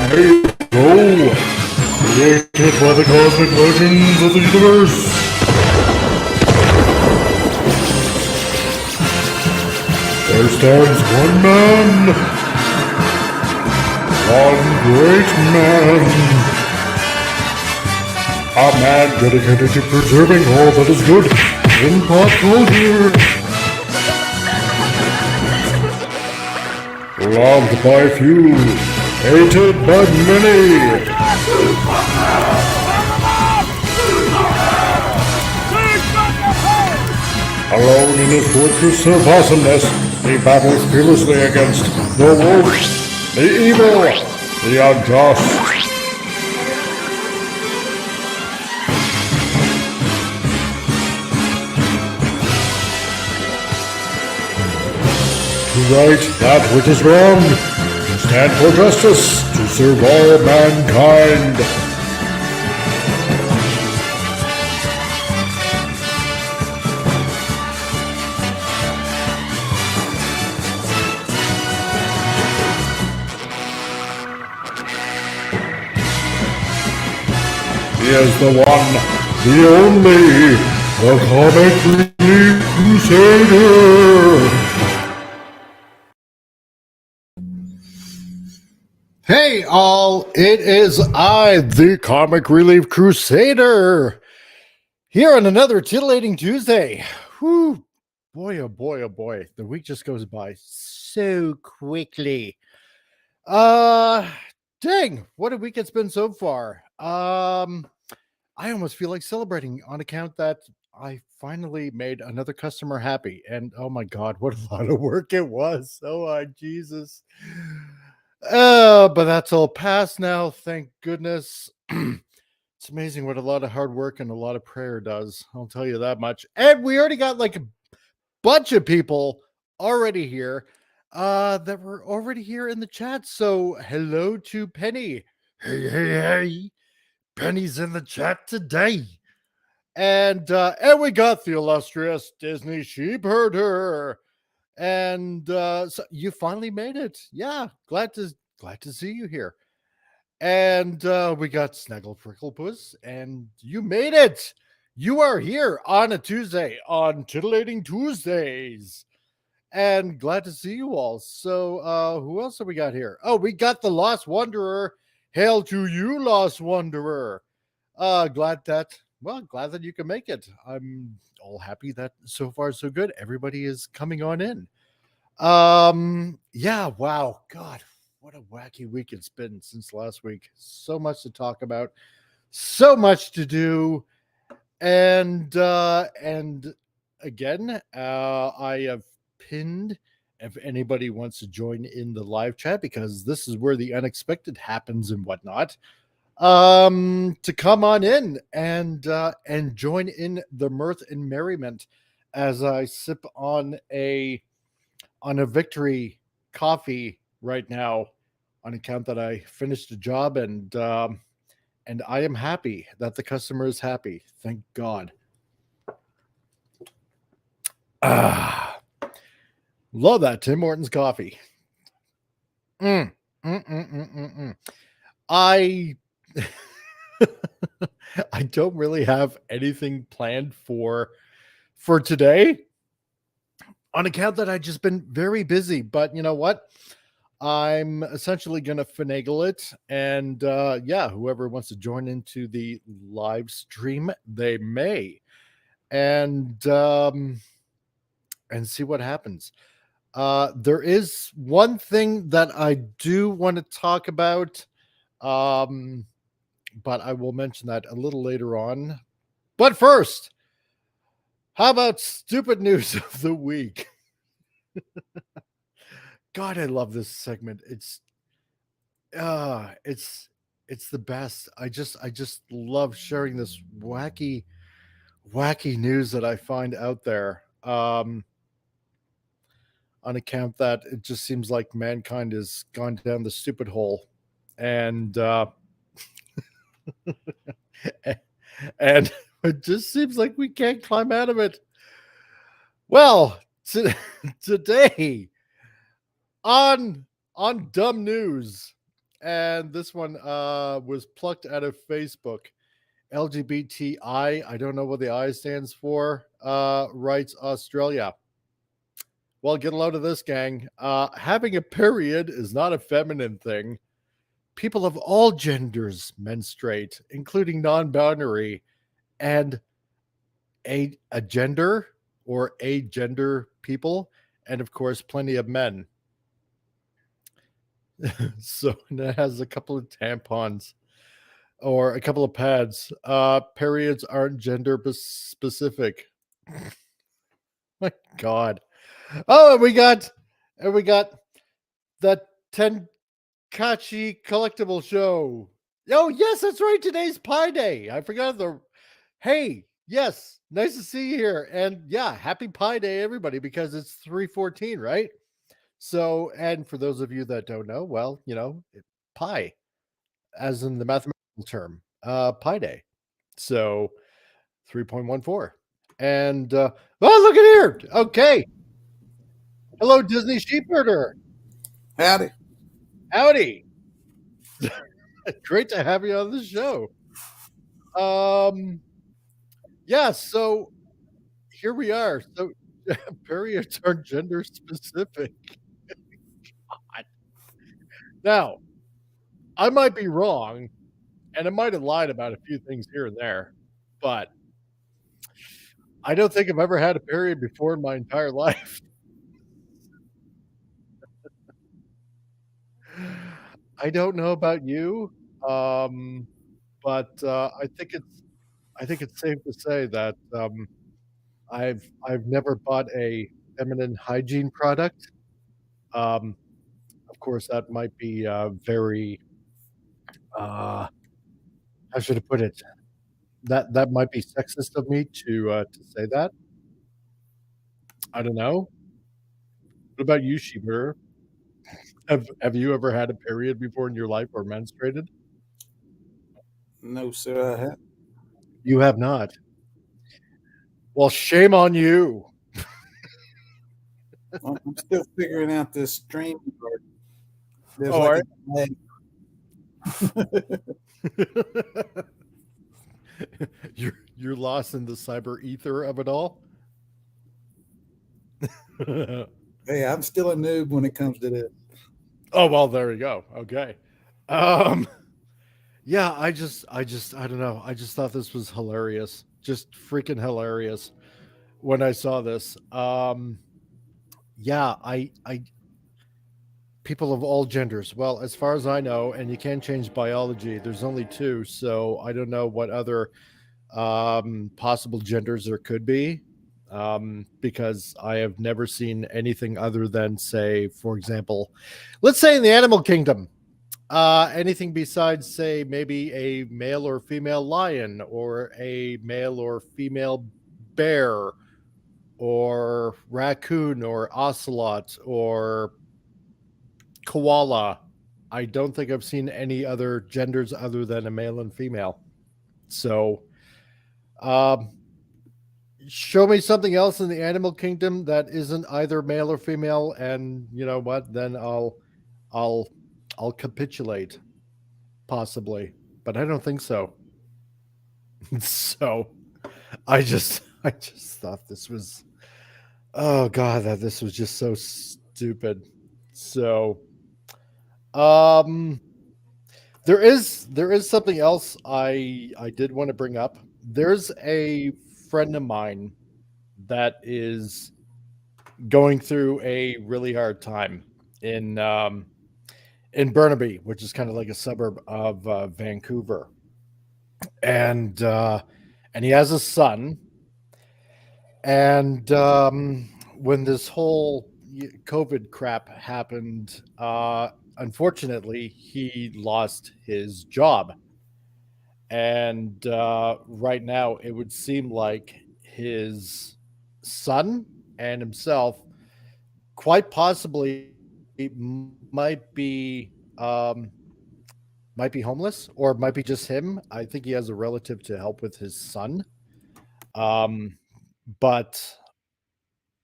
Hey, go! Created by the cosmic legends of the universe. There stands one man, one great man, a man dedicated to preserving all that is good in pop culture. Loved by few, hated by many. Alone in his fortress of awesomeness, he battles fearlessly against the wolf, the evil, the unjust. To right that which is wrong, to stand for justice, to serve all mankind. He is the one, the only, the Comic Relief Crusader. Hey all, it is I, the Comic Relief Crusader, here on another Titillating Tuesday. Whew, boy, oh boy, oh boy, the week just goes by so quickly. Dang, what a week it's been so far. I almost feel like celebrating on account that I finally made another customer happy, and oh my god, what a lot of work it was. Oh my Jesus. But that's all past now, thank goodness. It's amazing what a lot of hard work and a lot of prayer does. I'll tell you that much. And we already got like a bunch of people already here that were already here in the chat. So hello to Penny. Hey. Penny's in the chat today. And we got the illustrious Disney sheep herder. And so you finally made it. Yeah, glad to see you here. And we got Snaggle Pricklepuss, and you made it. You are here on a Tuesday, on Titillating Tuesdays. And glad to see you all. So who else have we got here? Oh, we got the Lost Wanderer. Hail to you, Lost Wanderer. Glad that you can make it. I'm all happy that so far so good. Everybody is coming on in. Yeah, wow. God, what a wacky week it's been since last week. So much to talk about, so much to do. And again, I have pinned if anybody wants to join in the live chat, because this is where the unexpected happens and whatnot, to come on in and join in the mirth and merriment as I sip on a victory coffee right now, on account that I finished a job, and I am happy that the customer is happy. Thank God. Love that Tim Hortons coffee. I I don't really have anything planned for today, on account that I've just been very busy. But you know what? I'm essentially going to finagle it. And yeah, whoever wants to join into the live stream, they may. And see what happens. There is one thing that I do want to talk about, but I will mention that a little later on. But first, how about stupid news of the week? God, I love this segment. It's the best. I just love sharing this wacky news that I find out there. On account that it just seems like mankind has gone down the stupid hole, and and it just seems like we can't climb out of it. Well, today on dumb news, and this one was plucked out of Facebook. LGBTI, I don't know what the I stands for, writes Australia. Well, get a load of this, gang. Having a period is not a feminine thing. People of all genders menstruate, including non binary and a gender or a gender people, and of course, plenty of men. So it has a couple of tampons or a couple of pads. Periods aren't gender specific. My God. Oh, and we got the Tenkachi collectible show. Oh, yes, that's right. Today's Pi Day. I forgot the. Hey, yes, nice to see you here, and yeah, happy Pi Day, everybody, because it's 314, right? So, and for those of you that don't know, well, pi, as in the mathematical term, pi day. So 3.14. And oh, look at here. Okay. Hello, Disney Sheepherder. Howdy. Howdy. Great to have you on the show. Um, yeah, so here we are. So periods are gender specific. Now, I might be wrong, and I might have lied about a few things here and there, but I don't think I've ever had a period before in my entire life. I don't know about you, um, but I think it's safe to say that I've never bought a feminine hygiene product. Um, of course, that might be very uh, how should I put it? That might be sexist of me to say that. I don't know. What about you, Sheber? Have you ever had a period before in your life or menstruated? No, sir, I have. You have not. Well, shame on you. I'm still figuring out this stream. There's Oh, like are a delay. you're lost in the cyber ether of it all. Hey, I'm still a noob when it comes to this. Oh well, there you go. Okay. Um. Yeah, I don't know. I just thought this was hilarious. Just freaking hilarious when I saw this. Yeah, I people of all genders. Well, as far as I know, and you can't change biology. There's only two, so I don't know what other possible genders there could be, because I have never seen anything other than, say, for example, let's say in the animal kingdom, anything besides, say, maybe a male or female lion or a male or female bear or raccoon or ocelot or koala. I don't think I've seen any other genders other than a male and female. So, um, show me something else in the animal kingdom that isn't either male or female, and you know what? Then I'll, I'll capitulate, possibly, but I don't think so. So I just thought this was, oh god, that this was just so stupid. So, um, there is something else I did want to bring up. There's a friend of mine that is going through a really hard time in in Burnaby, which is kind of like a suburb of Vancouver, and and he has a son. And when this whole COVID crap happened, unfortunately, he lost his job. And right now, it would seem like his son and himself quite possibly might be homeless, or it might be just him. I think he has a relative to help with his son. Um, but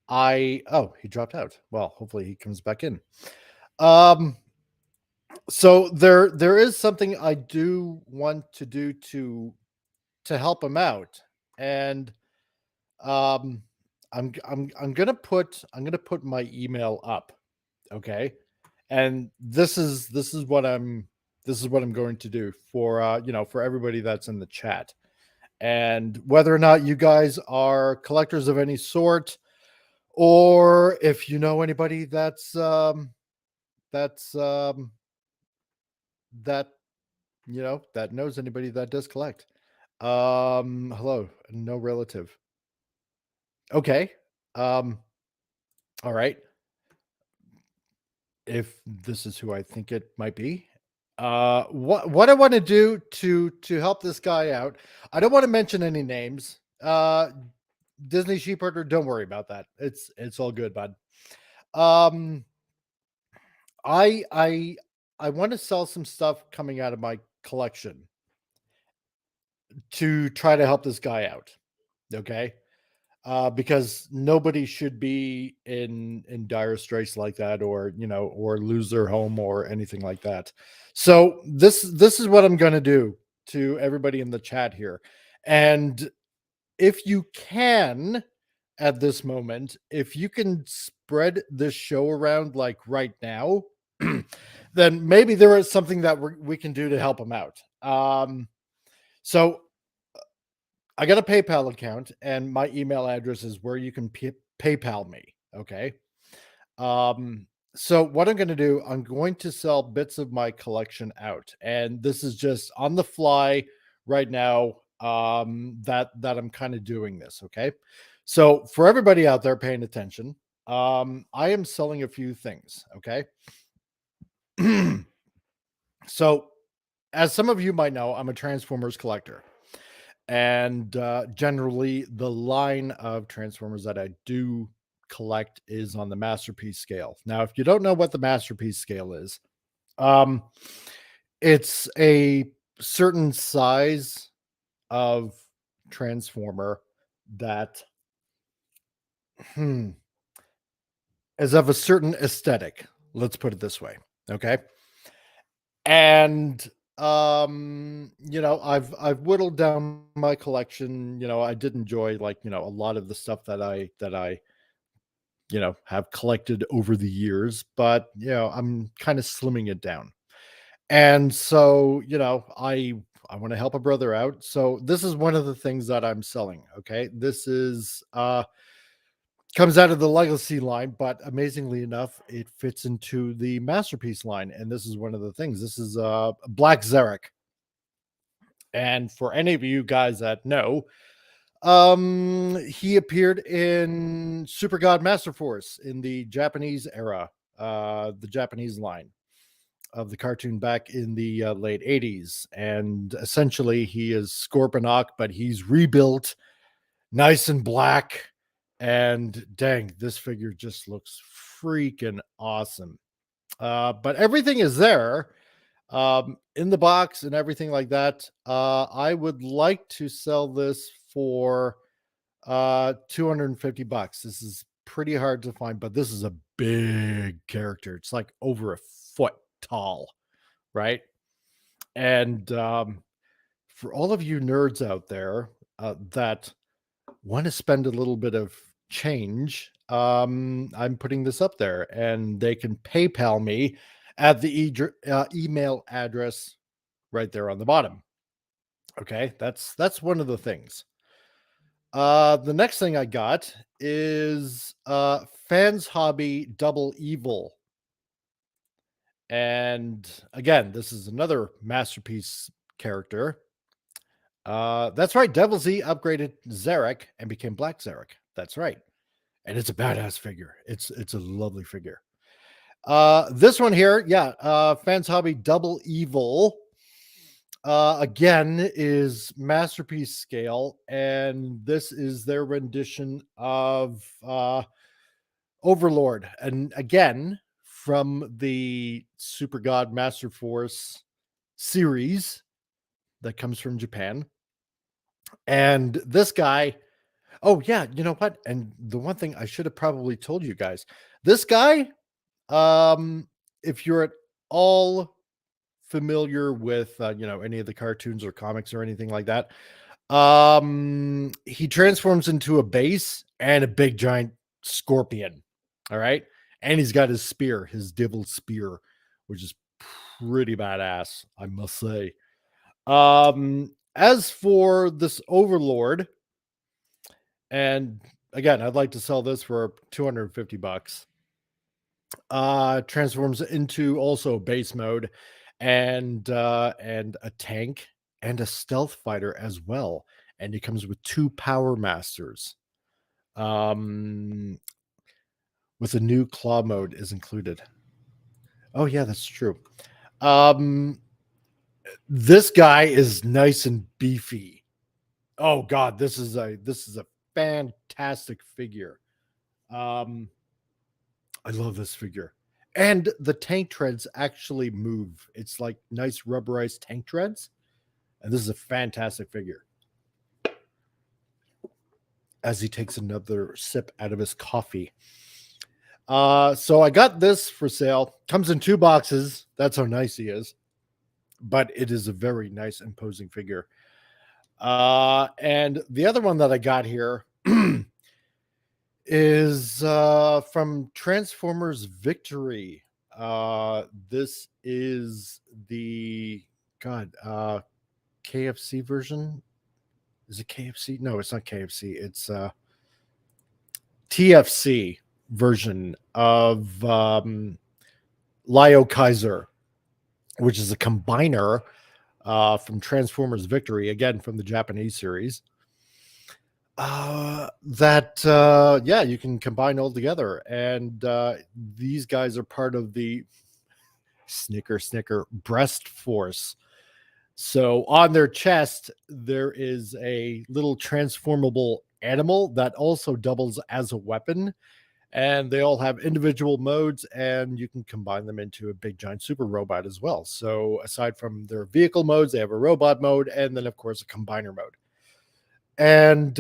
he dropped out. Well, hopefully he comes back in. Um, So there is something I do want to do to help him out, and um, I'm gonna put my email up, okay? And this is what I'm going to do for for everybody that's in the chat, and whether or not you guys are collectors of any sort, or if you know anybody that's that that knows anybody that does collect. Hello, no relative. Okay. Um, all right. If this is who I think it might be. What I want to do to help this guy out, I don't want to mention any names. Disney Sheepherder, don't worry about that. It's all good, bud. Um, I I I want to sell some stuff coming out of my collection to try to help this guy out. Okay. Because nobody should be in dire straits like that, or or lose their home or anything like that. So this is what I'm going to do to everybody in the chat here, and if you can, at this moment, if you can spread this show around like right now, then maybe there is something that we can do to help them out. So I got a PayPal account, and my email address is where you can PayPal me. Okay. Um, so what I'm going to do, I'm going to sell bits of my collection out, and this is just on the fly right now. That I'm kind of doing this. Okay. So for everybody out there paying attention, I am selling a few things. Okay. So as some of you might know, I'm a Transformers collector. And generally, the line of Transformers that I do collect is on the masterpiece scale. Now, if you don't know what the masterpiece scale is, um, it's a certain size of Transformer that hmm, is of a certain aesthetic. Let's put it this way. Okay. And I've whittled down my collection. I did enjoy, like, a lot of the stuff that I have collected over the years, but I'm kind of slimming it down. And so I want to help a brother out, so this is one of the things that I'm selling. Okay, this is comes out of the legacy line, but amazingly enough, it fits into the masterpiece line. And this is one of the things. This is Black Zarek. And for any of you guys that know, he appeared in Super God Master Force in the Japanese era, the Japanese line of the cartoon back in the late 80s. And essentially, he is Scorponok, but he's rebuilt nice and black. And dang, this figure just looks freaking awesome. But everything is there in the box and everything like that. I would like to sell this for 250 bucks. This is pretty hard to find, but this is a big character. It's like over a foot tall, right? And for all of you nerds out there that want to spend a little bit of change, I'm putting this up there, and they can PayPal me at the email address right there on the bottom. Okay, that's one of the things. The next thing I got is Fans Hobby Double Evil. And again, this is another masterpiece character. That's right, Devil Z upgraded Zarek and became Black Zarek. That's right. And it's a badass figure. It's a lovely figure. This one here, yeah, Fans Hobby Double Evil. Again, is masterpiece scale, and this is their rendition of Overlord, and again from the Super God Master Force series that comes from Japan. And this guy, oh yeah, you know what? And the one thing I should have probably told you guys, this guy, um, if you're at all familiar with any of the cartoons or comics or anything like that, he transforms into a base and a big giant scorpion. All right. And he's got his spear, his devil spear, which is pretty badass, I must say. As for this overlord, and again, I'd like to sell this for 250 bucks. Transforms into also base mode and a tank and a stealth fighter as well. And he comes with 2 power masters. Um with a new claw mode is included. Oh yeah, that's true. Um this guy is nice and beefy. Oh god, this is a fantastic figure. Um I love this figure. And the tank treads actually move. It's like nice rubberized tank treads. And this is a fantastic figure. As he takes another sip out of his coffee. So I got this for sale. Comes in 2 boxes. That's how nice he is. But it is a very nice, imposing figure. And the other one that I got here is from Transformers Victory. This is the KFC version. Is it KFC? No, it's not KFC. It's TFC version of Lio Kaiser, which is a combiner from Transformers Victory, again from the Japanese series. Yeah, you can combine all together, and these guys are part of the Snicker Breast Force. So on their chest there is a little transformable animal that also doubles as a weapon, and they all have individual modes, and you can combine them into a big giant super robot as well. So aside from their vehicle modes, they have a robot mode, and then of course a combiner mode. And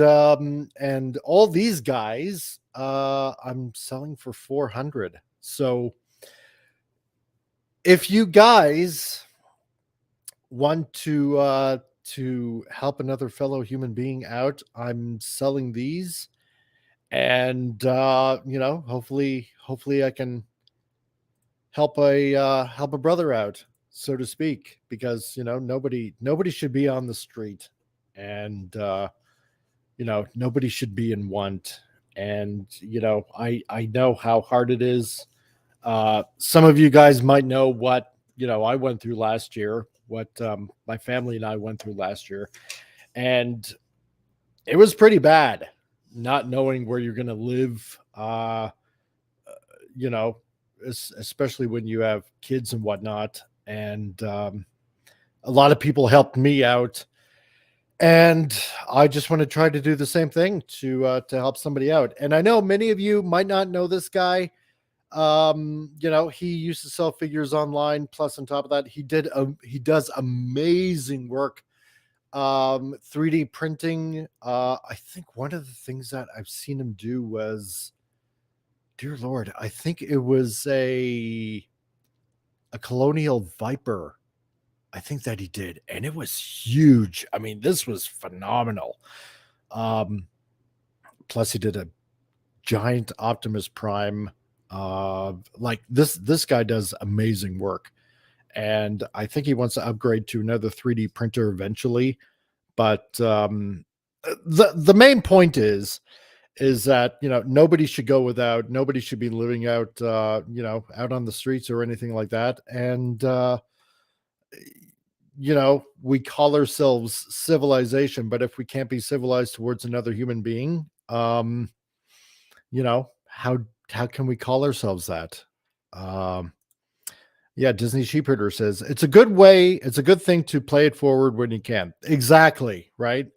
all these guys I'm selling for 400. So if you guys want to help another fellow human being out, I'm selling these. And hopefully I can help a brother out, so to speak, because nobody should be on the street, and nobody should be in want. And I know how hard it is. Some of you guys might know what I went through last year, what my family and I went through last year, and it was pretty bad, not knowing where you're going to live. You know, Especially when you have kids and whatnot. And a lot of people helped me out, and I just want to try to do the same thing to help somebody out. And I know many of you might not know this guy. He used to sell figures online. Plus, on top of that, he does amazing work. 3D printing. I think one of the things that I've seen him do was, dear Lord, I think it was a Colonial Viper. I think that he did, and it was huge. I mean, this was phenomenal. Um, Plus, he did a giant Optimus Prime. Like this guy does amazing work, and I think he wants to upgrade to another 3D printer eventually. But the main point is that nobody should go without. Nobody should be living out out on the streets or anything like that. And we call ourselves civilization, but if we can't be civilized towards another human being, how can we call ourselves that? Um, yeah, Disney Sheepherder says it's a good way, it's a good thing to play it forward when you can. Exactly, right?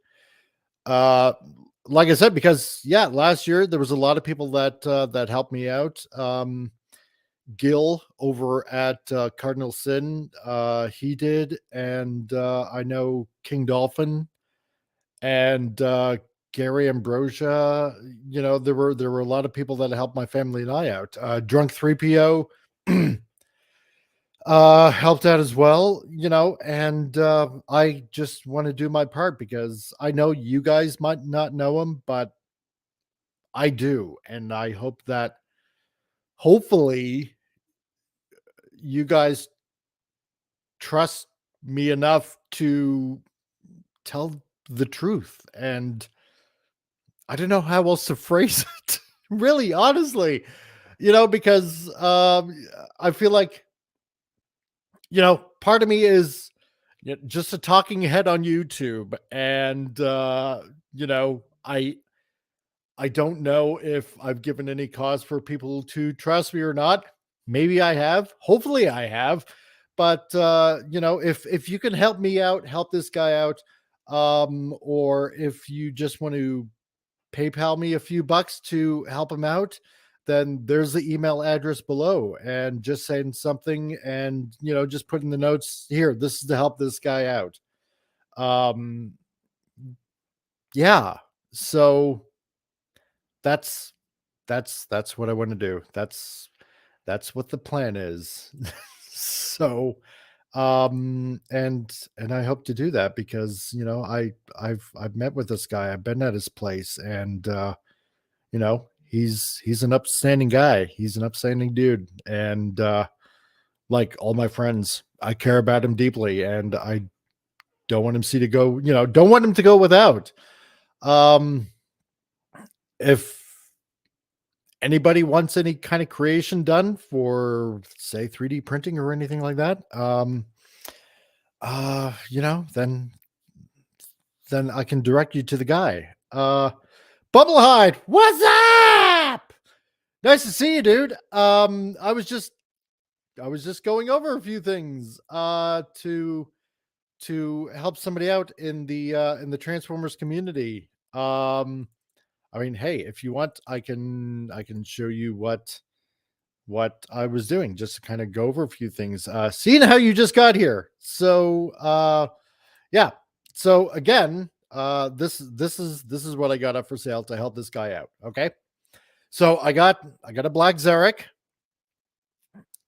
Uh, like I said, because yeah, last year there was a lot of people that helped me out. Gil over at Cardinal Sin, he did, and I know King Dolphin and Gary Ambrosia. There were a lot of people that helped my family and I out. Drunk 3PO. helped out as well, and I just want to do my part because I know you guys might not know him, but I do, and I hope that hopefully you guys trust me enough to tell the truth. And I don't know how else to phrase it. Really, honestly, because I feel like, part of me is just a talking head on YouTube, and I don't know if I've given any cause for people to trust me or not. Maybe I have. Hopefully I have. But if you can help me out, help this guy out, or if you just want to PayPal me a few bucks to help him out, then there's the email address below, and just saying something, and just put in the notes here, this is to help this guy out. Um yeah. So that's that's what I want to do. That's what the plan is. So and I hope to do that because I've met with this guy. I've been at his place, and he's an upstanding guy. He's an upstanding dude, and like all my friends, I care about him deeply, and I don't want him see to go, don't want him to go without. Um if anybody wants any kind of creation done for, say, 3D printing or anything like that, then I can direct you to the guy. Bubblehide, what's up? Nice to see you, dude. I was just going over a few things to help somebody out in the Transformers community. I mean, hey, if you want, I can show you what I was doing, just to kind of go over a few things. Seeing how you just got here. So yeah. So again, this is what I got up for sale to help this guy out. Okay. So I got a black Zarek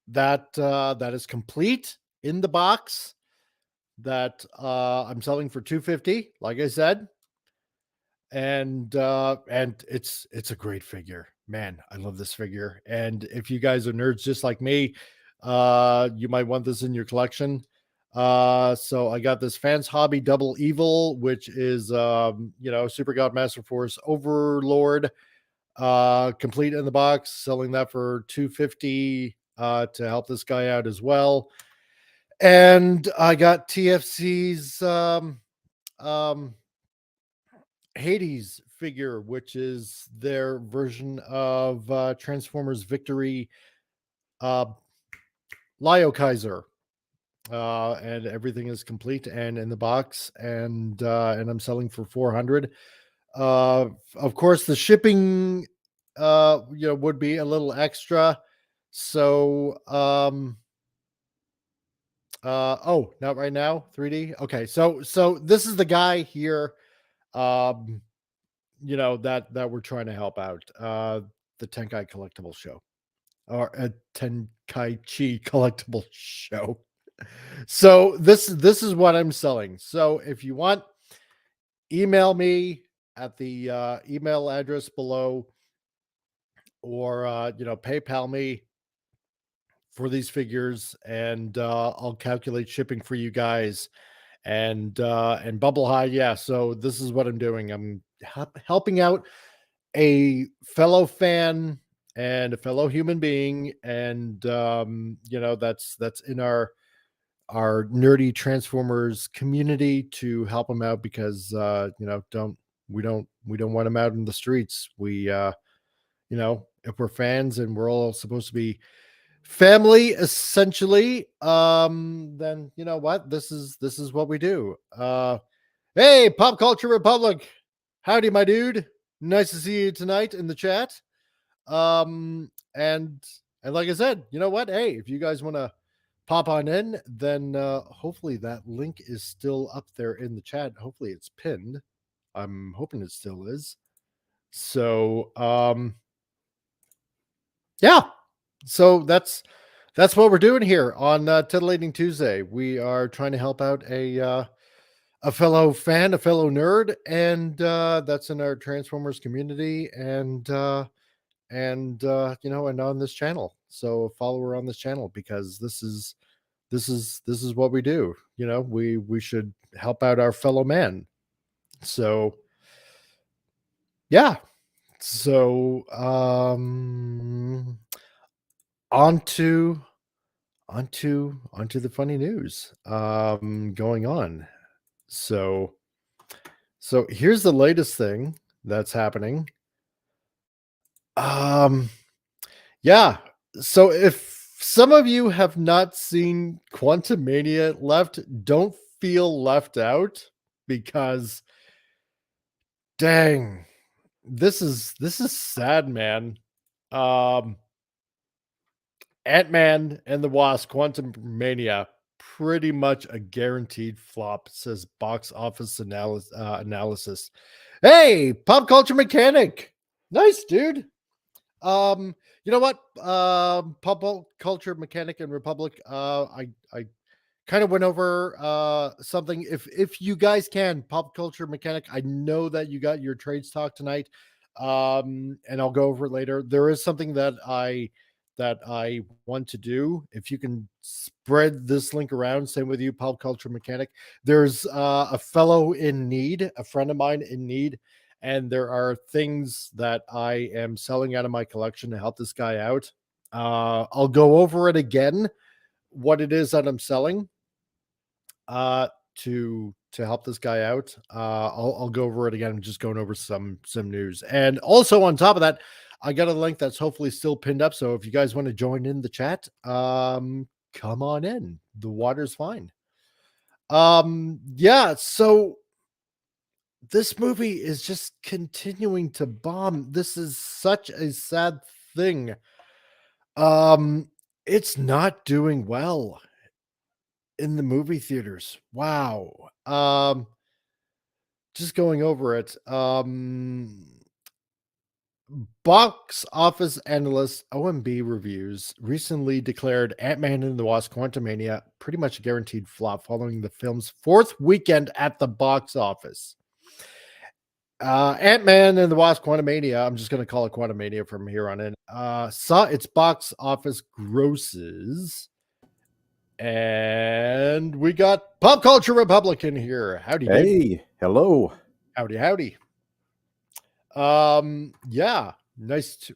that is complete in the box, that I'm selling for 250, like I said. And it's a great figure. Man, I love this figure. And if you guys are nerds just like me, you might want this in your collection. So I got this Fans Hobby Double Evil, which is Super God Master Force Overlord, complete in the box, selling that for 250 to help this guy out as well. And I got TFC's um Hades figure, which is their version of Transformers Victory, uh, Lio Kaiser, and everything is complete and in the box, and I'm selling for 400. Of course, the shipping, would be a little extra. So, oh, not right now, 3D. Okay, so this is the guy here. Um, that we're trying to help out, the Tenkai collectible show, or a Tenkaichi collectible show. So this is what I'm selling. So if you want, email me at the email address below, or PayPal me for these figures, and I'll calculate shipping for you guys. And Bubble High, yeah. So this is what I'm doing. I'm helping out a fellow fan and a fellow human being, and that's in our nerdy Transformers community, to help them out, because don't we don't want them out in the streets. We if we're fans and we're all supposed to be family, essentially, then you know what, this is what we do. Hey, Pop Culture Republic, howdy, my dude. Nice to see you tonight in the chat. And like I said, you know what? Hey, if you guys want to pop on in, then hopefully that link is still up there in the chat. Hopefully it's pinned. I'm hoping it still is. So yeah. So that's That's what we're doing here on Titillating Tuesday. We are trying to help out a fellow fan, a fellow nerd, and that's in our Transformers community, and on this channel. So follow her on this channel because this is what we do. We should help out our fellow man. So yeah. So on to onto the funny news going on. So here's the latest thing that's happening. Um yeah. So if some of you have not seen Quantumania left, don't feel left out because dang, this is sad, man. Um Ant-Man and the Wasp: Quantumania, pretty much a guaranteed flop, says box office analysis. Hey, pop culture mechanic. Nice, dude. You know what? Pop culture mechanic and Republic. I kind of went over something. If you guys can, pop culture mechanic, I know that you got your trades talk tonight, and I'll go over it later. There is something that I want to do. If you can spread this link around, same with you, pop culture mechanic. There's a fellow in need, a friend of mine in need, and there are things that I am selling out of my collection to help this guy out. I'll go over it again, what it is that I'm selling to help this guy out. I'll go over it again. I'm just going over some news, and also on top of that, I got a link that's hopefully still pinned up. So if you guys want to join in the chat, come on in. The water's fine. Yeah. So this movie is just continuing to bomb. This is such a sad thing. Um, it's not doing well in the movie theaters. Wow. Just going over it. Box office analyst OMB Reviews recently declared Ant-Man and the Wasp: Quantumania pretty much a guaranteed flop following the film's fourth weekend at the box office. Ant-Man and the Wasp: Quantumania, I'm just going to call it Quantumania from here on in, saw its box office grosses. And we got Pop Culture Republican here. Howdy, dude. Hey, hello. Howdy. Yeah, nice to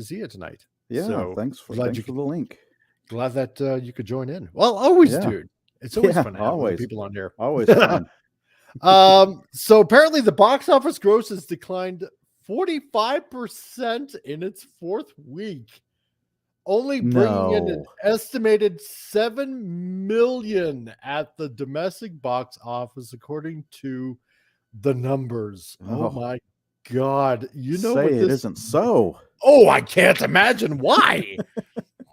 see you tonight. Yeah, So thanks for glad the link. glad that you could join in. Well, always, Yeah. dude. It's always Yeah, fun having always. people on here. Always fun. So apparently the box office grosses declined 45% in its fourth week, only bringing in an No. estimated 7 million at the domestic box office, according to the numbers. Oh Oh, my God. You know say what it this isn't so. Oh, I can't imagine why.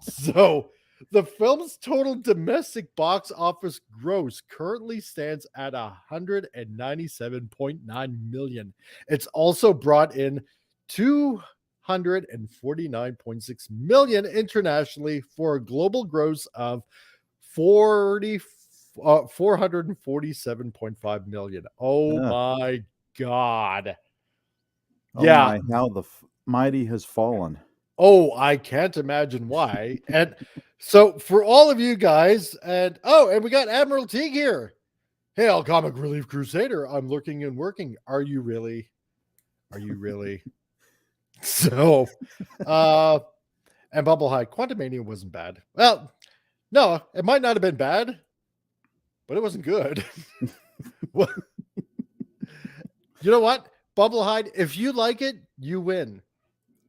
So the film's total domestic box office gross currently stands at 197.9 million. It's also brought in 249.6 million internationally for a global gross of 447.5 million. Oh Ugh. my God. Oh Yeah. my, how the mighty has fallen. Oh, I can't imagine why. And so for all of you guys, and we got Admiral Teague here. Hail, Comic Relief Crusader. I'm looking and working. Are you really? Are you really? So and Bubble High, Quantumania wasn't bad. Well, no, it might not have been bad, but it wasn't good. Well, you know what? Bubblehyde, if you like it, you win.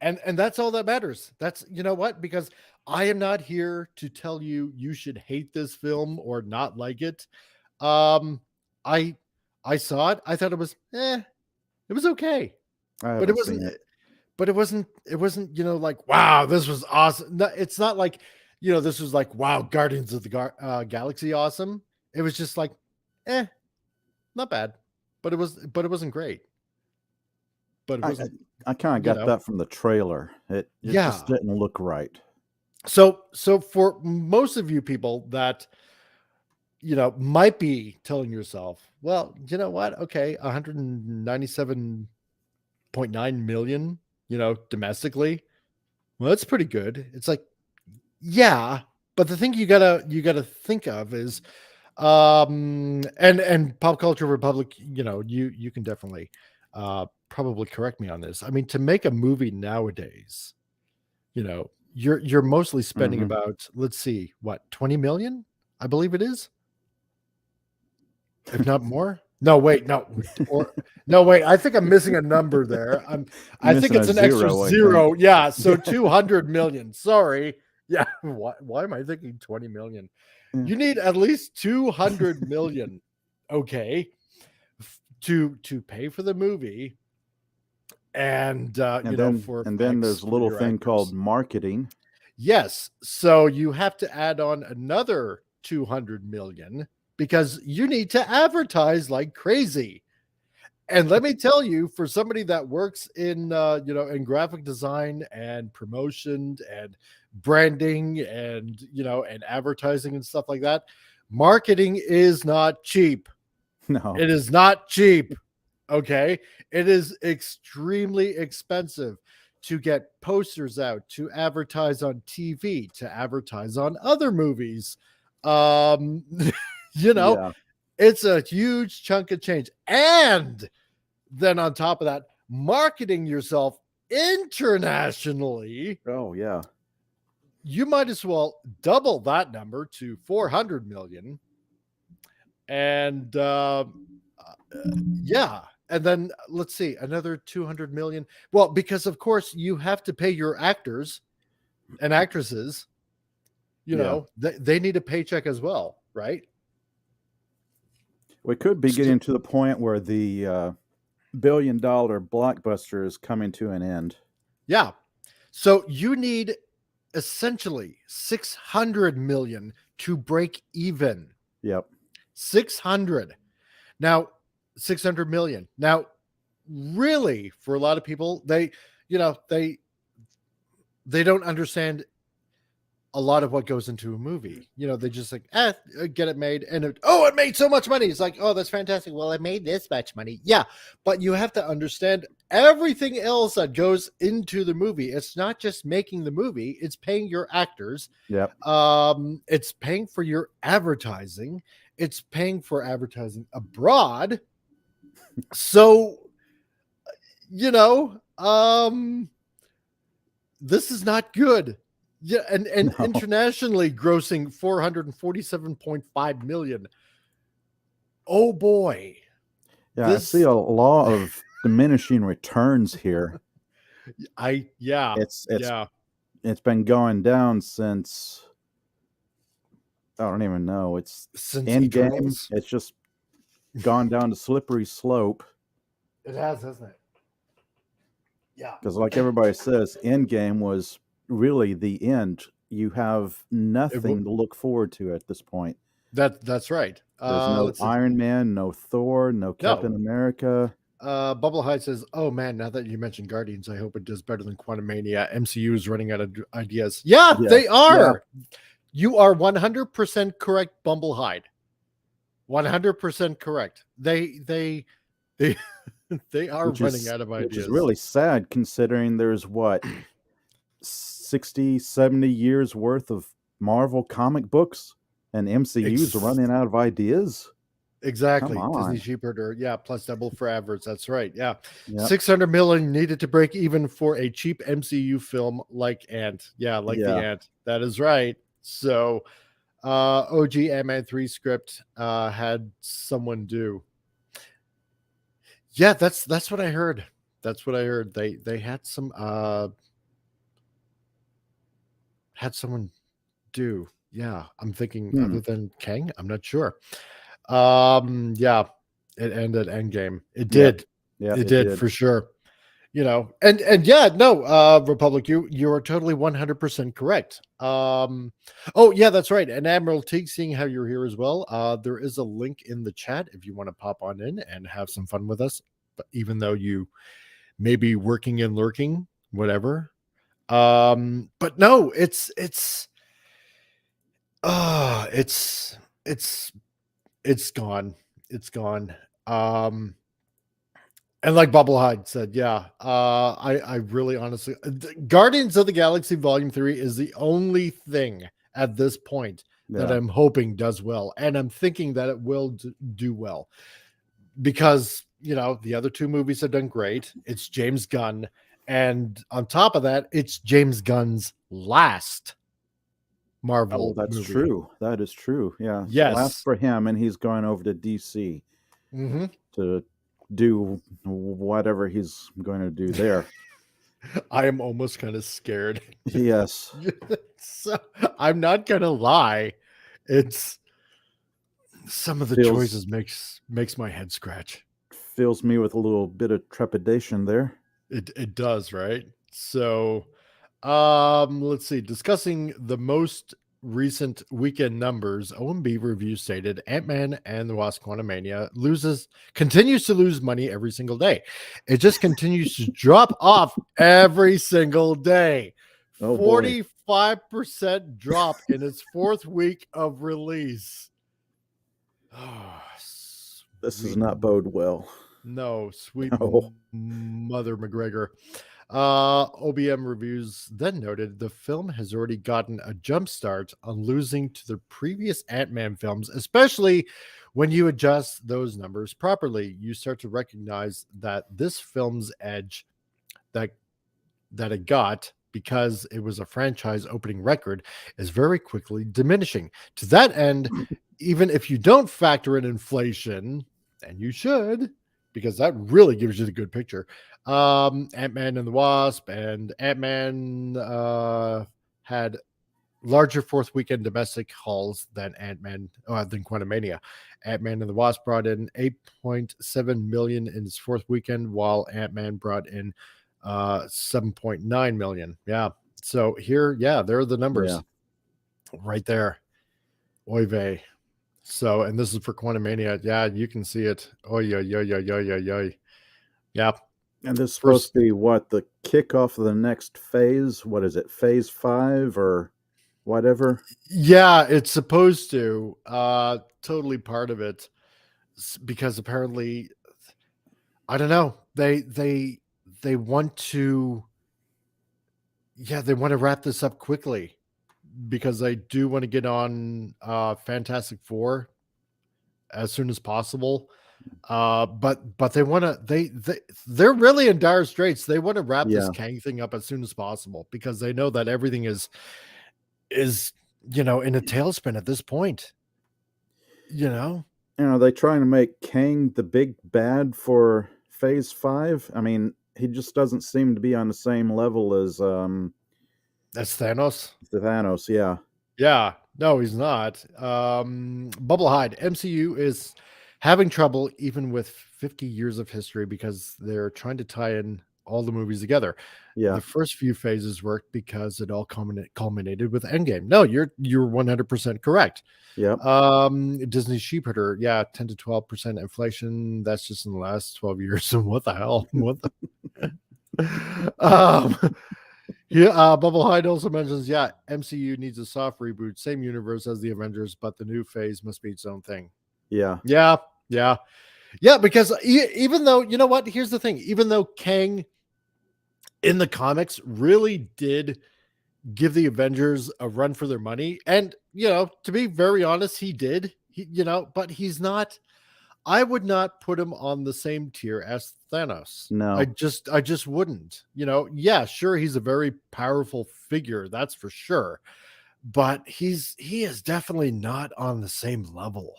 And that's all that matters. That's, you know what? Because I am not here to tell you you should hate this film or not like it. I I saw it. I thought it was it was okay. I But it haven't wasn't seen it. it wasn't, like, wow, this was awesome. No, it's not like, this was like, wow, Guardians of the Galaxy awesome. It was just like, not bad. But it wasn't great. But it I wasn't, I kind of got that from the trailer. It yeah. just didn't look right. So for most of you people that might be telling yourself, well, you know what? Okay, 197.9 million, domestically. Well, that's pretty good. It's like, yeah, but the thing you gotta think of is, and Pop Culture Republic, you can definitely probably correct me on this. I mean, to make a movie nowadays, you're mostly spending Hmm. about, let's see, what, 20 million? I believe it is, if not more. No, wait, no, or no, wait. I think I'm missing a number there. I think Missing it's a an extra zero, I think. zero. Yeah, so Yeah. 200 million. Sorry. Yeah, why am I thinking 20 million? Yeah. You need at least 200 million, okay, to pay for the movie and And then there's a for little your thing called actors. marketing. Yes. So you have to add on another 200 million because you need to advertise like crazy. And let me tell you, for somebody that works in in graphic design and promotion and branding and and advertising and stuff like that, marketing is not cheap. No. It is not cheap. Okay. It is extremely expensive to get posters out, to advertise on TV, to advertise on other movies. Um, you know, Yeah. it's a huge chunk of change. And then on top of that, marketing yourself internationally, Oh, yeah. you might as well double that number to 400 million. And yeah. And then let's see, another 200 million. Well, because of course you have to pay your actors and actresses, Yeah. they need a paycheck as well, right? We could be So, getting to the point where the billion-dollar blockbuster is coming to an end. yeah. So you need essentially 600 million to break even. Yep. 600. Now, 600 million. Now, really, for a lot of people, you know, they they don't understand a lot of what goes into a movie. They just like, get it made, and it made so much money. It's like, oh, that's fantastic. Well, it made this much money. Yeah, but you have to understand everything else that goes into the movie. It's not just making the movie; it's paying your actors. Yep. It's paying for your advertising. It's paying for advertising abroad. So, you know, um, this is not good. Yeah, and No. internationally grossing 447.5 million. Oh boy. Yeah, I see This a law of diminishing returns here. I yeah, It's it's yeah. it's been going down since I don't even know. It's Since end game. Eternals. It's just gone down a slippery slope It has, hasn't it? Yeah. because, like everybody says, end game was really the end. You have It nothing w- to look forward to at this point. that's right. There's no Let's see. Iron Man, no Thor, no No. Captain America. Bubble High says, "Oh man, now that you mentioned Guardians, I hope it does better than Quantum Mania. MCU is running out of ideas." Yeah, Yeah, they yeah, are. You are 100% correct, Bumblehide. 100% correct. They they are which running is out of which is ideas. really sad considering there's what 60, 70 years worth of Marvel comic books and MCU's Ex- running out of ideas. Come exactly. Disney on. sheepherder. Yeah, plus double for adverts. That's right. Yeah. Yep. 600 million needed to break even for a cheap MCU film like Ant. Yeah, like the Yeah. Ant. That is right. So OG Ant-Man 3 script had someone do. Yeah, that's what I heard. That's what I heard. They had someone do. Yeah, I'm thinking Hmm. other than Kang, I'm not sure. Yeah, it ended Endgame. It Yep. did. Yep. It It did did. for sure. And yeah, no, Republic, you are totally 100% correct. Oh yeah, that's right. And Admiral Teague, seeing how you're here as well, there is a link in the chat if you want to pop on in and have some fun with us. But even though you may be working and lurking, whatever, But no, uh it's it's it's gone. It's gone. Um and like Bubblehead said, yeah, I really honestly, Guardians of the Galaxy Volume 3 is the only thing at this point that Yeah. I'm hoping does well. And I'm thinking that it will do well because, the other two movies have done great. It's James Gunn. And on top of that, it's James Gunn's last Oh, Marvel that's movie. true. That is true. Yeah. Last Yes. for him, and he's going over to DC Hmm. to do whatever he's going to do there. I am almost kind of scared. Yes. So I'm not gonna lie. It's some of the Feels choices makes my head scratch. fills me with a little bit of trepidation there. It does, right? So let's see. Discussing the most recent weekend numbers, OMB review stated Ant-Man and the Wasp Quantumania continues to lose money every single day. It just continues to drop off every single day. Oh boy. 45% drop in its fourth week of release. Oh, This does sweet. not bode well. No, sweet No. Mother McGregor. OBM Reviews then noted the film has already gotten a jump start on losing to the previous Ant-Man films, especially when you adjust those numbers properly. You start to recognize that this film's edge that it got because it was a franchise opening record is very quickly diminishing. To that end, even if you don't factor in inflation, and you should, because that really gives you the good picture. Ant-Man and the Wasp and Ant-Man had larger fourth weekend domestic hauls than than Quantumania. Ant-Man and the Wasp brought in 8.7 million in its fourth weekend, while Ant-Man brought in 7.9 million. Yeah. So here, yeah, there are the numbers Yeah. right there. Oy vey. So, and this is for Quantumania. Yeah, you can see it. Oh, yeah, yeah, yeah, yeah, yeah, yeah. Yeah. And this is supposed First, to be what, the kickoff of the next phase? What is it? Phase 5 or whatever? yeah, it's supposed to. Totally part of it because apparently, I don't know. They want to. Yeah, they want to wrap this up quickly because they do want to get on Fantastic Four as soon as possible. But they want to they're really in dire straits. They want to wrap this Yeah. Kang thing up as soon as possible because they know that everything is in a tailspin at this point. You know, Are they trying to make Kang the big bad for Phase 5? I mean, he just doesn't seem to be on the same level as that's Thanos. Thanos. Yeah. Yeah, no, he's not. Bubblehead MCU is having trouble even with 50 years of history because they're trying to tie in all the movies together. Yeah. The first few phases worked because it all culminated with Endgame. No, you're 100% correct. Yep. Disney sheepherder, yeah, 10 to 12% inflation. That's just in the last 12 years. What the hell? What the yeah, Bubble Hyde also mentions, yeah, MCU needs a soft reboot, same universe as the Avengers, but the new phase must be its own thing. Yeah. Yeah, yeah, yeah. Because even though, you know what? Here's the thing: even though Kang in the comics really did give the Avengers a run for their money, and to be very honest, he did. But he's not. I would not put him on the same tier as Thanos. I No. just wouldn't. Yeah, sure, he's a very powerful figure, that's for sure. But he is definitely not on the same level.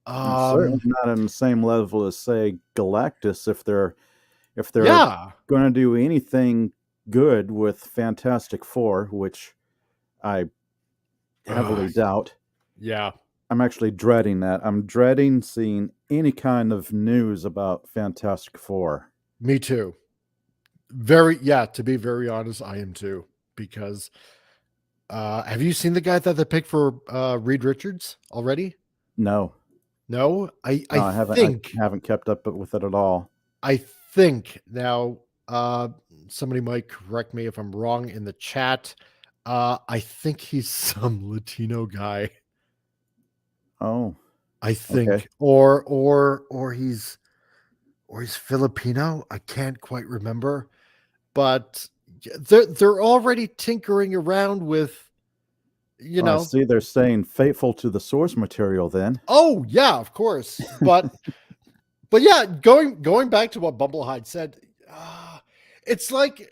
And certainly Um, not on the same level as, say, Galactus if they're yeah. going to do anything good with Fantastic Four, which I heavily doubt. Yeah, I'm actually dreading that. I'm dreading seeing any kind of news about Fantastic Four. me too. Yeah, to be very honest, I am too. Because have you seen the guy that they picked for Reed Richards already? No, No, no, I I haven't. think I haven't kept up with it at all. I think now somebody might correct me if I'm wrong in the chat. I think he's some Latino guy. Oh, I okay. think, or he's Filipino. I can't quite remember, but they're already tinkering around with, you Well, I know. see they're saying faithful to the source material then. Oh yeah, of course, but yeah, going back to what Bumblehyde said, it's like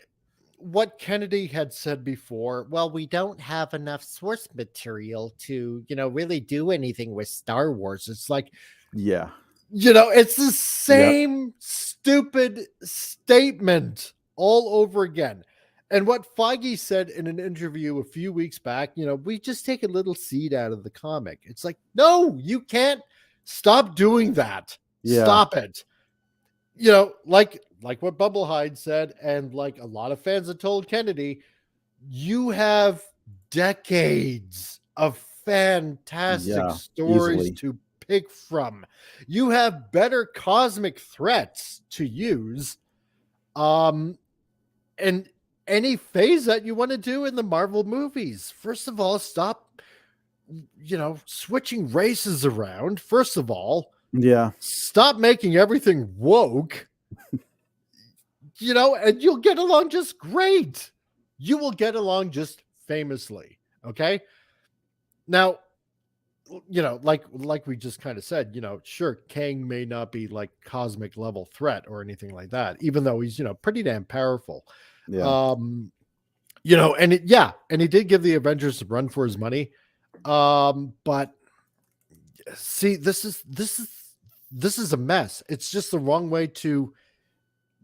what Kennedy had said before. Well, we don't have enough source material to, really do anything with Star Wars. It's like, Yeah. it's the Yep. same stupid statement all over again. And what Feige said in an interview a few weeks back, we just take a little seed out of the comic. It's like, no, you can't. Stop doing that. Yeah. Stop it. Like what Bumblehyde said, and like a lot of fans have told Kennedy, you have decades of fantastic Yeah. stories Easily. to pick from. You have better cosmic threats to use. And any phase that you want to do in the Marvel movies. First of all, stop, switching races around. First of all, Yeah. stop making everything woke, and you'll get along just great. You will get along just famously. Okay. Now, like we just kind of said, sure, Kang may not be like cosmic level threat or anything like that, even though he's, pretty damn powerful. Yeah. And he did give the Avengers a run for his money. But see, this is a mess. It's just the wrong way to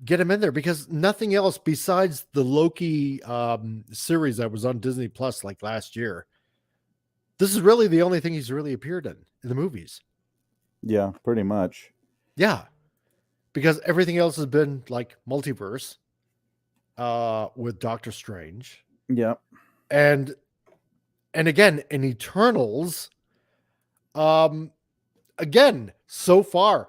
get him in there, because nothing else besides the Loki series that was on Disney Plus like last year. This is really the only thing he's really appeared in the movies. Yeah, pretty much. Yeah. Because everything else has been like multiverse with Doctor Strange. Yep. And again, in Eternals, again, so far,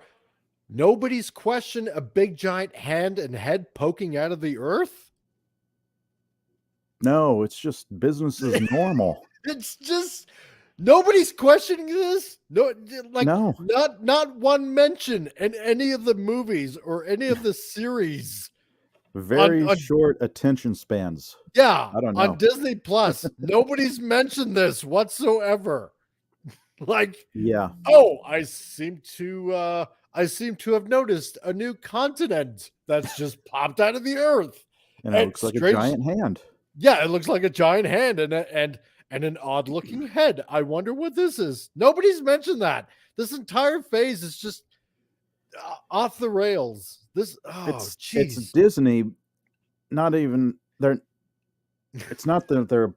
nobody's questioned a big giant hand and head poking out of the earth. No, it's just business as normal. It's just nobody's questioning this. No, like No. not one mention in any of the movies or any of the series. Very on short attention spans. Yeah, I don't know. on Disney Plus, nobody's mentioned this whatsoever. Like, Yeah. oh, I seem to have noticed a new continent that's just popped out of the earth. And it looks like a giant hand. Yeah, it looks like a giant hand and an odd looking head. I wonder what this is. Nobody's mentioned that. This entire phase is just off the rails. It's jeez. Disney. Not even it's not that they're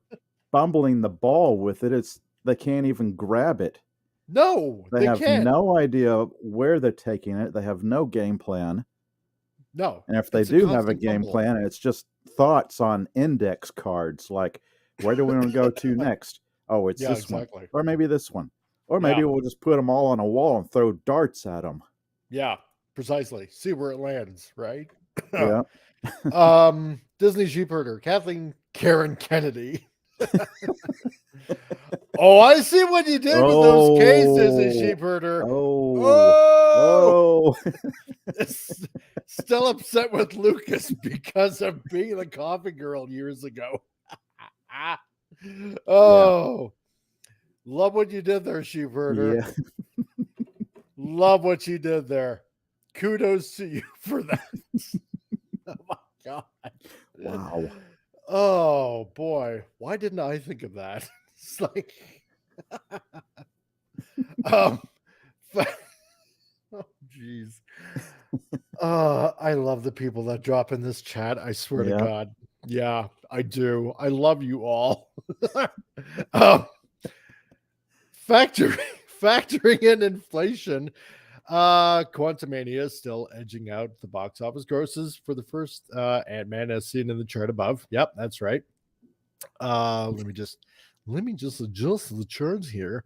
bumbling the ball with it. It's they can't even grab it. No, They have can't. no idea where they're taking it. They have no game plan. No. And if they do have a game plan, it's just thoughts on index cards. Like, where do we want to go to next? Oh, it's this one. Or maybe this one. Or maybe we'll just put them all on a wall and throw darts at them. Yeah, precisely. See where it lands, right? Yeah. Disney sheepherder, Kathleen Karen Kennedy. Oh, I see what you did with those K's, Disney sheepherder. Oh. Still upset with Lucas because of being the coffee girl years ago. Oh, love what you did there, sheepherder. Yeah. Love what you did there. Kudos to you for that. Oh my God. Wow. Oh boy. Why didn't I think of that? It's like oh jeez. I love the people that drop in this chat. I swear to God. Yeah, I do. I love you all. Factoring in inflation, Quantumania is still edging out the box office grosses for the first Ant-Man as seen in the chart above. Yep, that's right. Let me just adjust the charts here.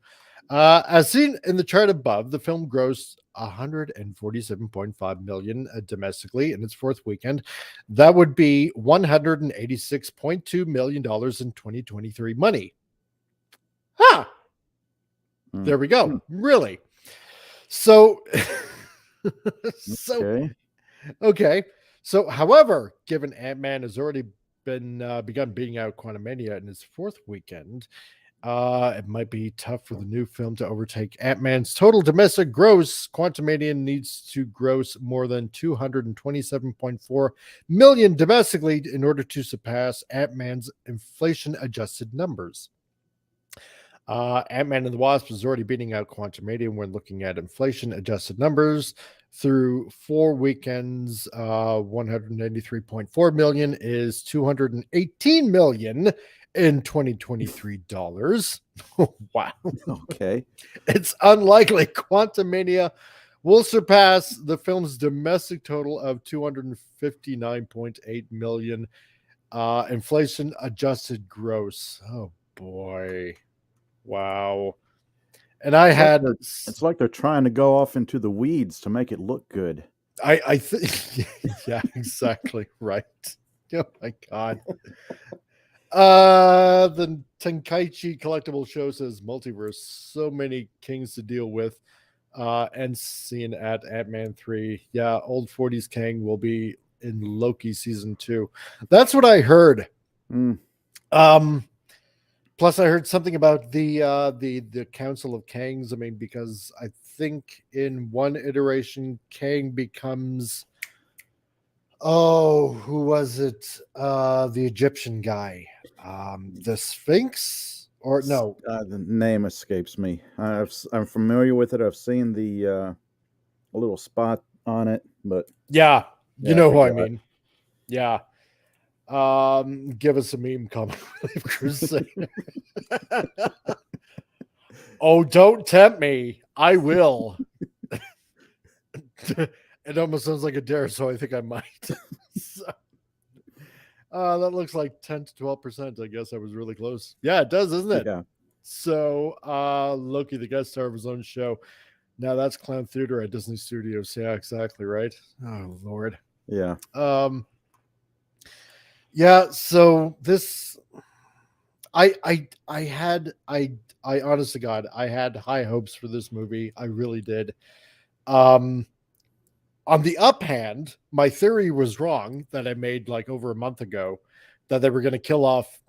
As seen in the chart above, the film grossed 147.5 million domestically in its fourth weekend. That would be $186.2 million in 2023 money. Huh. There we go. Really? So, okay. So, however, given Ant-Man has already begun beating out Quantumania in its fourth weekend, it might be tough for the new film to overtake Ant-Man's total domestic gross. Quantumania needs to gross more than 227.4 million domestically in order to surpass Ant-Man's inflation-adjusted numbers. Ant-Man and the Wasp is already beating out Quantumania when looking at inflation-adjusted numbers. Through 4 weekends, 193.4 million is 218 million in 2023 dollars. Wow. Okay. It's unlikely Quantumania will surpass the film's domestic total of 259.8 million inflation-adjusted gross. Oh boy. Wow. And it's like they're trying to go off into the weeds to make it look good. I think yeah, exactly right. Oh my god. The Tenkaichi collectible show says multiverse, so many kings to deal with. And seen at Ant-Man 3. Yeah, old 40s Kang will be in Loki season 2. That's what I heard. Plus, I heard something about the Council of Kangs. I mean, because I think in one iteration, Kang becomes, who was it? The Egyptian guy, the Sphinx, or no? The name escapes me. I'm familiar with it. I've seen the little spot on it, but yeah, you know who I mean. Yeah. Give us a meme comment, Crusader. Oh, don't tempt me. I will. It almost sounds like a dare, so I think I might. So, that looks like 10 to 12%. I guess I was really close. Yeah, it does, isn't it? Yeah. So, Loki, the guest star of his own show. Now that's Clown Theater at Disney Studios. Yeah, exactly right. Oh Lord. Yeah. Yeah, so this I honest to God, I had high hopes for this movie. I really did. On the uphand, my theory was wrong that I made like over a month ago that they were going to kill off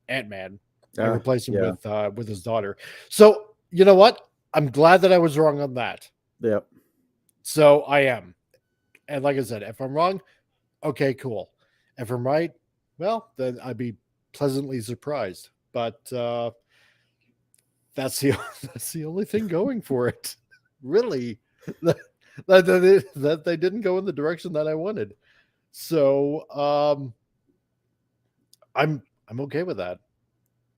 Ant-Man and replace him with his daughter. So, you know what? I'm glad that I was wrong on that. Yep. So I am. And like I said, if I'm wrong, okay, cool. If I'm right, well, then I'd be pleasantly surprised. But that's the only thing going for it. Really, that they didn't go in the direction that I wanted. So I'm okay with that.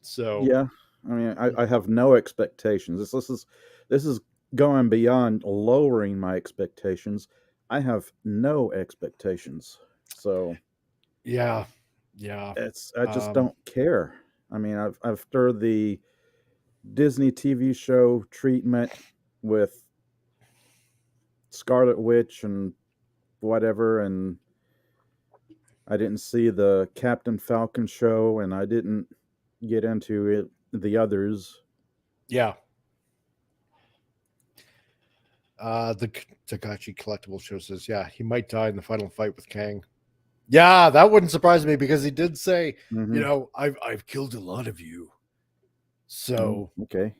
So yeah, I mean, I have no expectations. This is going beyond lowering my expectations. I have no expectations. So yeah. I just don't care. I mean, after the Disney TV show treatment with Scarlet Witch and whatever, and I didn't see the Captain Falcon show, and I didn't get into it, the others. Yeah. The Takashi collectible show says, yeah, he might die in the final fight with Kang. Yeah, that wouldn't surprise me because he did say, you know, I've killed a lot of you. So okay,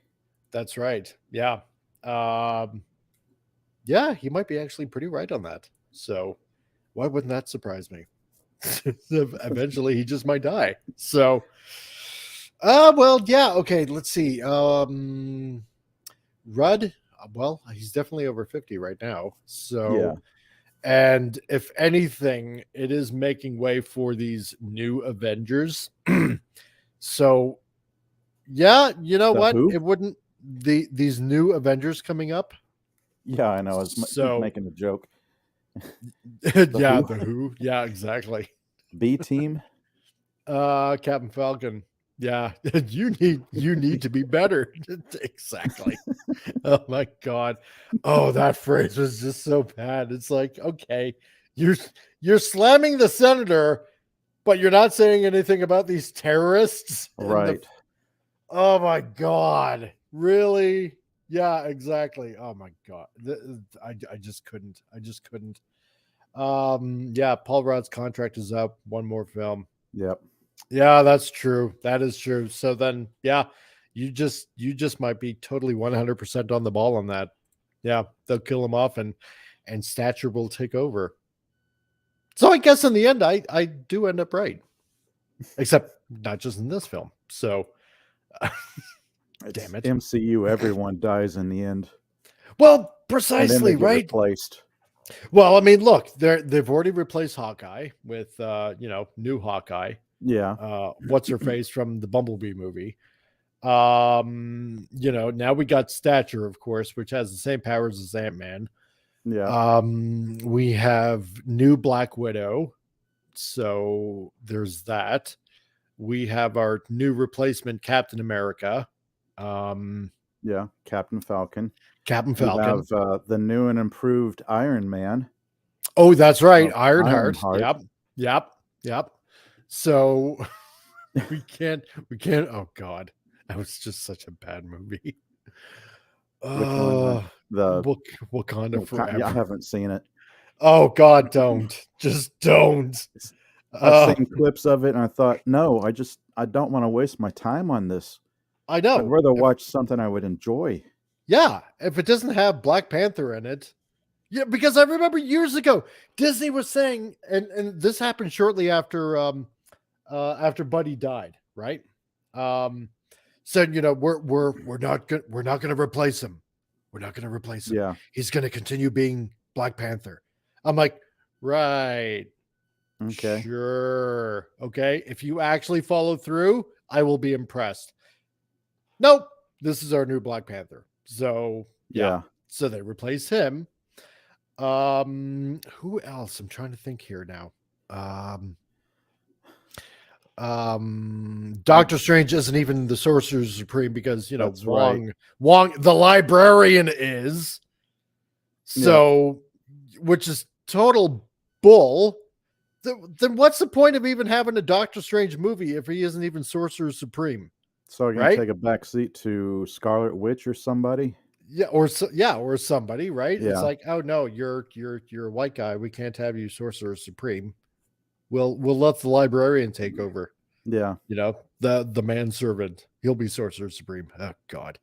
that's right. Yeah. Yeah, he might be actually pretty right on that. So why wouldn't that surprise me? Eventually he just might die. So well, yeah, okay, let's see. Rudd, well, he's definitely over 50 right now. So yeah. And if anything, it is making way for these new Avengers. So, yeah, you know what? Who? It wouldn't these new Avengers coming up. Yeah, I know. I was making a joke. Yeah, the Who. Yeah, exactly. B Team. Captain Falcon. Yeah, you need to be better. Exactly. Oh my God. Oh, that phrase was just so bad. It's like, okay, you're slamming the senator, but you're not saying anything about these terrorists. Right. Oh my God. Really? Yeah, exactly. Oh my God. I just couldn't. I just couldn't. Yeah, Paul Rudd's contract is up. One more film. Yep. Yeah, that's true. That is true. So then, yeah, you just might be totally 100% on the ball on that. Yeah, they'll kill him off and stature will take over. So I guess in the end, I do end up right, except not just in this film. So, damn it. MCU. Everyone dies in the end, Well, and then precisely they get right. replaced. Well, I mean, look, they've already replaced Hawkeye with new Hawkeye. Yeah. What's her face from the Bumblebee movie. Now we got Stature, of course, which has the same powers as Ant-Man. Yeah. We have new Black Widow, so there's that. We have our new replacement Captain America. Yeah. Captain Falcon. Captain We Falcon. have the new and improved Iron Man. Oh, that's right. Ironheart. Ironheart. Yep. So we can't. Oh God, that was just such a bad movie. Which one? The Wakanda Forever. Yeah, I haven't seen it. Oh God, don't. Just don't. I've seen clips of it, and I thought, no, I don't want to waste my time on this. I know. I'd rather watch something I would enjoy. Yeah, if it doesn't have Black Panther in it. Yeah, because I remember years ago, Disney was saying, and this happened shortly after Buddy died, right? Said, we're not gonna replace him. We're not gonna replace him. Yeah. He's gonna continue being Black Panther. I'm like, right. Okay. Sure. Okay. If you actually follow through, I will be impressed. Nope. This is our new Black Panther. So yeah. So they replace him. Who else? I'm trying to think here now. Doctor Strange isn't even the Sorcerer Supreme because Wong the librarian is. So which is total bull. Then what's the point of even having a Doctor Strange movie if he isn't even Sorcerer Supreme? So you're gonna take a back seat to Scarlet Witch or somebody? Yeah, or somebody, right? Yeah. It's like, oh no, you're a white guy. We can't have you Sorcerer Supreme. We'll let the librarian take over. Yeah. The manservant. He'll be Sorcerer Supreme. Oh God.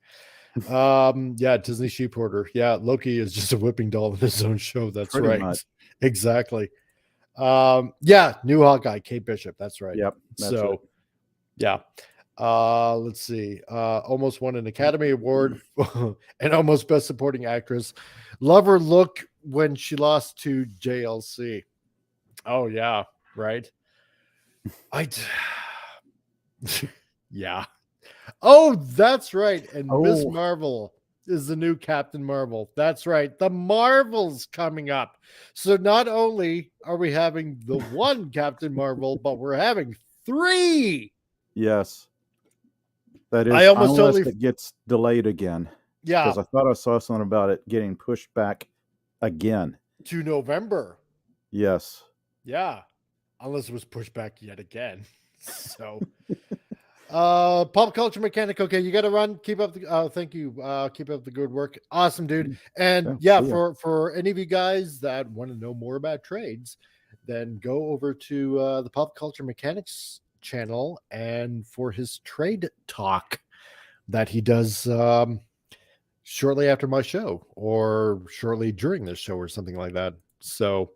Yeah, Disney Sheep Hoarder. Yeah, Loki is just a whipping doll in his own show. That's Pretty right. much. Exactly. Yeah, new Hawkeye, Kate Bishop. That's right. Yep. Yeah. Let's see. Almost won an Academy Award and almost Best Supporting Actress. Love her look when she lost to JLC. Oh yeah, right. Yeah. Oh, that's right. And Miss Marvel is the new Captain Marvel. That's right. The Marvel's coming up. So not only are we having the one Captain Marvel, but we're having 3. Yes. That is unless it gets delayed again. Yeah. Because I thought I saw something about it getting pushed back again. To November. Yes. Yeah. Unless it was pushed back yet again. So Pop Culture Mechanic. Okay, you got to run. Keep up the thank you. Keep up the good work. Awesome, dude. And for any of you guys that want to know more about trades, then go over to the Pop Culture Mechanics channel and for his trade talk that he does shortly after my show or shortly during this show or something like that. So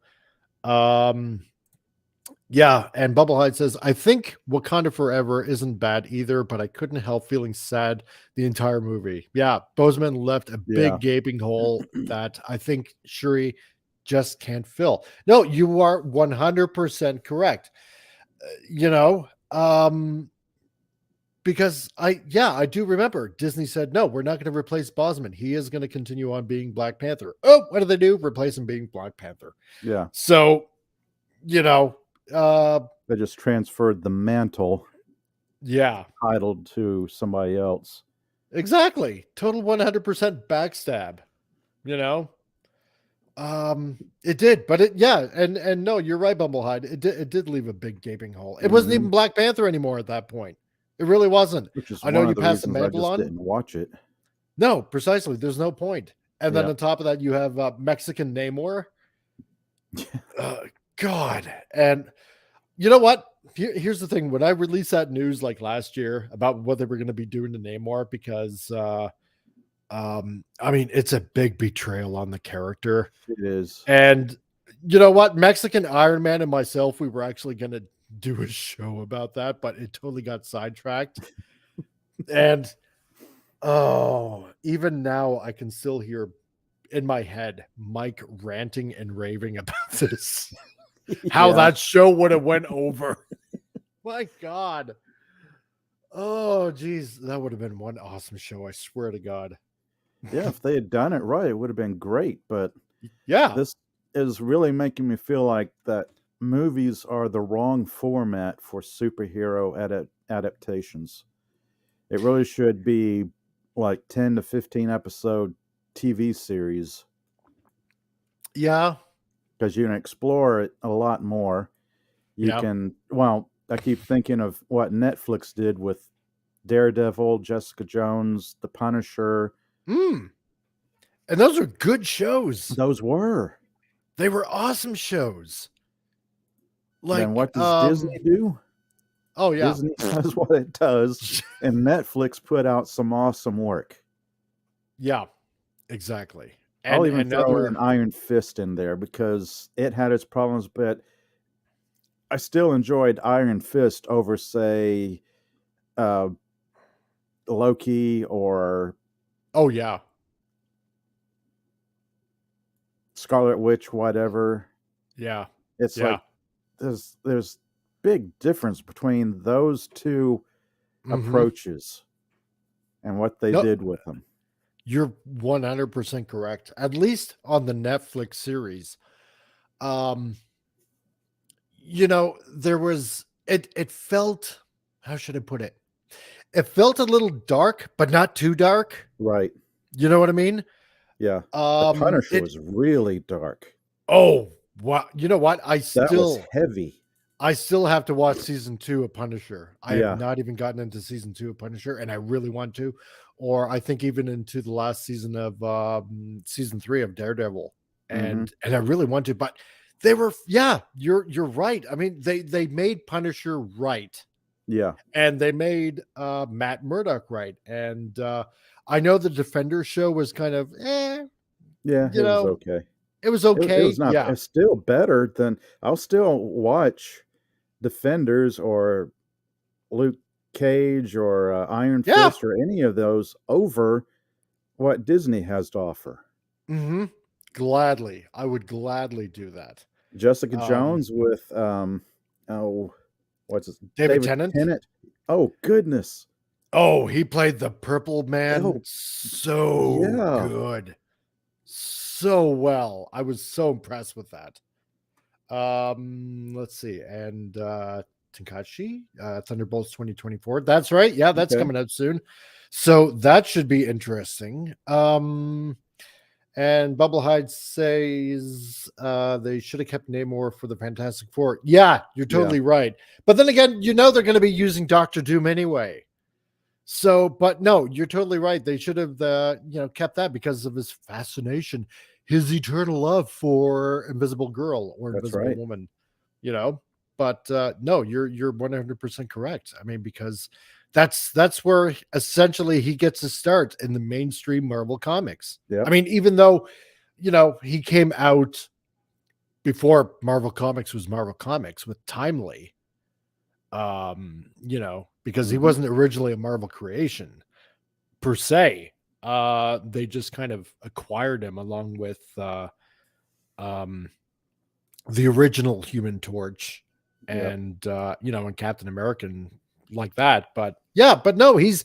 yeah, and Bubblehead says, I think Wakanda Forever isn't bad either, but I couldn't help feeling sad the entire movie. Yeah, Bozeman left a big gaping hole that I think Shuri just can't fill. No, you are 100% correct. Because I do remember Disney said, no, we're not going to replace Bozeman. He is going to continue on being Black Panther. Oh, what do they do? Replace him being Black Panther. Yeah. So, they just transferred the mantle titled to somebody else. Exactly. Total 100% backstab, you know? It did, but and no, you're right, Bumblehead. It did leave a big gaping hole. It wasn't even Black Panther anymore at that point. It really wasn't. Which is I know one you of the passed the reasons I mantle just on. didn't watch it. No, precisely. There's no point. And then Yeah. on top of that, you have Mexican Namor. God. And you know what? Here's the thing. When I released that news like last year about what they were going to be doing to Namor, because I mean, it's a big betrayal on the character. It is. And you know what? Mexican Iron Man and myself, we were actually going to do a show about that, but it totally got sidetracked. And even now I can still hear in my head Mike ranting and raving about this. How that show would have went over. My God. Oh, geez. That would have been one awesome show. I swear to God. Yeah, if they had done it right, it would have been great. But yeah, this is really making me feel like that movies are the wrong format for superhero adaptations. It really should be like 10 to 15 episode TV series. Yeah. Because you can explore it a lot more. You can, well, I keep thinking of what Netflix did with Daredevil, Jessica Jones, The Punisher. And those are good shows. Those were. They were awesome shows. Like, then what does Disney do? Oh, yeah. Disney does what it does, and Netflix put out some awesome work. Yeah, exactly. I'll even throw an Iron Fist in there because it had its problems, but I still enjoyed Iron Fist over, say, Loki or Scarlet Witch, whatever. Yeah, it's like there's big difference between those two approaches and what they did with them. You're 100% correct. At least on the Netflix series. You know, there was it felt, how should I put it? It felt a little dark, but not too dark. Right. You know what I mean? Yeah. The Punisher was really dark. Oh, wow. You know what? That was heavy. I still have to watch season 2 of Punisher. I have not even gotten into season 2 of Punisher, and I really want to. Or I think even into the last season of season 3 of Daredevil. And I really want to, but they were, you're right. I mean, they made Punisher right. Yeah. And they made Matt Murdock right. And I know the Defender show was kind of yeah, it was okay. It was okay. It was not. It's still better than, I'll still watch Defenders or Luke Cage or Iron Fist or any of those over what Disney has to offer. Gladly. I would gladly do that. Jessica Jones with what's his David Tennant? Oh goodness. Oh, he played the Purple Man so good. So well. I was so impressed with that. Let's see. And Tenkaichi, Thunderbolts 2024. That's right. Yeah, that's coming out soon. So that should be interesting. And Bubblehyde says they should have kept Namor for the Fantastic Four. Yeah, you're totally right. But then again, you know they're going to be using Doctor Doom anyway. So, but no, you're totally right. They should have kept that because of his fascination, his eternal love for Invisible Girl or Invisible Woman, But no, you're 100% correct. I mean, because that's where essentially he gets his start in the mainstream Marvel comics. I mean, even though, he came out before Marvel Comics was Marvel Comics with Timely, because he wasn't originally a Marvel creation per se. They just kind of acquired him along with the original Human Torch and and Captain America like that. But no, he's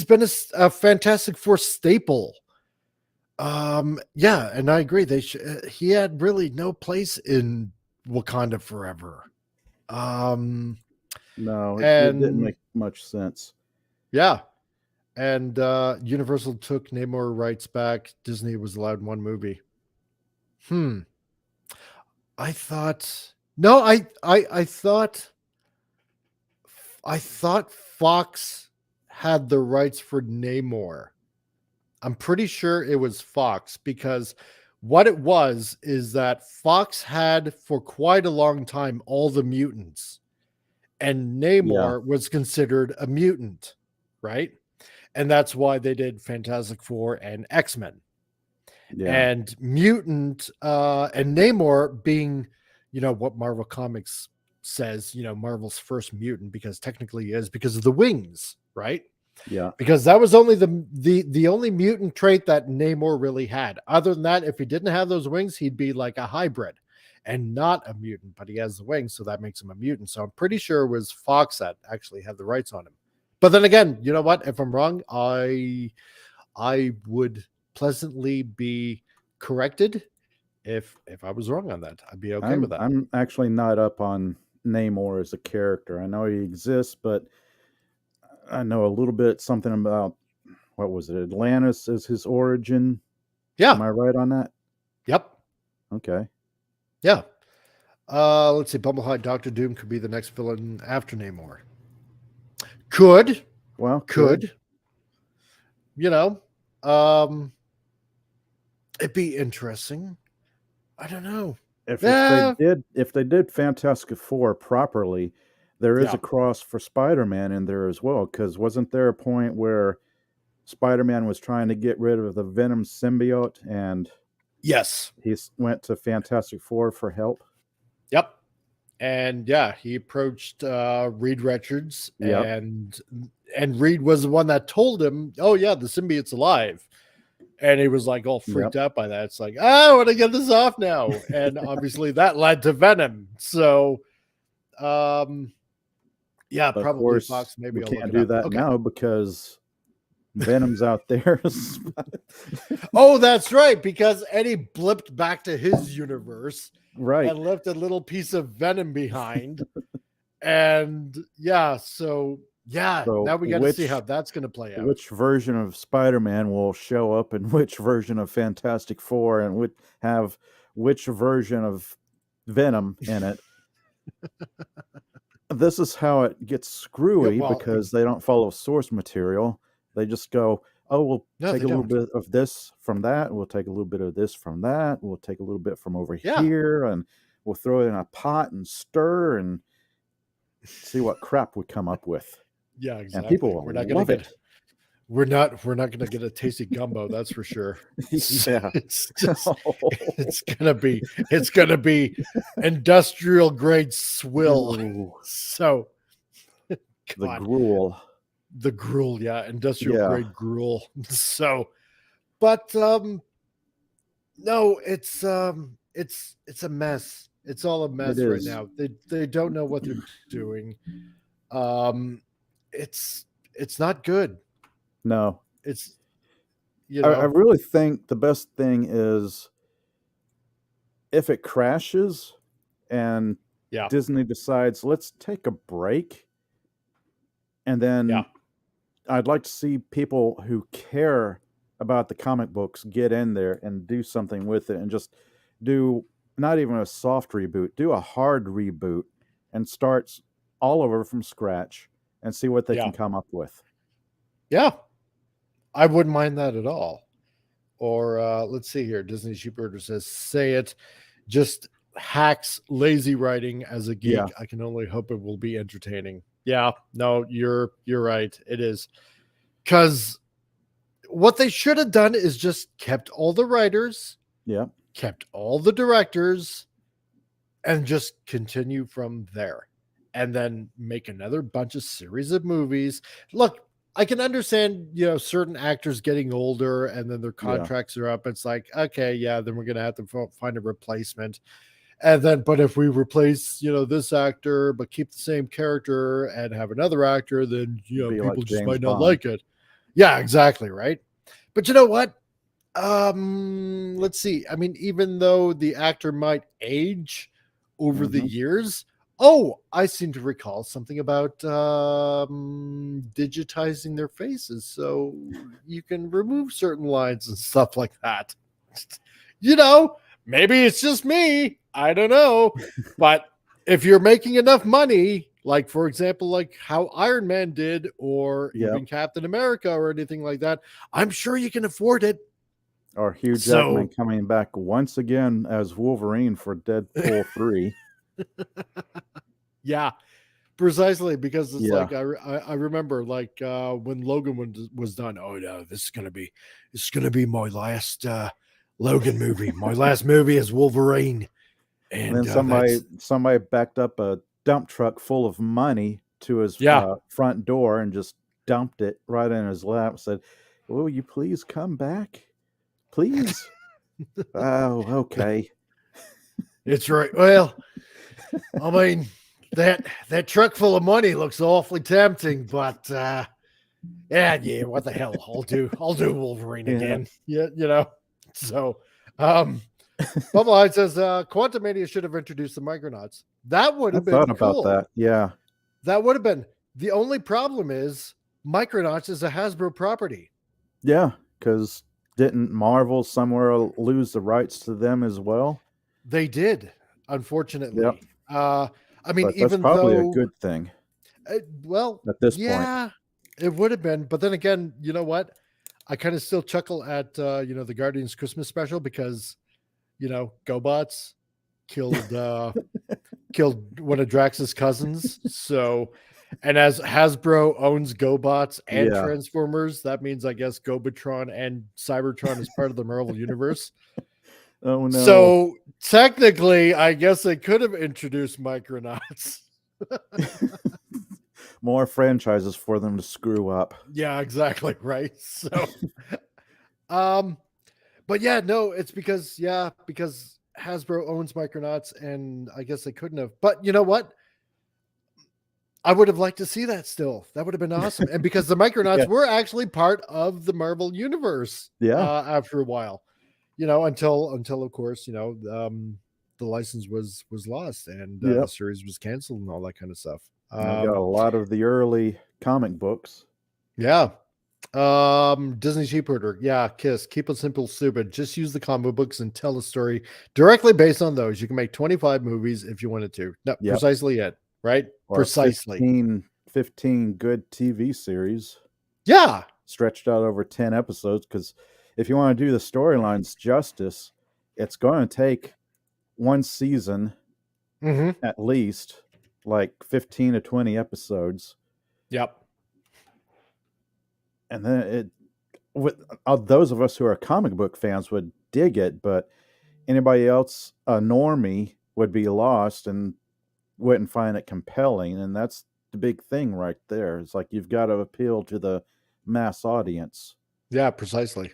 been a Fantastic Four staple. And I agree. He had really no place in Wakanda Forever. No, it didn't make much sense. Yeah. And Universal took Namor rights back. Disney was allowed one movie. I thought no, I thought Fox had the rights for Namor. I'm pretty sure it was Fox, because what it was is that Fox had for quite a long time all the mutants, and Namor was considered a mutant, right? And that's why they did Fantastic Four and X-Men. And mutant and Namor being, what Marvel Comics says, Marvel's first mutant, because technically he is, because of the wings, right? Yeah. Because that was only the only mutant trait that Namor really had. Other than that, if he didn't have those wings, he'd be like a hybrid and not a mutant, but he has the wings, so that makes him a mutant. So I'm pretty sure it was Fox that actually had the rights on him. But then again, you know what? If I'm wrong, I would pleasantly be corrected. If I was wrong on that, I'd be okay with that. I'm actually not up on Namor as a character. I know he exists, but I know a little bit something about, what was it, Atlantis as his origin. Yeah. Am I right on that? Yep. Okay. Yeah. Let's see. Bumblehide Doctor Doom could be the next villain after Namor. Could. Well, could. It'd be interesting. I don't know. If they did Fantastic Four properly, there is a cross for Spider-Man in there as well. Because wasn't there a point where Spider-Man was trying to get rid of the Venom symbiote, and yes, he went to Fantastic Four for help? Yep. And he approached Reed Richards, and Reed was the one that told him, "Oh yeah, the symbiote's alive." And he was like all freaked out by that. It's like, I want to get this off now. And obviously that led to Venom. So, probably Fox. Maybe we can't do that now because Venom's out there. Oh, that's right. Because Eddie blipped back to his universe. Right. And left a little piece of Venom behind. And so now we got to see how that's going to play out. Which version of Spider-Man will show up in which version of Fantastic Four, and would have which version of Venom in it. This is how it gets screwy because they don't follow source material. They just go, oh, we'll take a little bit of this from that. We'll take a little bit of this from that. We'll take a little bit from over here, and we'll throw it in a pot and stir and see what crap we come up with. Yeah, exactly. And people will love it. We're not going to get a tasty gumbo, that's for sure. Yeah. It's gonna be industrial grade swill. Ooh. So the gruel. The gruel, industrial grade gruel. So, but no, it's a mess. It's all a mess right now. They don't know what they're doing. It's not good. No, it's I really think the best thing is if it crashes and Disney decides, let's take a break, and then I'd like to see people who care about the comic books get in there and do something with it, and just do not even a soft reboot, do a hard reboot and start all over from scratch and see what they can come up with. Yeah, I wouldn't mind that at all. Or let's see here. Disney Sheepherder says, say it. Just hacks lazy writing as a geek. I can only hope it will be entertaining. Yeah, no, you're right. It is. Because what they should have done is just kept all the writers, kept all the directors, and just continue from there. And then make another bunch of series of movies. Look, I can understand, certain actors getting older and then their contracts are up. It's like, okay, then we're going to have to find a replacement. And then, but if we replace, this actor, but keep the same character and have another actor, then, people like just might not like it. Yeah, exactly. Right. But you know what? Let's see. I mean, even though the actor might age over the years, Oh, I seem to recall something about digitizing their faces so you can remove certain lines and stuff like that. You know, maybe it's just me. I don't know. But if you're making enough money, like for example, like how Iron Man did, or Yep. even Captain America or anything like that, I'm sure you can afford it. Or Hugh Jackman So, coming back once again as Wolverine for Deadpool 3. yeah, precisely, because it's Yeah. like I remember like when Logan was done. Oh no, this is gonna be my last Logan movie. My last movie is Wolverine, And then and somebody backed up a dump truck full of money to his yeah, front door and just dumped it right in his lap and said, "Will you please come back? Please?" Oh, okay. it's right. Well, I mean that truck full of money looks awfully tempting, but yeah, what the hell? I'll do Wolverine Yeah. again. Yeah, So, um, Bubblehead says Quantum Mania should have introduced the Micronauts. That would I have been thought about cool. that. Yeah. That would have been. The only problem is Micronauts is a Hasbro property. Yeah, because didn't Marvel somewhere lose the rights to them as well? They did, Yep. unfortunately. I mean, But that's even probably a though, good thing well, at this point. yeah, it would have been. But then again, you know what? I kind of still chuckle at the Guardians Christmas special because GoBots killed one of Drax's cousins. So, and as Hasbro owns GoBots and Yeah. Transformers, that means I guess Gobatron and Cybertron is part of the Marvel universe. Oh no. So technically, I guess they could have introduced Micronauts. More franchises for them to screw up. Yeah, exactly. Right. So, um, but yeah, no, it's because Hasbro owns Micronauts, and I guess they couldn't have. But you know what? I would have liked to see that still. That would have been awesome. And because the Micronauts Yeah. were actually part of the Marvel universe Yeah. after a while, until of course, the license was lost and the Yep. series was canceled and all that kind of stuff. I got a lot of the early comic books. Yeah. Disney Sheepherder. Yeah, Kiss. Keep it simple, stupid. Just use the comic books and tell a story directly based on those. You can make 25 movies if you wanted to. No, Yep. precisely it, right? Or Precisely. 15 good TV series. Yeah. Stretched out over 10 episodes, because if you want to do the storylines justice, it's going to take one season at least, like 15 to 20 episodes. Yep. And then those of us who are comic book fans would dig it, but anybody else, a normie, would be lost and wouldn't find it compelling. And that's the big thing right there. It's like you've got to appeal to the mass audience. Yeah, precisely.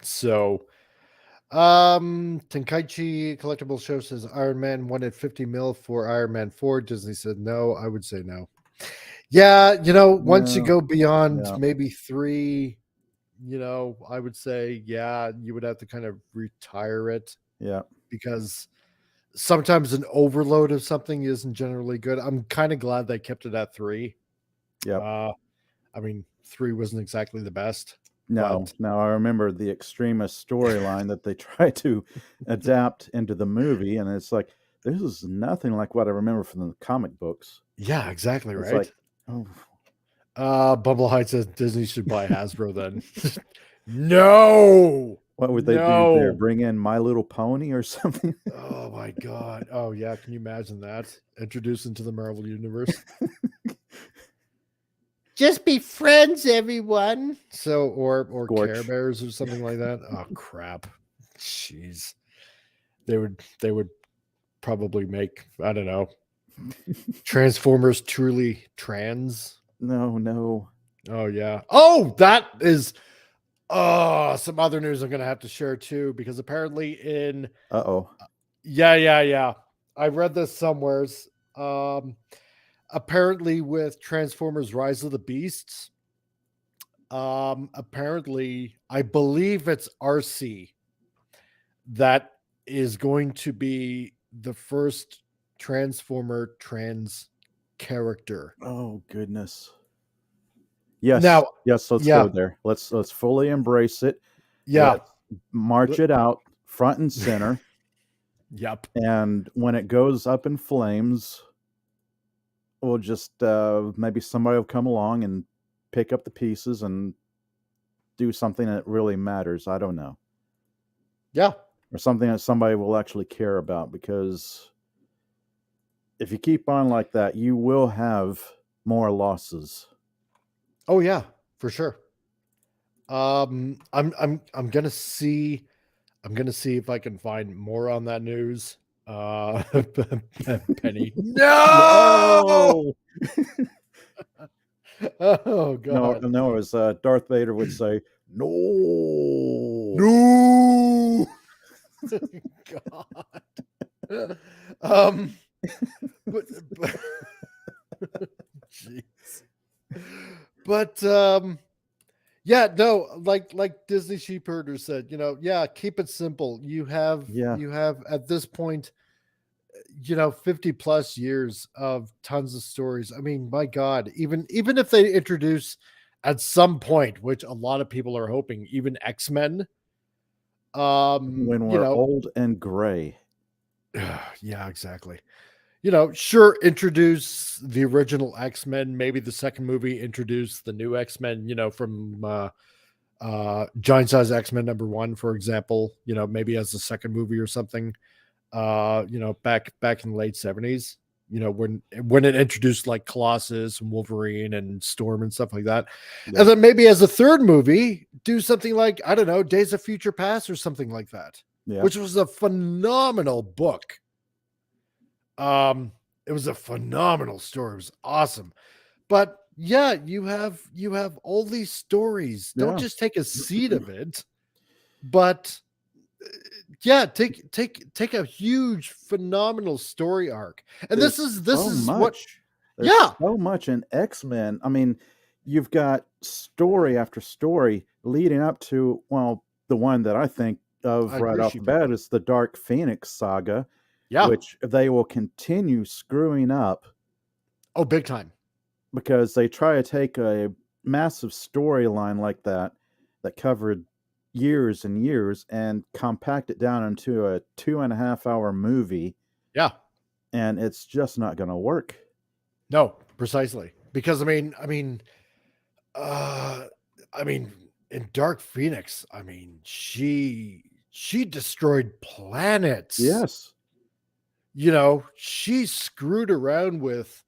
So, Tenkaichi Collectible Show says Iron Man wanted 50 mil for Iron Man 4. Disney said no. I would say no. Yeah, once you go beyond maybe 3, I would say, yeah, you would have to kind of retire it. Yeah. Because sometimes an overload of something isn't generally good. I'm kind of glad they kept it at 3. Yeah. I mean, 3 wasn't exactly the best. No, I remember the Extremis storyline that they tried to adapt into the movie, and it's like, this is nothing like what I remember from the comic books. Yeah, exactly. It's right. Like, oh. Bumbleheart says Disney should buy Hasbro then. No. What would they do there? Bring in My Little Pony or something? Oh my God. Oh yeah. Can you imagine that? Introduced into the Marvel universe. Just be friends, everyone. So, or Care Bears or something like that. Oh crap. Jeez. They would probably make, I don't know, Transformers truly trans. No. Oh yeah. Oh, that is some other news I'm gonna have to share too, because apparently in yeah. I read this somewheres. Apparently with Transformers Rise of the Beasts, apparently I believe it's RC that is going to be the first Transformer trans character. Oh goodness. Yes. Now, Yes, let's yeah, go there. Let's fully embrace it. yeah, Let's march it out front and center. yep. And when it goes up in flames, we'll just maybe somebody will come along and pick up the pieces and do something that really matters. I don't know. Yeah. Or something that somebody will actually care about, because if you keep on like that, you will have more losses. Oh yeah, for sure. I'm gonna see if I can find more on that news. Penny. No! Oh god. No, as Darth Vader would say, no. No. God. But jeez. But yeah, no, like Disney Sheepherder said, yeah, keep it simple. You have at this point, 50 plus years of tons of stories. I mean, my God, even if they introduce at some point, which a lot of people are hoping, even X-Men. When we're old and gray. Yeah, exactly. Sure, introduce the original X-Men, maybe the second movie introduce the new X-Men, from Giant Size X-Men #1, for example, maybe as the second movie or something. Back in the late 70s, when it introduced like Colossus and Wolverine and Storm and stuff like that. Yeah. And then maybe as a third movie, do something like, I don't know, Days of Future Past or something like that. Yeah. Which was a phenomenal book. It was a phenomenal story. It was awesome. But yeah, you have all these stories. Don't just take a seed of it, but yeah, take a huge, phenomenal story arc. And There's this so is much. what There's so much in X-Men. I mean, you've got story after story leading up to, well, the one that I think of right off the bat is the Dark Phoenix saga, which they will continue screwing up. Oh, big time. Because they try to take a massive storyline like that covered years and years and compact it down into a 2.5-hour movie. Yeah. And it's just not going to work. No, precisely. Because I mean, in Dark Phoenix, I mean, she destroyed planets. Yes. She screwed around with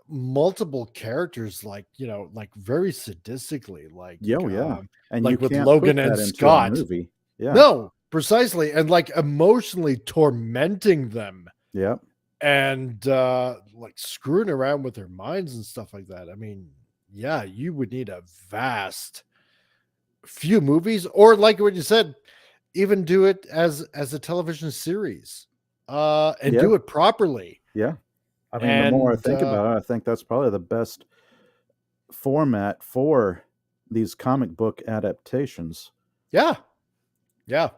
multiple characters, like very sadistically, like and like you with can't Logan put that and into Scott. a movie. Yeah. No, precisely. And like emotionally tormenting them. Yep. And like screwing around with their minds and stuff like that. I mean, yeah, you would need a vast few movies, or like what you said, even do it as a television series, and do it properly. Yeah. I mean, the more I think about it, I think that's probably the best format for these comic book adaptations. Yeah. Yeah.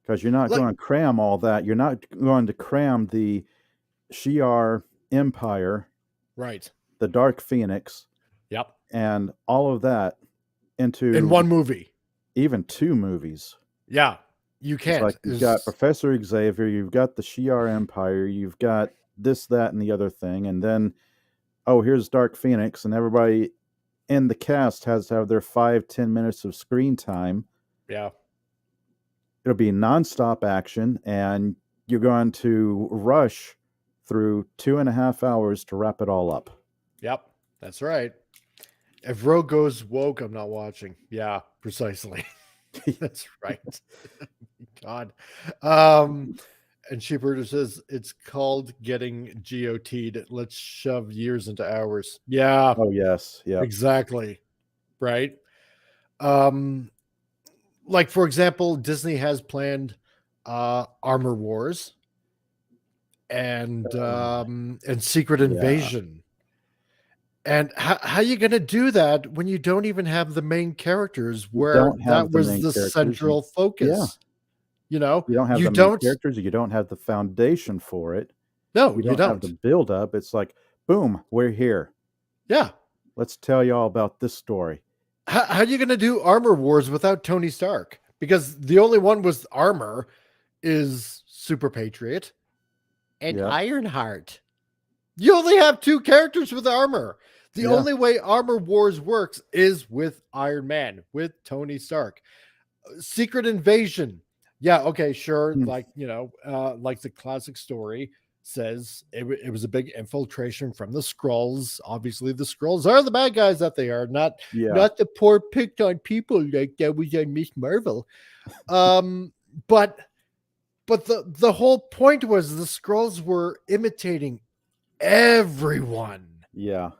Because you're not going to cram all that. You're not going to cram the Shi'ar Empire, right? The Dark Phoenix, yep, and all of that in one movie, even 2 movies. Yeah, you can't. It's like you've got Professor Xavier, you've got the Shi'ar Empire, you've got this, that, and the other thing, and then here's Dark Phoenix, and everybody in the cast has to have their 5-10 minutes of screen time. Yeah. It'll be nonstop action, and you're going to rush through 2.5 hours to wrap it all up. Yep, that's right. If Rogue goes woke, I'm not watching. Yeah, precisely. That's right. God. And Sheepherder says it's called getting GOT'd. Let's shove years into hours. Yeah. Oh yes. Yeah. Exactly. Right. Like for example, Disney has planned Armor Wars and Secret Invasion. And how are you going to do that when you don't even have the main characters where that was the central focus? You know, You don't have the main characters. You don't have the foundation for it. No, you don't have the build up. It's like, boom, we're here. Yeah. Let's tell you all about this story. How are you going to do Armor Wars without Tony Stark? Because the only one with armor is Super Patriot and Ironheart. You only have 2 characters with armor. The only way Armor Wars works is with Iron Man, with Tony Stark. Secret Invasion. Yeah, okay, sure. Like, like the classic story says, it was a big infiltration from the Skrulls. Obviously, the Skrulls are the bad guys that they are, not the poor picked on people like that was on Miss Marvel. But the whole point was the Skrulls were imitating everyone. Yeah.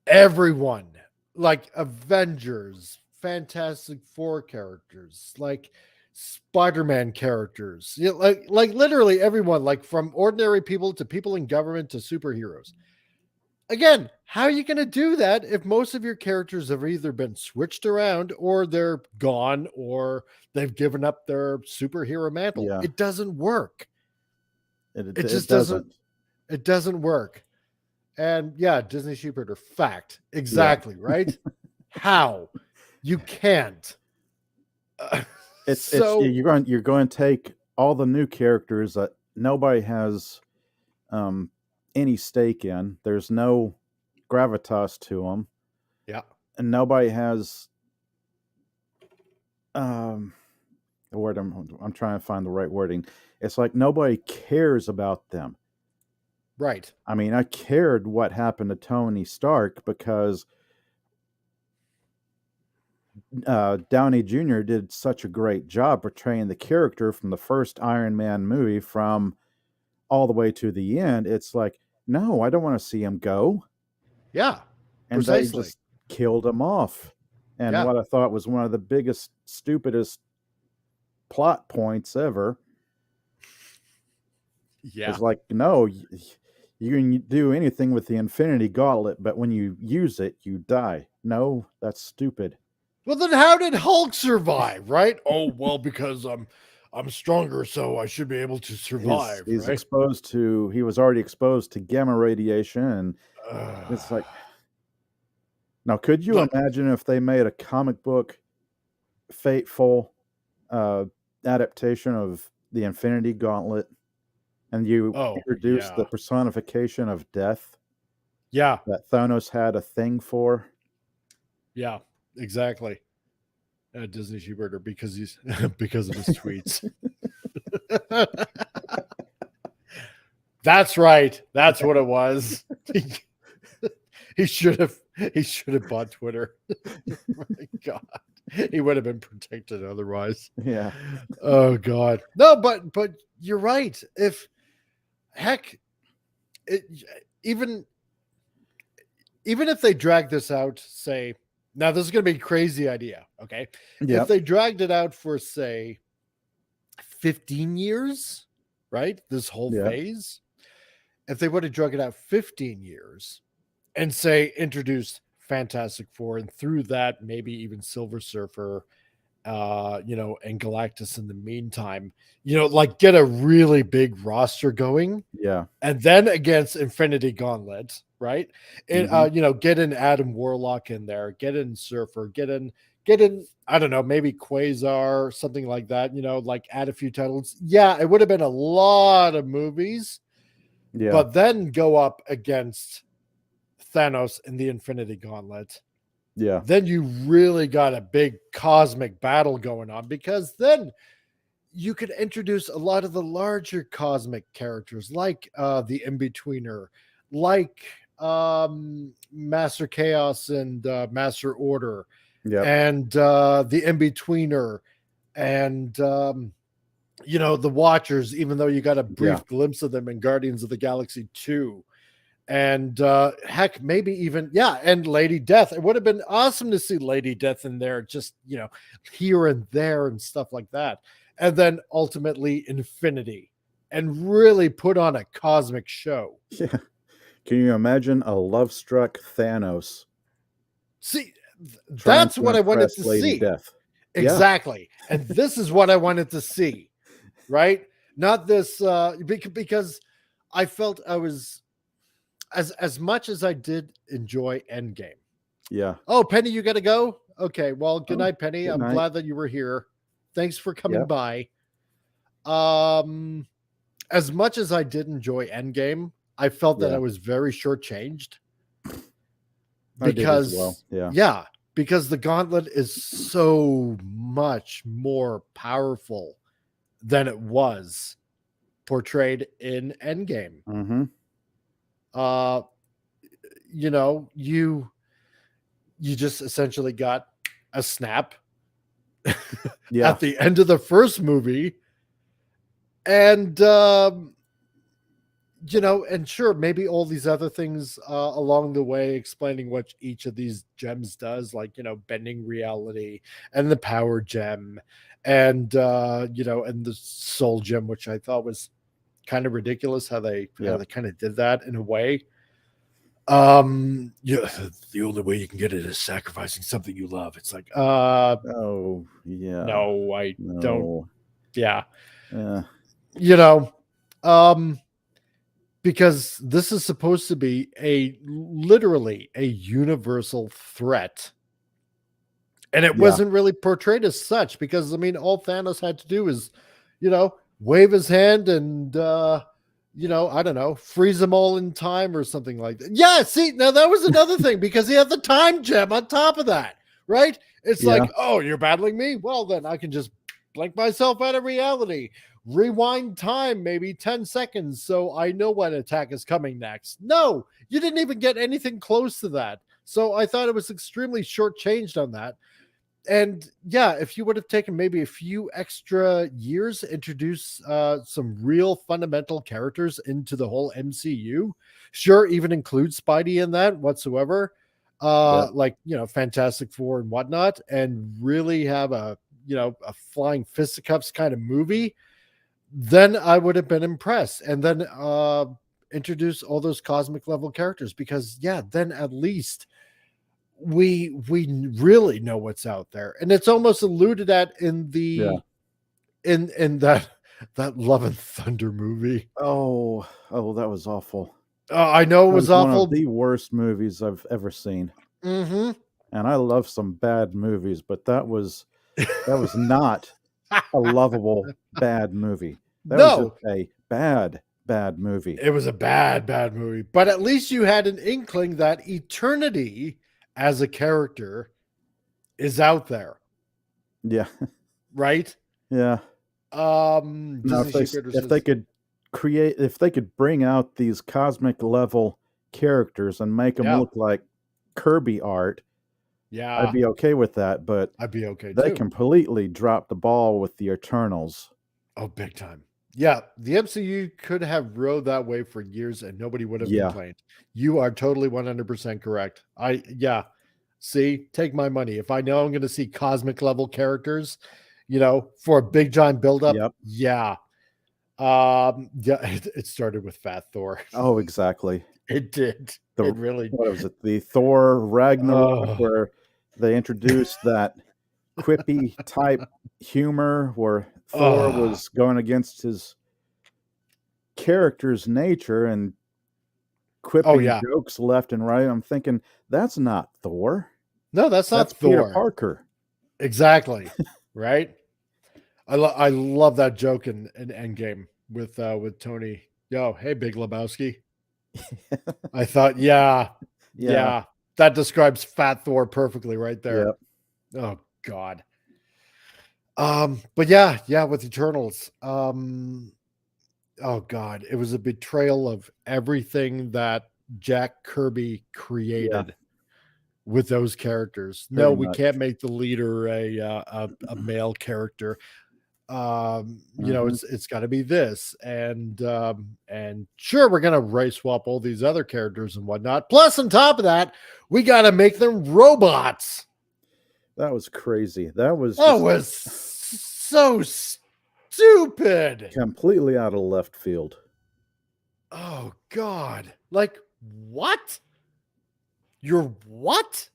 Everyone. Like Avengers, Fantastic Four characters, like Spider-Man characters, like literally everyone, like from ordinary people to people in government to superheroes. Again, how are you going to do that if most of your characters have either been switched around or they're gone or they've given up their superhero mantle? Yeah. It doesn't work. It just doesn't. It doesn't work. And yeah, Disney Sheepherder, fact. Exactly, right? How? You can't. You're going to take all the new characters that nobody has any stake in. There's no gravitas to them. Yeah. And nobody has the word I'm trying to find the right wording. It's like nobody cares about them. Right. I mean, I cared what happened to Tony Stark because Downey Jr. did such a great job portraying the character from the first Iron Man movie from all the way to the end. It's like, no, I don't want to see him go. Yeah, and precisely. They just killed him off. And what I thought was one of the biggest, stupidest plot points ever. Yeah. It's like, no, you can do anything with the Infinity Gauntlet, but when you use it, you die. No, that's stupid. Well, then how did Hulk survive, right? Oh, well, because I'm stronger, so I should be able to survive. He's right? He was already exposed to gamma radiation, and it's like, now, could you imagine if they made a comic book fateful adaptation of the Infinity Gauntlet, and you introduce the personification of death? Yeah. That Thanos had a thing for? Yeah, exactly. Disney Sheepherder, because because of his tweets. That's right. That's what it was. He should have bought Twitter. My God, he would have been protected otherwise. Yeah. Oh God. No, but you're right. If even if they drag this out, say, now this is going to be a crazy idea. Okay. Yep. If they dragged it out for, say, 15 years, right? This whole phase, if they would have drug it out 15 years and say introduced Fantastic Four, and through that, maybe even Silver Surfer, and Galactus in the meantime, like get a really big roster going. Yeah. And then against Infinity Gauntlet, right? And get in Adam Warlock in there, get in Surfer, get in, I don't know, maybe Quasar, something like that, like add a few titles. Yeah, it would have been a lot of movies. Yeah. But then go up against Thanos in the Infinity Gauntlet. Yeah. Then you really got a big cosmic battle going on, because then you could introduce a lot of the larger cosmic characters, like the In-Betweener, like Master Chaos and Master Order, and the In-Betweener, and the Watchers, even though you got a brief glimpse of them in Guardians of the Galaxy 2. And heck, maybe even and Lady Death. It would have been awesome to see Lady Death in there, just here and there and stuff like that. And then ultimately Infinity, and really put on a cosmic show. Yeah. Can you imagine a love-struck Thanos? See, that's what I wanted to Lady see. Death. Exactly. And this is what I wanted to see, right? Not this because I felt I was as much as I did enjoy Endgame. Yeah. Oh, Penny, you got to go? Okay. Well, good night, Penny. Good I'm night. glad that you were here. Thanks for coming Yep. by. As much as I did enjoy Endgame, I felt that I was very shortchanged. I did as well. Yeah, because the gauntlet is so much more powerful than it was portrayed in Endgame. Mm-hmm. You know, you just essentially got a snap at the end of the first movie. And you know, and sure, maybe all these other things along the way, explaining what each of these gems does, like, you know, bending reality and the power gem and you know, and the soul gem, which I thought was kind of ridiculous how they kind of did that in a way. Yeah, the only way you can get it is sacrificing something you love. It's like oh yeah, no, I don't. Yeah. You know, because this is supposed to be literally a universal threat. And it wasn't really portrayed as such, because I mean, all Thanos had to do is, you know, wave his hand and you know, I don't know, freeze them all in time or something like that. Yeah, see, now that was another thing, because he had the time gem on top of that, right? It's like, oh, you're battling me? Well, then I can just blink myself out of reality, rewind time maybe 10 seconds so I know what attack is coming next. No, you didn't even get anything close to that. So I thought it was extremely shortchanged on that. And yeah, if you would have taken maybe a few extra years, introduce some real fundamental characters into the whole MCU, sure, even include Spidey in that whatsoever, like, you know, Fantastic Four and whatnot, and really have a, you know, a flying fisticuffs kind of movie, then I would have been impressed. And then introduce all those cosmic level characters, because yeah, then at least we really know what's out there. And it's almost alluded at in the in that Love and Thunder movie. Oh, that was awful. I know it was awful. One of the worst movies I've ever seen. Mm-hmm. And I love some bad movies, but that was not a lovable bad movie. That was just a bad movie. It was a bad movie. But at least you had an inkling that Eternity as a character is out there. Yeah. Right? Yeah. Now, if they could bring out these cosmic level characters and make them look like Kirby art, I'd be okay with that. But I'd be okay they too. completely dropped the ball with the Eternals. Oh, big time. Yeah, the MCU could have rode that way for years and nobody would have complained. You are totally 100% correct. See, take my money. If I know I'm going to see cosmic level characters, you know, for a big giant buildup, it started with Fat Thor. Oh, exactly. It did. It really. What was it? The Thor Ragnarok, where they introduced that quippy type humor, where Thor was going against his character's nature and quipping jokes left and right. I'm thinking, that's not Thor. No, that's not Thor. Peter Parker. Exactly. Right. I love that joke in Endgame with Tony. Yo, hey, Big Lebowski. I thought, yeah, that describes Fat Thor perfectly right there. Yep. Oh God. But yeah, with Eternals. Oh God, it was a betrayal of everything that Jack Kirby created with those characters. No, we can't make the leader a male character. You know, it's got to be this, and sure, we're gonna race swap all these other characters and whatnot. Plus, on top of that, we got to make them robots. That was crazy. That was so stupid. Completely out of left field. Oh God! Like what? You're what?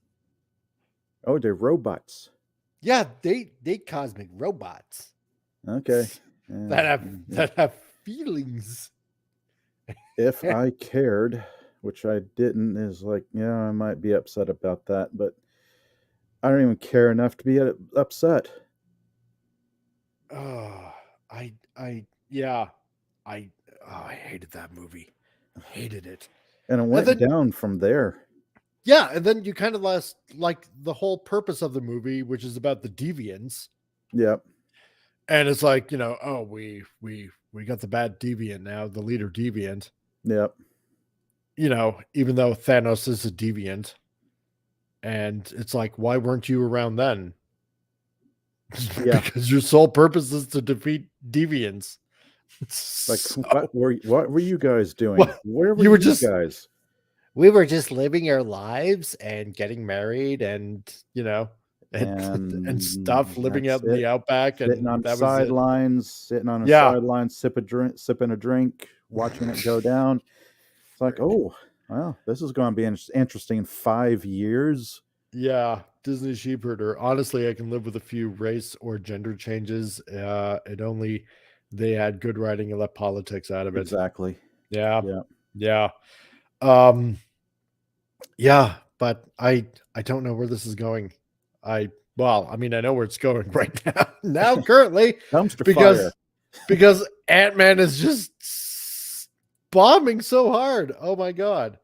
Oh, they're robots. Yeah, they cosmic robots Okay. that have feelings. If I cared, which I didn't, is like, yeah, I might be upset about that, but I don't even care enough to be upset. Oh, yeah, I I hated that movie. Hated it. And it And went then down from there. yeah, and then you kind of lost like the whole purpose of the movie, which is about the deviants. Yep. And it's like, oh, we got the bad deviant now, the leader deviant. Yep. Even though Thanos is a deviant, and it's like, why weren't you around then? Yeah. Because your sole purpose is to defeat deviants. Like, So, what were you guys doing? well, Where were you were you just guys? we were just living our lives and getting married and and stuff, And living that's out in it. the outback, Sitting and on that was it. sitting on a Yeah. sideline, sipping a drink, watching it go down. It's like, oh, well, this is going to be interesting in 5 years. Yeah, Disney sheepherder. Honestly, I can live with a few race or gender changes. It only they had good writing and left politics out of it. Exactly. Yeah, Yeah. yeah, um, yeah. But I don't know where this is going. I mean, I know where it's going right now. Now, currently, Dumpster fire. because Ant-Man is just bombing so hard. Oh my god.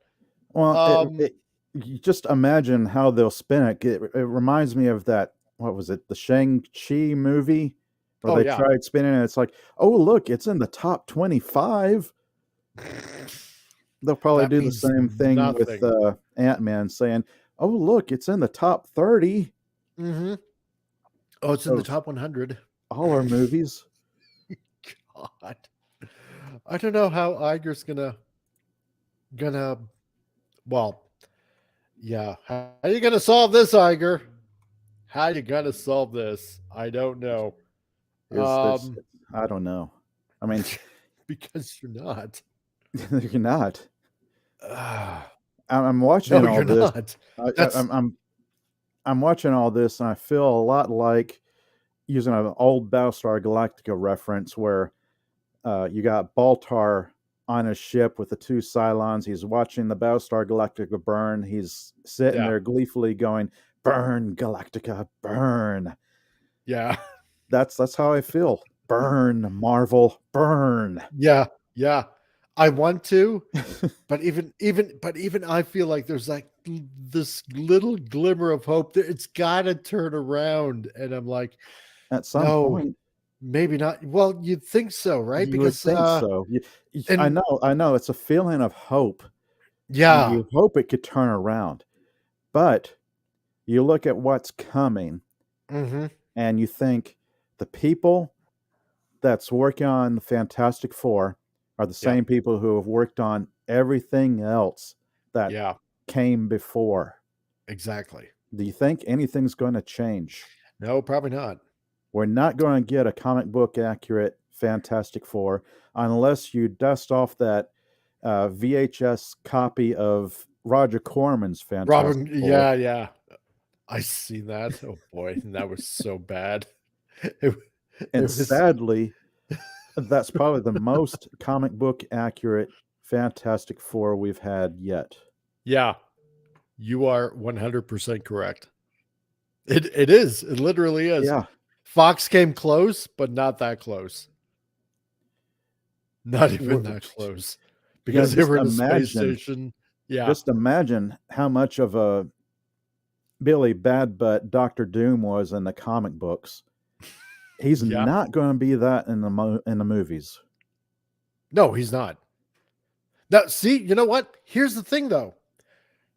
Well, Um. you just imagine how they'll spin it. It reminds me of that, what was it, the Shang-Chi movie where Oh they yeah. tried spinning it. It's like, oh, look, it's in the top 25. They'll probably That do the means same thing with nothing. Ant-Man saying, oh, look, it's in the top 30 Mm-hmm. Oh, it's in the of top 100. all our movies. God. I don't know how Iger's gonna well, yeah. How are you gonna solve this, Iger? How you gonna solve this? I don't know. It's Um I don't know. I mean, because you're not. you're not. Ah, I'm watching no, all you're this. not. I, I, That's I'm watching all this, and I feel a lot like using an old Battlestar Galactica reference where you got Baltar on a ship with the two Cylons. He's watching the Battlestar Galactica burn. He's sitting yeah. there gleefully going, "Burn, Galactica, burn." Yeah. That's how I feel. Burn, Marvel, burn. Yeah. Yeah. I want to, but even I feel like there's like this little glimmer of hope that it's got to turn around, and I'm like, At some no, point, maybe not. Well, you'd think so, right? you would Because think so. and I know. It's a feeling of hope. yeah, You hope it could turn around, but you look at what's coming, hmm, and you think the people that's working on the Fantastic Four are the yeah, same people who have worked on everything else that yeah, came before. exactly. Do you think anything's going to change? No, probably not. We're not going to get a comic book accurate Fantastic Four unless you dust off that VHS copy of Roger Corman's Robin, Fantastic Four. yeah, yeah. I see that. Oh boy, that was so bad. It, And it was sadly, that's probably the most comic book accurate Fantastic Four we've had yet. yeah. You are 100% correct. It is. It literally is. Yeah. Fox came close, but not that close. Not even that close. Yeah, Because they were in a space station. Yeah. just imagine how much of a Billy Bad Butt Doctor Doom was in the comic books. He's Yeah. not going to be that in the movies. No, he's not. Now, see, you know what? Here's the thing though.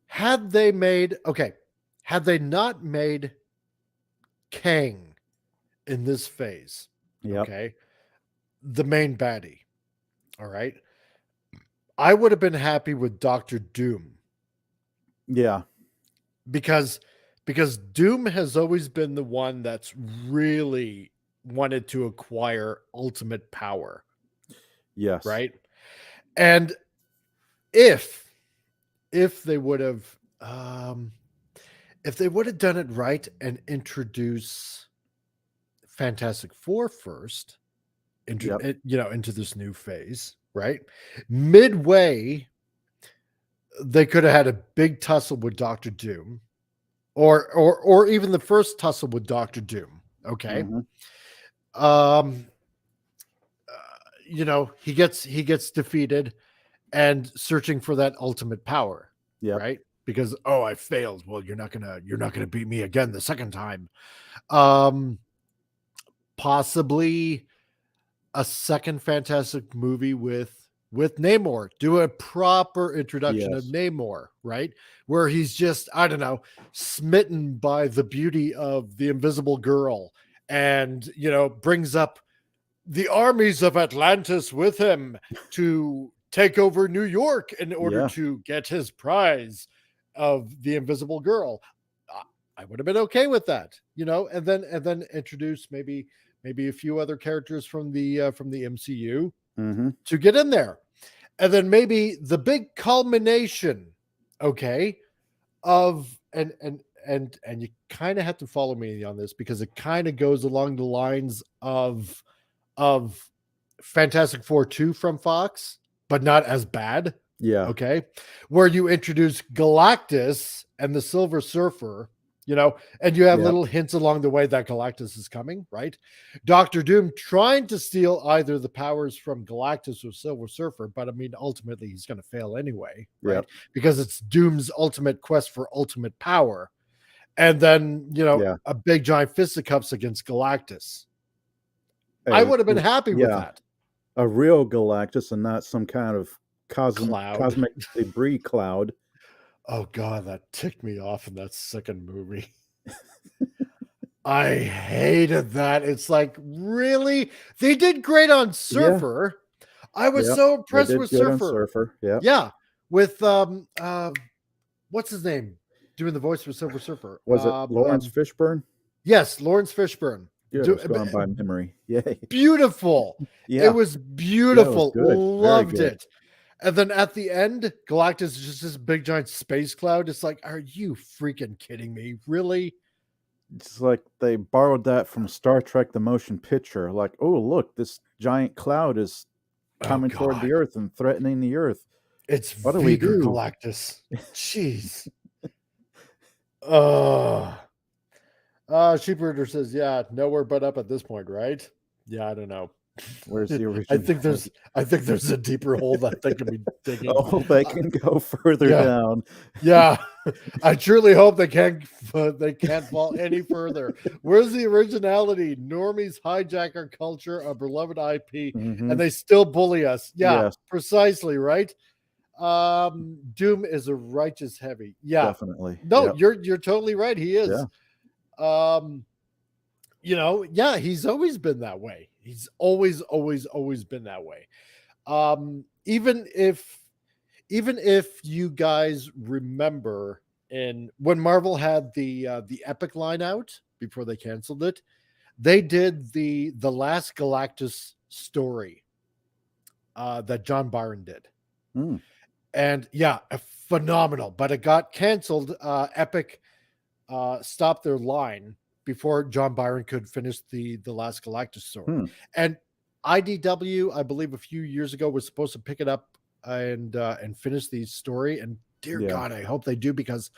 Had they not made Kang in this phase, Yep. okay, the main baddie, all right, I would have been happy with Doctor Doom. Yeah. Because Doom has always been the one that's really wanted to acquire ultimate power, Yes. right? And if they would have if they would have done it right and introduce Fantastic Four first, into into this new phase, right? Midway, they could have had a big tussle with Doctor Doom, or even the first tussle with Doctor Doom. Okay, um, he gets defeated and searching for that ultimate power, right? Because I failed. Well, you're not gonna beat me again the second time. Possibly a second Fantastic movie with Namor. Do a proper introduction of Namor, right? Where he's just, I don't know, smitten by the beauty of the Invisible Girl, and brings up the armies of Atlantis with him to take over New York in order to get his prize of the Invisible Girl. I would have been okay with that, and then introduce maybe a few other characters from the MCU to get in there, and then maybe the big culmination, of and you kind of have to follow me on this because it kind of goes along the lines of Fantastic Four 2 from Fox, but not as bad. Yeah. Okay. Where you introduce Galactus and the Silver Surfer, and you have little hints along the way that Galactus is coming, right? Doctor Doom trying to steal either the powers from Galactus or Silver Surfer, but I mean, ultimately he's going to fail anyway, right? Because it's Doom's ultimate quest for ultimate power. And then, a big giant fisticuffs against Galactus. I would have been happy with that. A real Galactus and not some kind of cosmic debris cloud. Oh God, that ticked me off in that second movie. I hated that. It's like, really? They did great on Surfer. Yeah. I was so impressed with Surfer. Yeah. With what's his name? Doing the voice for Silver Surfer. Was it Lawrence Fishburne? Yes, Lawrence Fishburne. Good. It's gone by memory. Yay. Beautiful. It was beautiful. It was loved it. And then at the end, Galactus is just this big giant space cloud. It's like, are you freaking kidding me? Really? It's like they borrowed that from Star Trek the Motion Picture. Like, oh, look, this giant cloud is coming toward the Earth and threatening the Earth. It's what do we do? Galactus. Jeez. Sheepherder says, yeah, nowhere but up at this point, right? Yeah, I don't know. Where's the original? I think there's a deeper hole that they can be digging. Oh, they can go further down. Yeah. I truly hope they can't fall any further. Where's the originality? Normies hijack our culture, a beloved IP, and they still bully us. Yeah, precisely, right? Doom is a righteous heavy. Yeah. Definitely. No, you're totally right. He is. Yeah. He's always been that way. He's always been that way. Even if you guys remember when Marvel had the Epic line out before they canceled it, they did the last Galactus story that John Byrne did. And phenomenal, but it got canceled. Epic stopped their line before John Byrne could finish the last Galactus story. And IDW, I believe a few years ago, was supposed to pick it up and finish the story. And dear God, I hope they do, because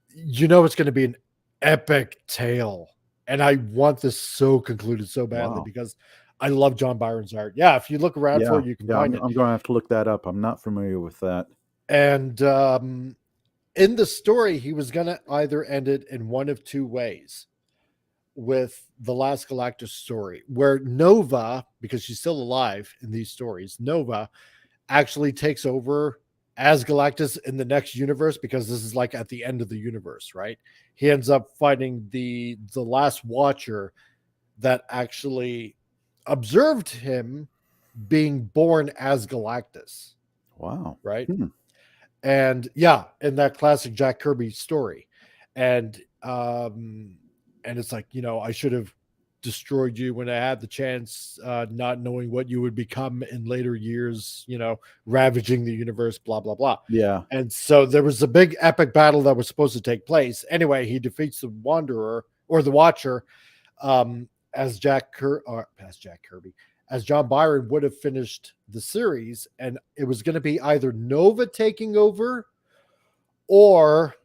it's going to be an epic tale. And I want this so concluded so badly because I love John Byrne's art. Yeah, if you look around for it, you can find it. I'm going to have to look that up. I'm not familiar with that. And in the story, he was going to either end it in one of two ways with the last Galactus story, where Nova, because she's still alive in these stories, Nova actually takes over as Galactus in the next universe, because this is like at the end of the universe, right? He ends up fighting the last Watcher that actually observed him being born as Galactus. Wow. Right? And in that classic Jack Kirby story. And it's like, I should have destroyed you when I had the chance, not knowing what you would become in later years, ravaging the universe, blah, blah, blah. Yeah. And so there was a big epic battle that was supposed to take place. Anyway, he defeats the Wanderer or the Watcher, as John Byron would have finished the series. And it was going to be either Nova taking over or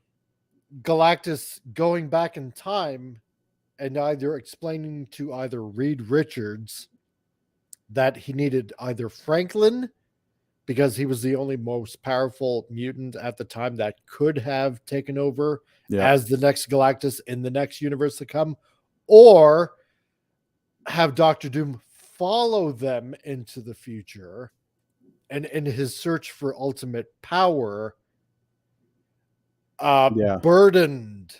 Galactus going back in time and either explaining to either Reed Richards that he needed either Franklin, because he was the only most powerful mutant at the time that could have taken over as the next Galactus in the next universe to come, or have Doctor Doom follow them into the future, and in his search for ultimate power, burdened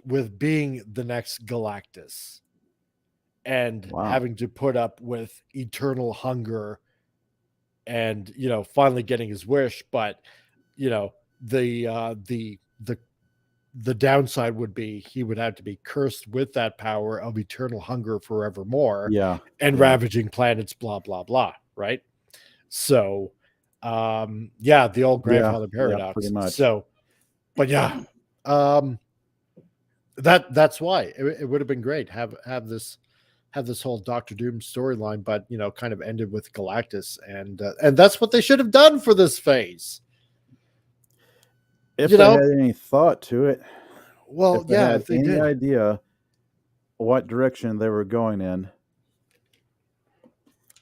with being the next Galactus and having to put up with eternal hunger and, finally getting his wish. But, the downside would be he would have to be cursed with that power of eternal hunger forevermore and ravaging planets, blah, blah, blah. Right. So, the old grandfather paradox. Pretty much. So, but that's why it would have been great have this whole Doctor Doom storyline, but kind of ended with Galactus, and that's what they should have done for this phase. If they had any thought to it, well, if they had any idea what direction they were going in,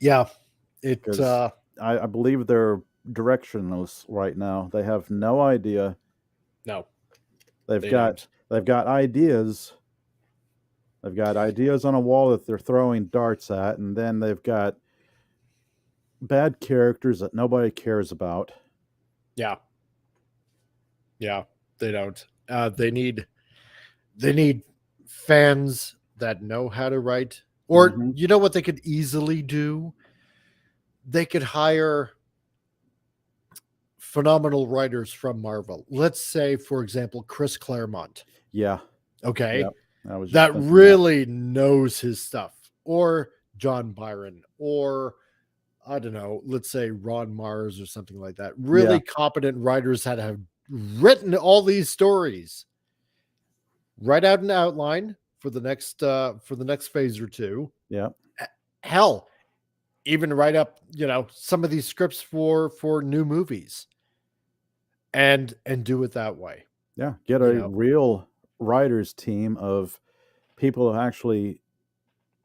I believe they're directionless right now. They have no idea. No, they've got ideas. They've got ideas on a wall that they're throwing darts at, and then they've got bad characters that nobody cares about. Yeah, they don't. They need fans that know how to write. Or you know what they could easily do? They could hire phenomenal writers from Marvel. Let's say, for example, Chris Claremont. Yeah. Okay. Yep. That really knows his stuff. Or John Byron. Or, I don't know, let's say Ron Mars or something like that. Really competent writers that have written all these stories. Write out an outline for the next phase or two. Yeah. Hell, even write up, some of these scripts for new movies. And do it that way. Yeah. Get a real writers team of people who actually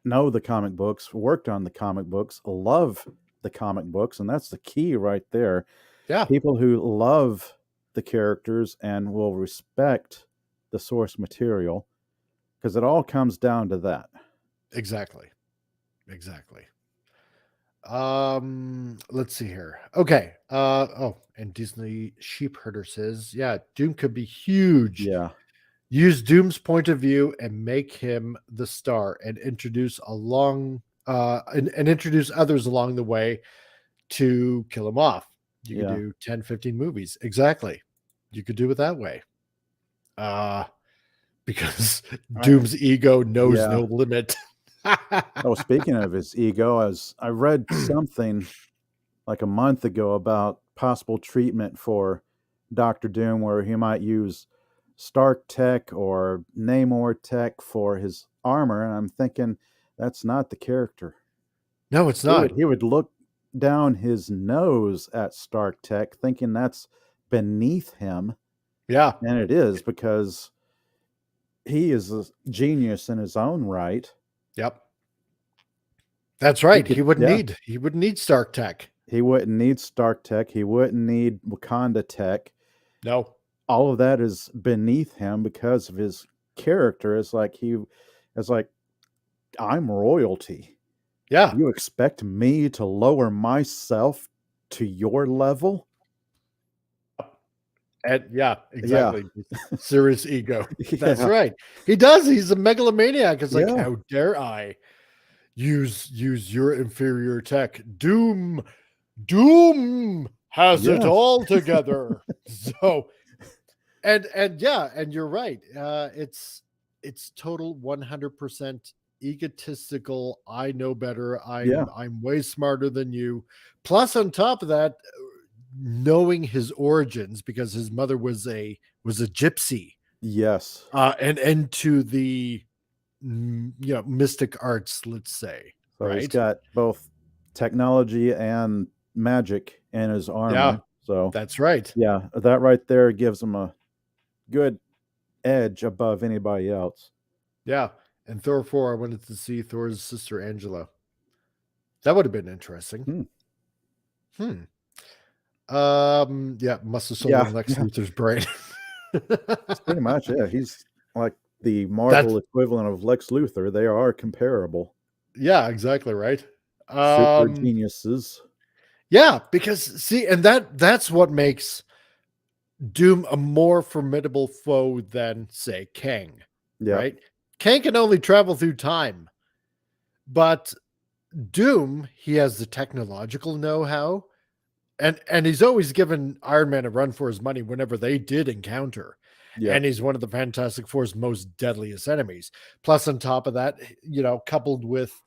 know the comic books, worked on the comic books, love the comic books, and that's the key right there. Yeah. People who love the characters and will respect the source material, because it all comes down to that. Exactly. Let's see here. Okay. And Disney Sheepherder says, Doom could be huge. Yeah. Use Doom's point of view and make him the star, and introduce introduce others along the way to kill him off. You could do 10, 15 movies. Exactly. You could do it that way. Because Doom's ego knows no limit. Speaking of his ego, as I read something like a month ago about possible treatment for Dr. Doom, where he might use Stark tech or Namor tech for his armor, and I'm thinking that's not the character. No, it's not. He would look down his nose at Stark tech, thinking that's beneath him. Yeah, and it is, because he is a genius in his own right. Yep, that's right. He wouldn't need Stark tech. He wouldn't need Stark tech. He wouldn't need Wakanda tech. No. All of that is beneath him because of his character. It's like I'm royalty. Yeah. You expect me to lower myself to your level? And exactly. Serious ego. That's right. He does. He's a megalomaniac. It's like, how dare I use your inferior tech? Doom has it all together. So, and you're right. It's total 100% egotistical, I know better, Yeah. I'm way smarter than you. Plus, on top of that, knowing his origins because his mother was a gypsy, Yes. and into the mystic arts, let's say, So he's right? got both technology and magic in his Yeah, armor. So that's right. yeah, that right there gives him a good edge above anybody else. Yeah. And Thor 4, I wanted to see Thor's sister Angela. That would have been interesting. Hmm. Yeah, must have Yeah, stolen Lex yeah. Luthor's brain. That's pretty much it. He's like the That's Marvel equivalent of Lex Luthor. They are comparable. yeah, exactly right. Super geniuses. Yeah, because see, and that's what makes Doom a more formidable foe than, say, Kang, Yeah. right? Kang can only travel through time, but Doom, he has the technological know-how, and he's always given Iron Man a run for his money whenever they did encounter. Yeah. And he's one of the Fantastic Four's most deadliest enemies. Plus, on top of that, coupled with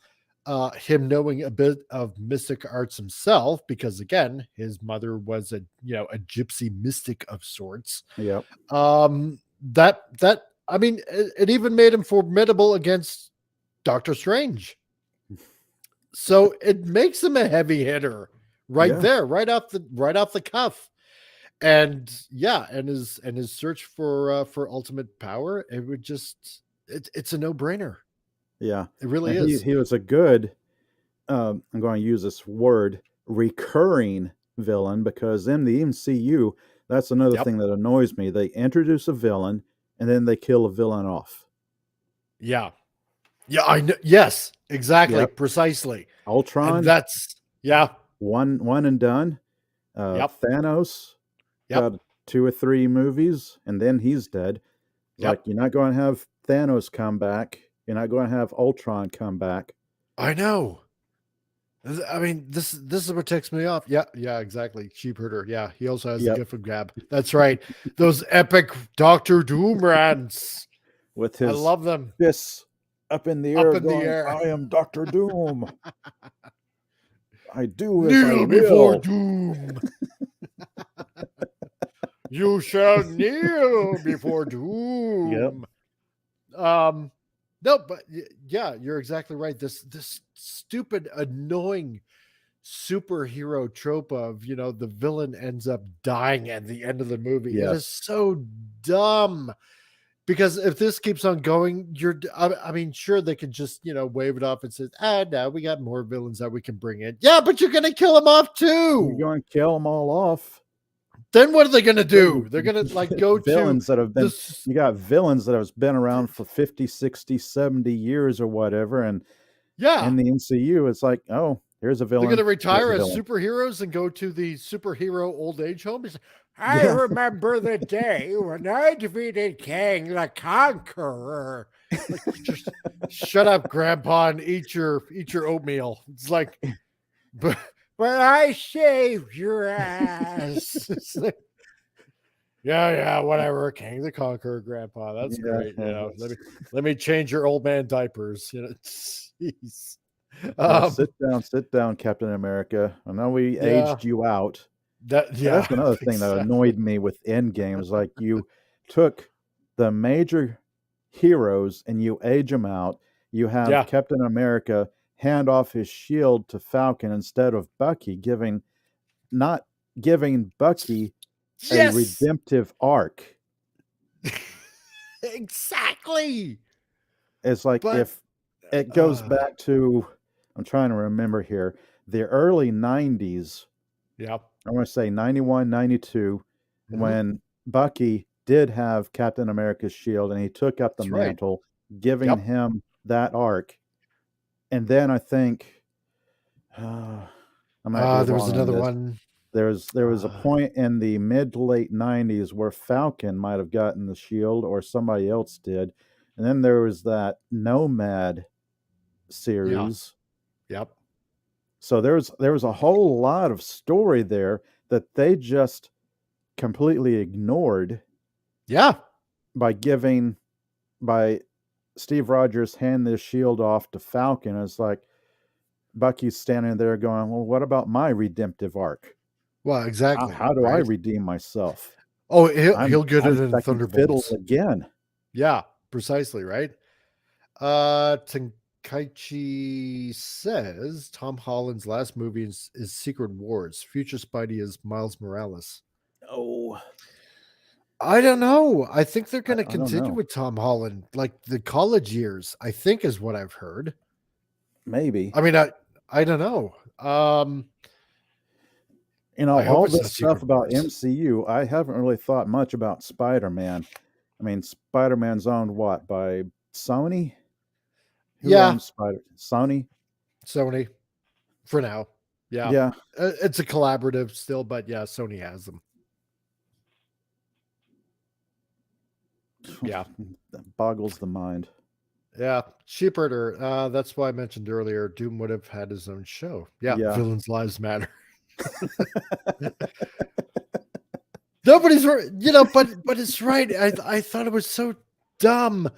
him knowing a bit of mystic arts himself, because again, his mother was a gypsy mystic of sorts. Yeah. That I mean, it even made him formidable against Doctor Strange. So it makes him a heavy hitter right Yeah. there, right off the cuff. And yeah, and his search for ultimate power, it would just it's a no-brainer. Yeah. It really And is. he was a good I'm going to use this word, recurring villain, because in the MCU, that's another Yep. thing that annoys me. They introduce a villain and then they kill a villain off. Yeah. Yeah, I know. Yes, exactly, Yep. precisely. And Ultron, that's yeah. one and done. Yep. Thanos Yep. got 2 or 3 movies and then he's dead. Like, Yep. you're not going to have Thanos come back. You're not going to have Ultron come back. I know. I mean, this is what ticks me off. Yeah, yeah, exactly. Sheep herder. Yeah, he also has the Yep. gift of gab. That's right. Those epic Doctor Doom rants. With his I love them. fists up in the Up air in the going, air. I am Dr. Doom. I do as Kneel I before will. Doom. You shall kneel before Doom. No, but yeah, you're exactly right. This stupid, annoying superhero trope of the villain ends up dying at the end of the movie. It is Yes. so dumb. Because if this keeps on going, I mean, sure, they could just, wave it off and say, no, we got more villains that we can bring in. Yeah, but you're going to kill them off You're too. going to kill them all off. Then what are they going to do? They're going to go villains to that have been, this. you got villains that have been around for 50, 60, 70 years or whatever. And Yeah. in the MCU, it's like, oh, here's a villain. They're going to retire as superheroes and go to the superhero old age home. I remember the day when I defeated Kang the Conqueror. Like, just shut up, Grandpa, and eat your oatmeal. It's like, but I shaved your ass. It's like, yeah, whatever. Kang the Conqueror, Grandpa. That's great. Let me change your old man diapers. Jeez. Sit down, Captain America. I know we aged you out. That's another thing that annoyed me with Endgame is like you took the major heroes and you age them out. You have Captain America hand off his shield to Falcon instead of Bucky, not giving Bucky a redemptive arc. Exactly. It's like, if it goes back to, I'm trying to remember here, the early 90s. Yep. I want to say 91, 92, when Bucky did have Captain America's shield and he took up the mantle, giving him that arc. And then I think, I might be there was wrong another on one. There was a point in the mid to late 90s where Falcon might have gotten the shield or somebody else did. And then there was that Nomad series. Yep. So there was a whole lot of story there that they just completely ignored. Yeah. By Steve Rogers hand this shield off to Falcon. It's like Bucky's standing there going, well, what about my redemptive arc? Well, exactly. How do I redeem myself? Oh, he'll get it in second fiddle Thunderbolts again. Yeah, precisely, right? Tenkaichi says Tom Holland's last movie is Secret Wars. Future Spidey is Miles Morales. Oh, I don't know. I think they're going to I don't continue know. with Tom Holland, like the college years, I think is what I've heard. Maybe. I mean, I don't know. You know, I hope all it's not this stuff Secret about Wars. MCU, I haven't really thought much about Spider-Man. I mean, Spider-Man's owned what, by Sony? Who Yeah, owns Sony? Sony for now. Yeah. Yeah. It's a collaborative still, but yeah, Sony has them. Yeah. That boggles the mind. Yeah, Sheepherder. That's why I mentioned earlier. Doom would have had his own show. Yeah, Yeah. Villains' Lives Matter. Nobody's, but it's right. I thought it was so dumb.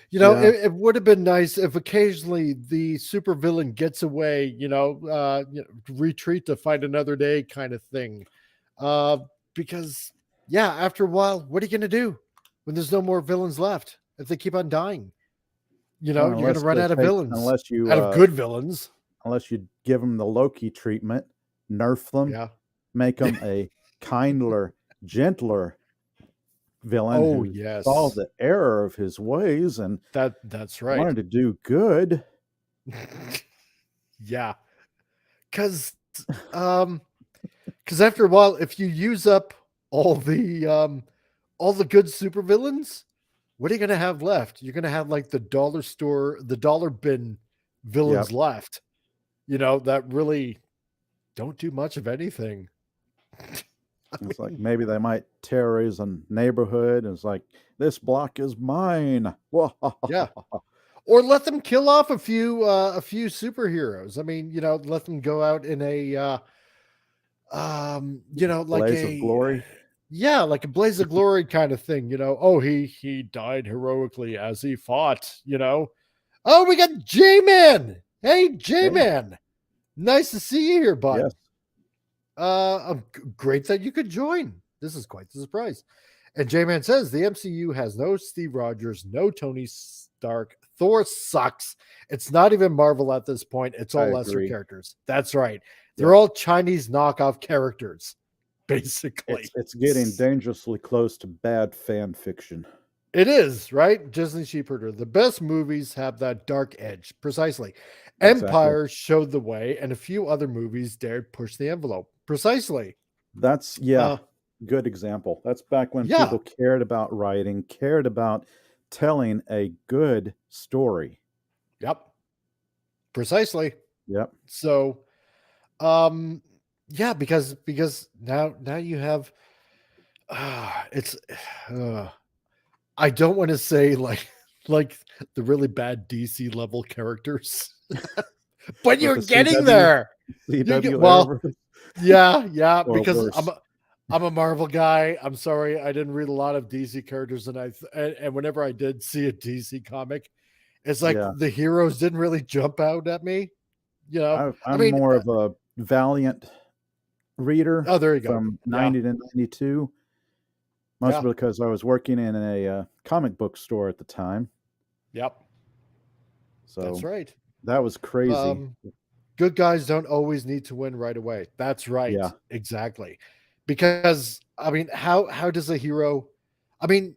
Yeah. It would have been nice if occasionally the supervillain gets away. Retreat to fight another day, kind of thing. Because yeah, after a while, what are you gonna do when there's no more villains left? If they keep on dying. You're going to run out of villains. Unless you out of good villains. Unless you give them the Loki treatment, nerf them, make them a kindler, gentler villain who saw the error of his ways and that's right. wanted to do good. Yeah. Because after a while, if you use up all the good supervillains, what are you going to have left? You're going to have like the dollar store, the dollar bin villains left, that really don't do much of anything. It's like maybe they might terrorize a neighborhood. And it's like, this block is mine. Yeah. Or let them kill off a few superheroes. I mean, let them go out in a, like blaze of glory. Yeah, like a blaze of glory kind of thing, Oh, he died heroically as he fought, Oh, we got J-Man. Hey, J-Man. Hey. Nice to see you here, bud. Yes. Great that you could join. This is quite the surprise. And J-Man says the MCU has no Steve Rogers, no Tony Stark. Thor sucks. It's not even Marvel at this point. It's all lesser characters. That's right. They're all Chinese knockoff characters. Basically, it's getting dangerously close to bad fan fiction. It is, right? Disney Sheepherder. The best movies have that dark edge. Precisely. Empire showed the way, and a few other movies dared push the envelope. Precisely. That's good example. That's back when people cared about writing, cared about telling a good story. Yep. Precisely. Yep. So, yeah, because now you have I don't want to say like the really bad DC level characters, but you're getting there. Yeah, because I'm a Marvel guy. I'm sorry, I didn't read a lot of DC characters, and whenever I did see a DC comic, it's like the heroes didn't really jump out at me. I'm more of a Valiant reader. Oh, there you go. From 90 to 92. Mostly because I was working in a comic book store at the time. Yep. So that's right. That was crazy. Good guys don't always need to win right away. That's right. Yeah. Exactly. Because I mean, how does a hero? I mean,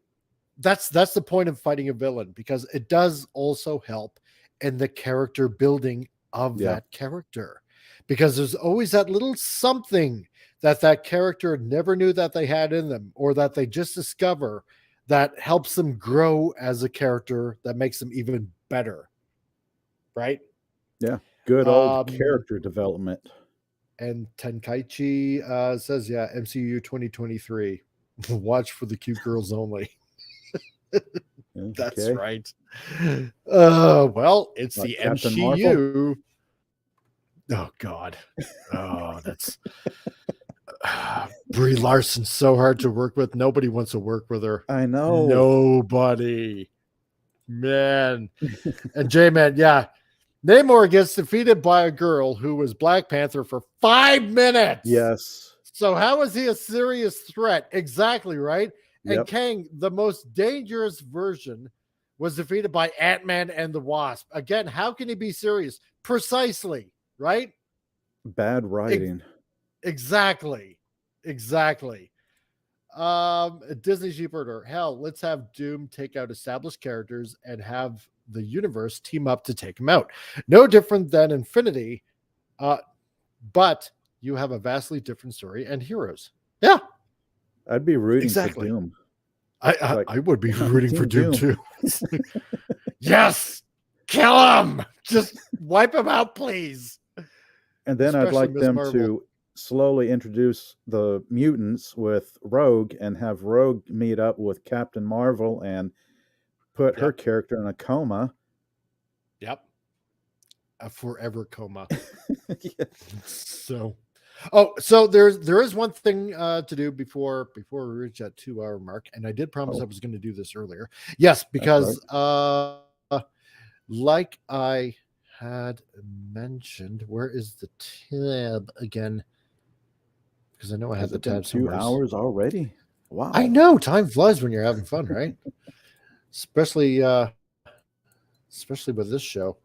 that's the point of fighting a villain, because it does also help in the character building of that character. Because there's always that little something that character never knew that they had in them, or that they just discover that helps them grow as a character, that makes them even better. Right? Yeah. Good old character development. And Tenkaichi says, MCU 2023. Watch for the cute girls only. That's right. Well, it's the Captain MCU. Marvel? Oh God. Oh, that's Brie Larson's so hard to work with. Nobody wants to work with her. I know. Nobody. Man. And J-Man, yeah. Namor gets defeated by a girl who was Black Panther for 5 minutes. Yes. So how is he a serious threat? Exactly, right? And Yep. Kang, the most dangerous version, was defeated by Ant-Man and the Wasp. Again, how can he be serious? Precisely, right? Bad writing. Exactly. Disney Sheepherder. Hell, let's have Doom take out established characters and have the universe team up to take him out. No different than Infinity, but you have a vastly different story and heroes. Yeah, I'd be rooting exactly. for Doom. I would be rooting for Doom too. Yes, kill him. Just wipe him out, please. And then I'd like them to slowly introduce the mutants with Rogue and have Rogue meet up with Captain Marvel and put her character in a coma. Yep. A forever coma. Yeah. So there is one thing to do before we reach that 2-hour mark, and I did promise I was going to do this earlier. Yes, because like I had mentioned, where is the tab again? Because I know I had the tab 2 hours already. Wow. I know, time flies when you're having fun, right? especially with this show.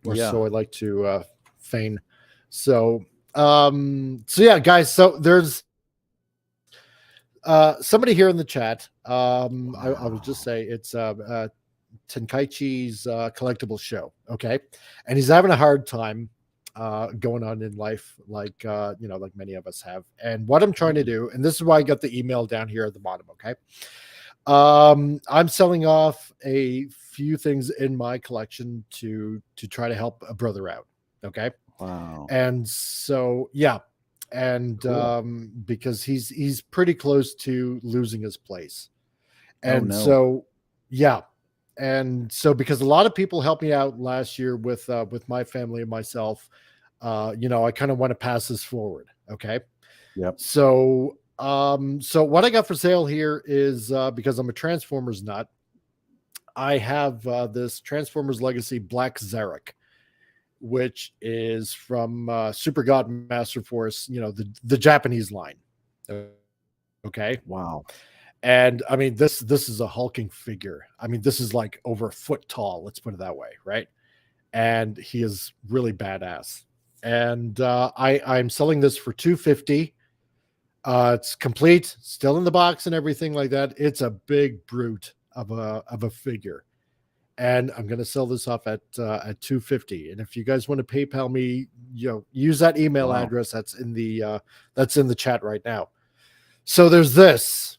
Or so I like to feign. So yeah, guys. So there's somebody here in the chat. I will just say it's Tenkaichi's collectible show. Okay, and he's having a hard time going on in life, like like many of us have. And what I'm trying to do, and this is why I got the email down here at the bottom. Okay. I'm selling off a few things in my collection to try to help a brother out. Okay. Wow. And so, yeah. And cool. Because he's pretty close to losing his place. And so, yeah. And so, because a lot of people helped me out last year with my family and myself, I kind of want to pass this forward. Okay. Yep. So what I got for sale here is because I'm a Transformers nut, I have this Transformers Legacy Black Zarek, which is from Super God Master Force, the Japanese line. Okay. Wow. And I mean, this is a hulking figure. I mean, this is like over a foot tall. Let's put it that way, right? And he is really badass. And I'm selling this for $250. It's complete, still in the box and everything like that. It's a big brute of a figure, and I'm going to sell this off at $250. And if you guys want to PayPal me, use that email address that's in the chat right now. So there's this,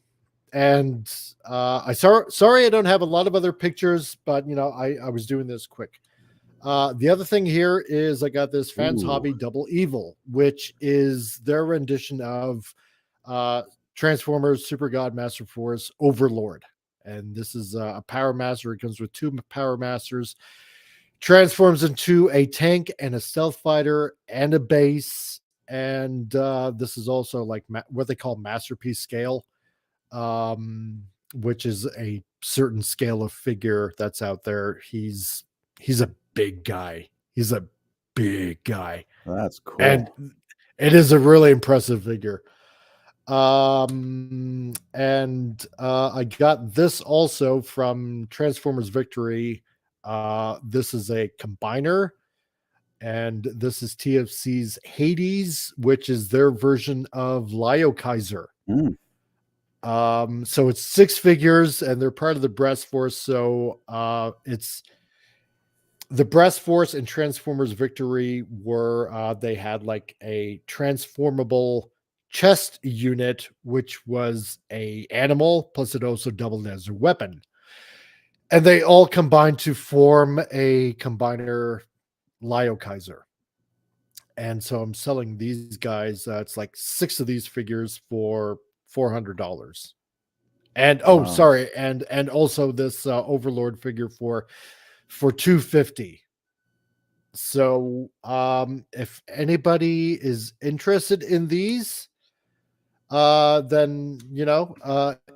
and sorry I don't have a lot of other pictures, but I was doing this quick. The other thing here is I got this Fans Hobby Double Evil, which is their rendition of Transformers Super God Master Force Overlord. And this is a Power Master. It comes with 2 Power Masters, transforms into a tank and a stealth fighter and a base. And this is also like what they call masterpiece scale, which is a certain scale of figure that's out there. He's a big guy. He's a big guy. That's cool. And it is a really impressive figure. And I got this also from Transformers Victory. This is a combiner, and this is TFC's Hades, which is their version of Lio Kaiser. So it's 6 figures, and they're part of the Breast Force. So it's the Breast Force and Transformers Victory were they had like a transformable chest unit, which was a animal, plus it also doubled as a weapon, and they all combined to form a combiner Lio Kaiser. And so I'm selling these guys. It's like 6 of these figures for $400. And sorry, and also this Overlord figure for $250. So if anybody is interested in these, then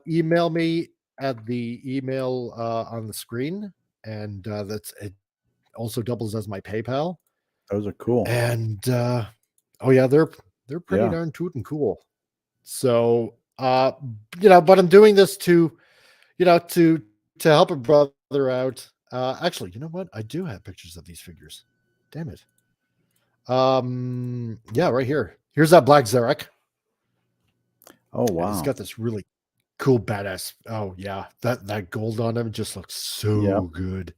email me at the email on the screen, and it also doubles as my PayPal. Those are cool. And oh yeah, they're pretty darn tootin' cool. So but I'm doing this to to help a brother out. Actually, you know what? I do have pictures of these figures. Damn it. Yeah, right here. Here's that black Zarek. Oh wow. And it's got this really cool badass. Oh yeah, that gold on him just looks so good.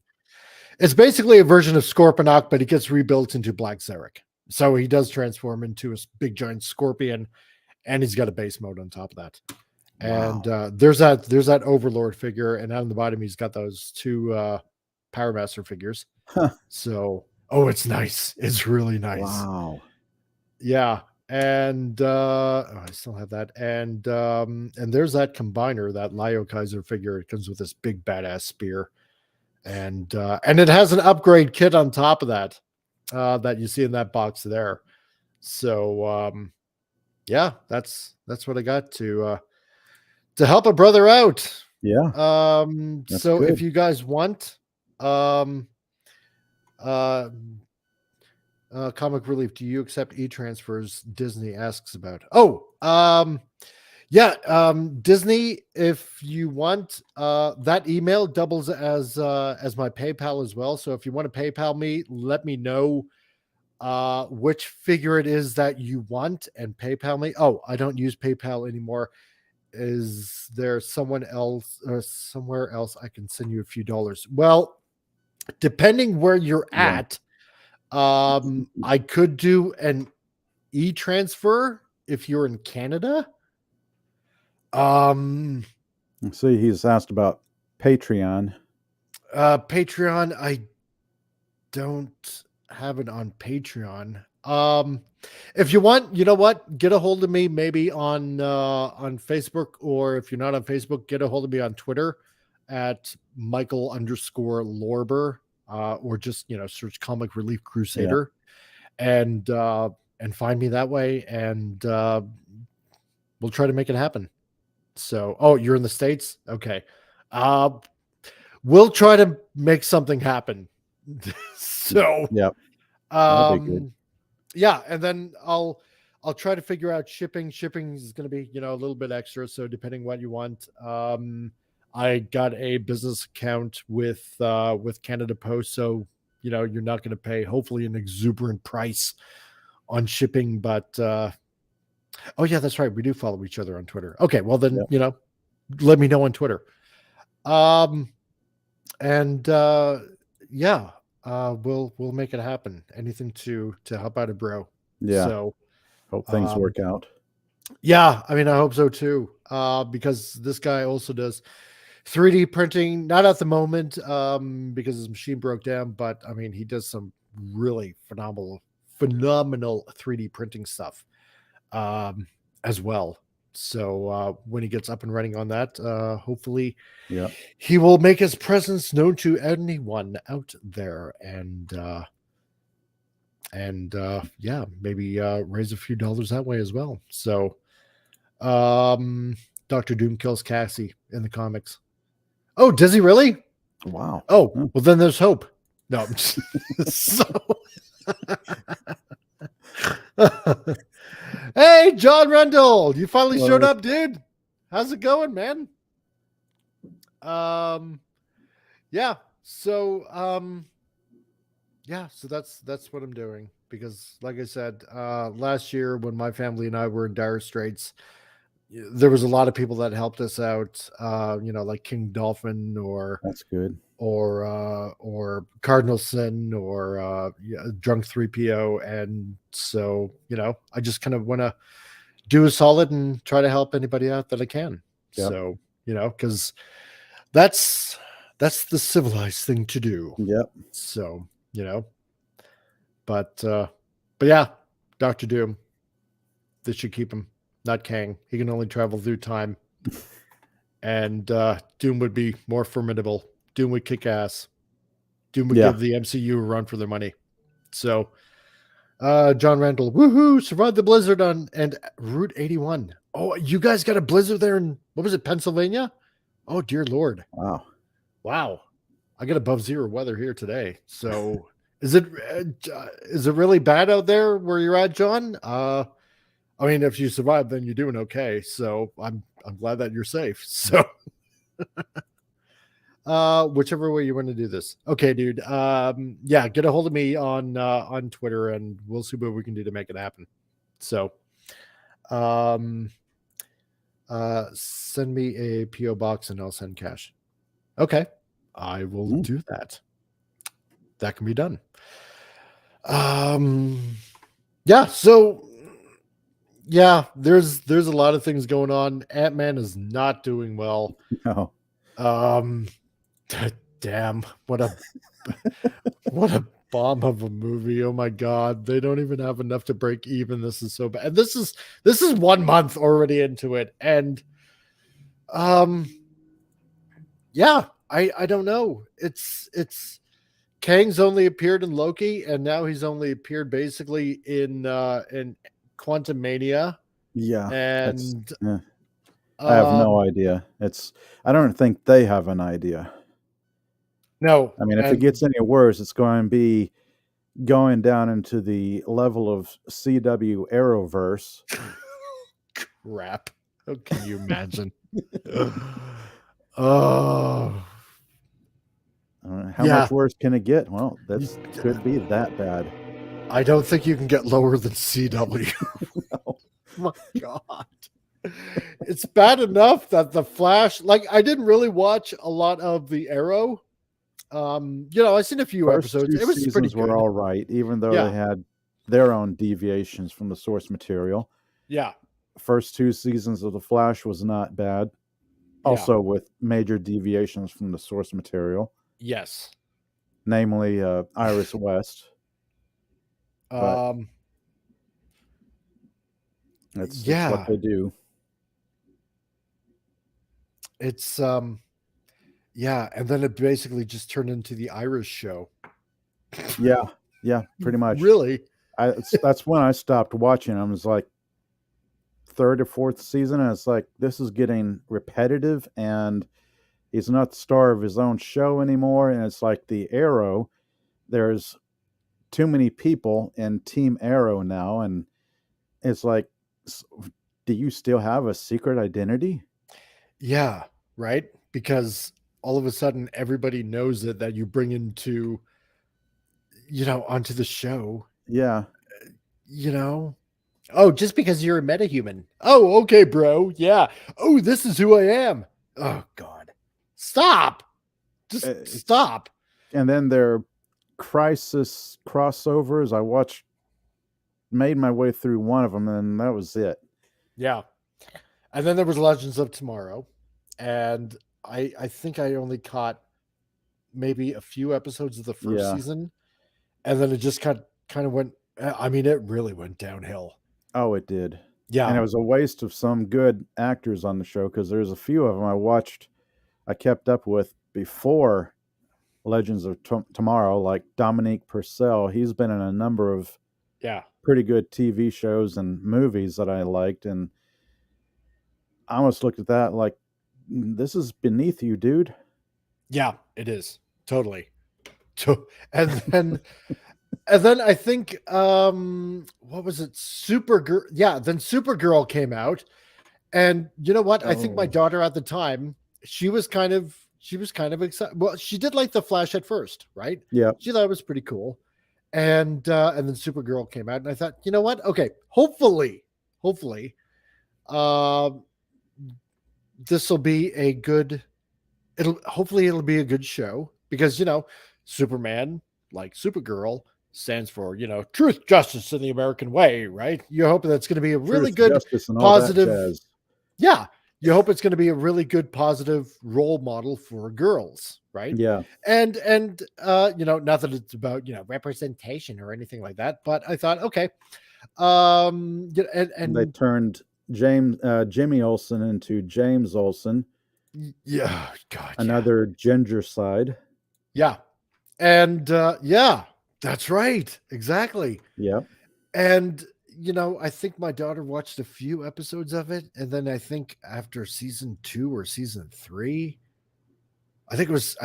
It's basically a version of Scorponok, but he gets rebuilt into Black Zarek. So he does transform into a big giant scorpion, and he's got a base mode on top of that. Wow. And there's that Overlord figure, and on the bottom he's got those two Power Master figures. So it's nice. It's really nice. Wow. Yeah. And I still have that. And there's that combiner, that Lyo Kaiser figure. It comes with this big badass spear. And it has an upgrade kit on top of that that you see in that box there. So yeah, that's what I got to help a brother out. Yeah. So good. If you guys want Comic Relief, do you accept e-transfers? Disney asks about. Yeah, Disney, if you want, that email doubles as my PayPal as well. So if you want to PayPal me, let me know which figure it is that you want and PayPal me. Oh, I don't use PayPal anymore. Is there someone else or somewhere else I can send you a few dollars? Well, depending where you're at, I could do an e-transfer if you're in Canada. See, he's asked about Patreon. Patreon, I don't have it on Patreon. If you want, you know what? Get a hold of me maybe on Facebook, or if you're not on Facebook, get a hold of me on Twitter at Michael_Lorber, or just search Comic Relief Crusader, and find me that way, and we'll try to make it happen. So, you're in the States? Okay. We'll try to make something happen. So, that'll be good. Yeah, and then I'll try to figure out shipping. Shipping is going to be, a little bit extra. So depending what you want, I got a business account with Canada Post. So, you're not going to pay hopefully an exuberant price on shipping, but, oh yeah, that's right. We do follow each other on Twitter. Okay. Well then, let me know on Twitter. Yeah, we'll make it happen. Anything to help out a bro. Yeah. So hope things work out. Yeah. I mean, I hope so too. Because this guy also does 3D printing, not at the moment, because his machine broke down, but I mean, he does some really phenomenal 3D printing stuff as well. So when he gets up and running on that, hopefully he will make his presence known to anyone out there, and yeah, maybe raise a few dollars that way as well. So Dr. Doom kills Cassie in the comics. Oh, does he really? Wow. Oh, well then there's hope. No. So hey, John Rendell, you finally showed up, dude. How's it going, man? Yeah. So so that's what I'm doing, because like I said, last year when my family and I were in dire straits, there was a lot of people that helped us out, like King Dolphin, or that's good, or Cardinal Sin, or Drunk 3PO. And so, I just kind of want to do a solid and try to help anybody out that I can. So, because that's the civilized thing to do. So, but yeah, Dr. Doom, this should keep him. Not Kang. He can only travel through time. And Doom would be more formidable. Doom would kick ass. Doom would give the MCU a run for their money. So, John Randall, woohoo, survived the blizzard and Route 81. Oh, you guys got a blizzard there in, what was it, Pennsylvania? Oh, dear Lord. Wow. I get above 0 weather here today. So is it really bad out there where you're at, John? I mean, if you survive, then you're doing okay. So I'm glad that you're safe. So whichever way you want to do this. Okay, dude. Yeah, get a hold of me on Twitter and we'll see what we can do to make it happen. So send me a PO box and I'll send cash. Okay. I will do that. That can be done. Yeah, so yeah, there's a lot of things going on. Ant-Man is not doing well. No. Damn, what a bomb of a movie. Oh my god, they don't even have enough to break even. This is so bad. This is 1 month already into it, and yeah, I don't know. It's Kang's only appeared in Loki, and now he's only appeared basically in Quantumania. Yeah, and I have no idea. I don't think they have an idea. No, I mean, if it gets any worse, it's going to be going down into the level of CW Arrowverse. Crap! How can you imagine? Oh. How much worse can it get? Well, that could be that bad. I don't think you can get lower than CW. No. My God. It's bad enough that the Flash, like, I didn't really watch a lot of the Arrow. I seen a few episodes. It was pretty good. Were all right, even though they had their own deviations from the source material. Yeah. First 2 seasons of the Flash was not bad. Also with major deviations from the source material. Yes. Namely, Iris West. That's what they do. It's yeah, and then it basically just turned into the Irish show. Yeah, pretty much. Really? That's when I stopped watching. I was like 3rd or 4th season, and it's like, this is getting repetitive, and he's not the star of his own show anymore. And it's like the Arrow, there's too many people in Team Arrow now, and it's like, do you still have a secret identity? Yeah, right? Because all of a sudden everybody knows that you bring into, onto the show. Yeah. Oh, just because you're a metahuman. Oh, okay, bro. Yeah. Oh, this is who I am. Oh, God. Stop. Just stop. And then their Crisis crossovers, made my way through one of them, and that was it. Yeah. And then there was Legends of Tomorrow. And I think I only caught maybe a few episodes of the first season. And then it just kind of went, I mean, it really went downhill. Oh, it did. Yeah. And it was a waste of some good actors on the show, because there's a few of them I kept up with before Legends of Tomorrow, like Dominique Purcell. He's been in a number of pretty good TV shows and movies that I liked, and I almost looked at that like, this is beneath you, dude. Yeah, it is. Totally. And then I think what was it? Supergirl. Yeah, then Supergirl came out. And you know what? I think my daughter at the time, she was kind of excited. Well, she did like the Flash at first, right? Yeah. She thought it was pretty cool. And then Supergirl came out, and I thought, you know what? Okay, hopefully, this will be a good. Hopefully it'll be a good show, because Superman, like Supergirl, stands for truth, justice, and the American way, right? You're hoping that's going to be a really good, positive. Yeah, you hope it's going to be a really good, positive role model for girls, right? Yeah. And not that it's about representation or anything like that, but I thought, okay, and they turned Jimmy Olsen into James Olsen. Yeah, God, another ginger side. Yeah, and that's right, exactly. Yep. And I think my daughter watched a few episodes of it, and then I think after season 2 or season 3, I think it was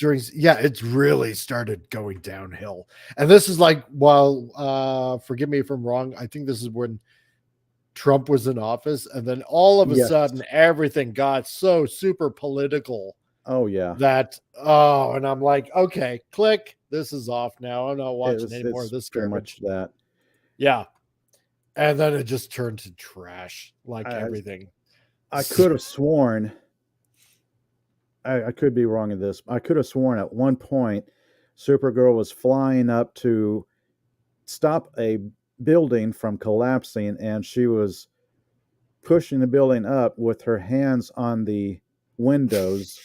It's really started going downhill. And this is like, while forgive me if I'm wrong, I think this is when Trump was in office, and then all of a sudden everything got so super political. Oh yeah. And I'm like, okay, click. This is off now. I'm not watching any more of this pretty garbage. much that. Yeah. And then it just turned to trash, like everything. I could have sworn, I could be wrong in this. I could have sworn at one point Supergirl was flying up to stop a building from collapsing, and she was pushing the building up with her hands on the windows.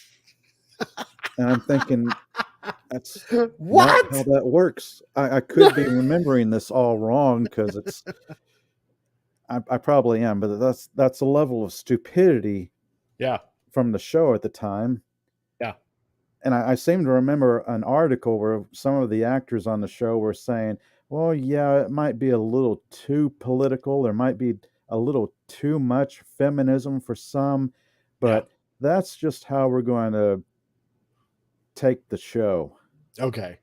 And I'm thinking, that's what? not how that works. I could be remembering this all wrong, because I probably am, but that's a level of stupidity. Yeah. From the show at the time. Yeah. And I seem to remember an article where some of the actors on the show were saying, well, yeah, it might be a little too political. There might be a little too much feminism for some, but that's just how we're going to take the show. Okay.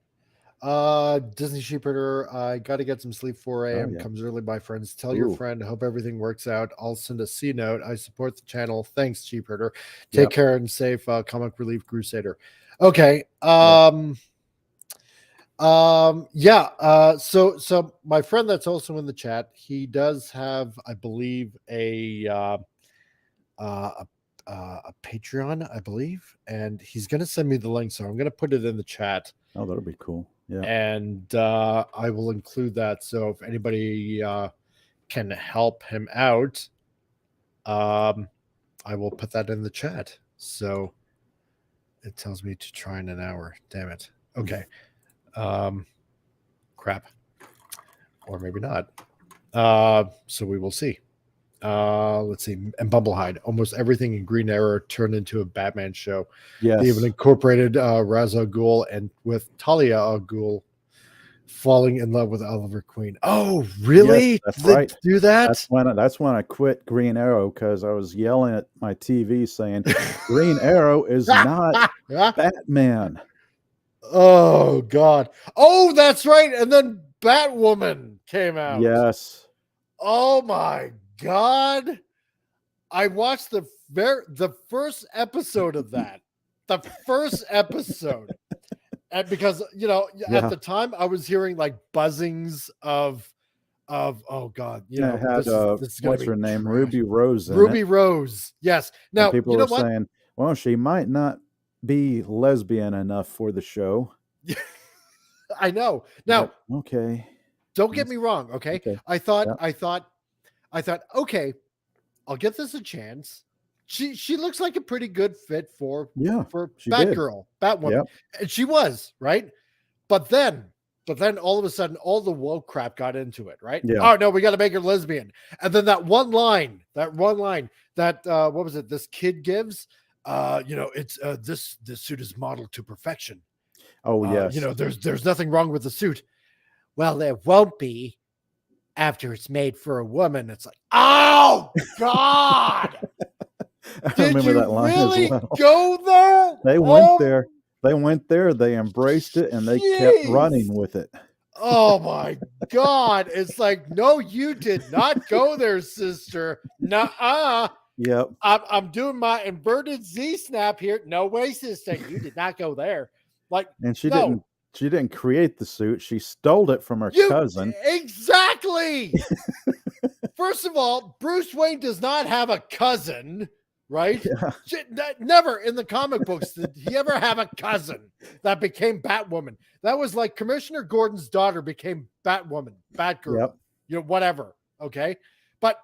Disney Sheepherder, I got to get some sleep. 4 a.m. Comes early, my friends. Tell your friend. Hope everything works out. I'll send a C note. I support the channel. Thanks, Sheepherder. Take care and safe. Comic Relief Crusader. Okay. So my friend that's also in the chat, he does have, I believe, a Patreon, I believe, and he's going to send me the link, so I'm going to put it in the chat. Oh, that'll be cool. Yeah. And I will include that. So if anybody can help him out, I will put that in the chat. So it tells me to try in an hour. Damn it. Okay. Crap. Or maybe not. So we will see. Let's see. And Bumblehide. Almost everything in Green Arrow turned into a Batman show. Yes. They even incorporated Ra's al Ghul, and with Talia al Ghul falling in love with Oliver Queen. Oh, really? Yes, that's right. Do that? That's when I quit Green Arrow, because I was yelling at my TV saying, Green Arrow is not Batman. Oh, God. Oh, that's right. And then Batwoman came out. Yes. Oh, my God. I watched the first episode of that. The first episode. And because, at the time I was hearing like buzzings of oh God, what's her name? Ruby Rose. Ruby Rose. Yes. Now, and people were saying, well, she might not be lesbian enough for the show. I know. Now, okay. Don't get me wrong. Okay. I thought, okay, I'll give this a chance. She looks like a pretty good fit for Batgirl, Batwoman. And she was, right? But then all of a sudden, all the woke crap got into it, right? Yeah. Oh no, we got to make her lesbian. And then that one line that what was it? This kid gives, it's this suit is modeled to perfection. Oh yes. There's nothing wrong with the suit. Well, there won't be after it's made for a woman. It's like, oh God. I remember that line really as well. Go there? They went there. They went there. They embraced it, and they kept running with it. Oh my God! It's like, no, you did not go there, sister. Nuh-uh. Yep. I'm doing my inverted Z snap here. No way, sister. You did not go there. Like, and she didn't. She didn't create the suit. She stole it from her cousin. Exactly. First of all, Bruce Wayne does not have a cousin. Right? Yeah. Never in the comic books did he ever have a cousin that became Batwoman. That was like Commissioner Gordon's daughter became Batwoman, Batgirl, whatever. Okay. But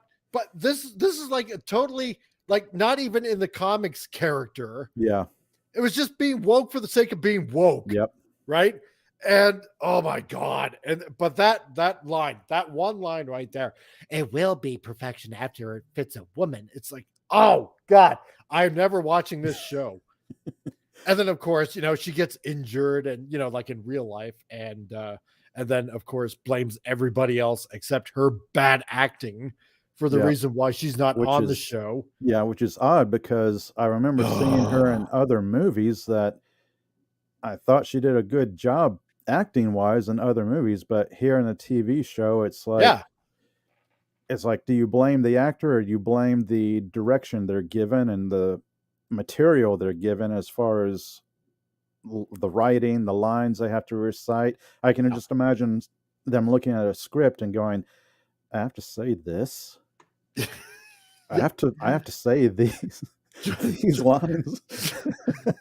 this is like a totally, like, not even in the comics character. Yeah. It was just being woke for the sake of being woke. Yep. Right. And oh my God. But that one line right there, it will be perfection after it fits a woman. It's like, oh God, I'm never watching this show. And then of course, she gets injured and, like in real life. And then of course blames everybody else except her bad acting for the reason why she's not on the show. Yeah. Which is odd, because I remember seeing her in other movies that I thought she did a good job acting wise in other movies, but here in the TV show, Yeah. it's like, do you blame the actor or you blame the direction they're given and the material they're given as far as the writing, the lines they have to recite? I can just imagine them looking at a script and going, I have to say this. I have to say these these lines.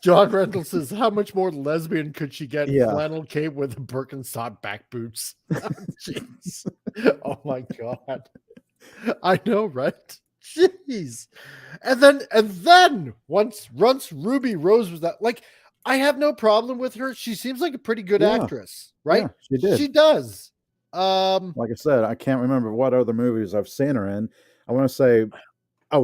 John Reynolds says, how much more lesbian could she get? Yeah. Flannel cape with Birkenstock back boots. Jeez. Oh my God. I know, right? Jeez. And then once Ruby Rose was that, like, I have no problem with her. She seems like a pretty good actress, right? Yeah, she did. She does. Like I said, I can't remember what other movies I've seen her in. I want to say,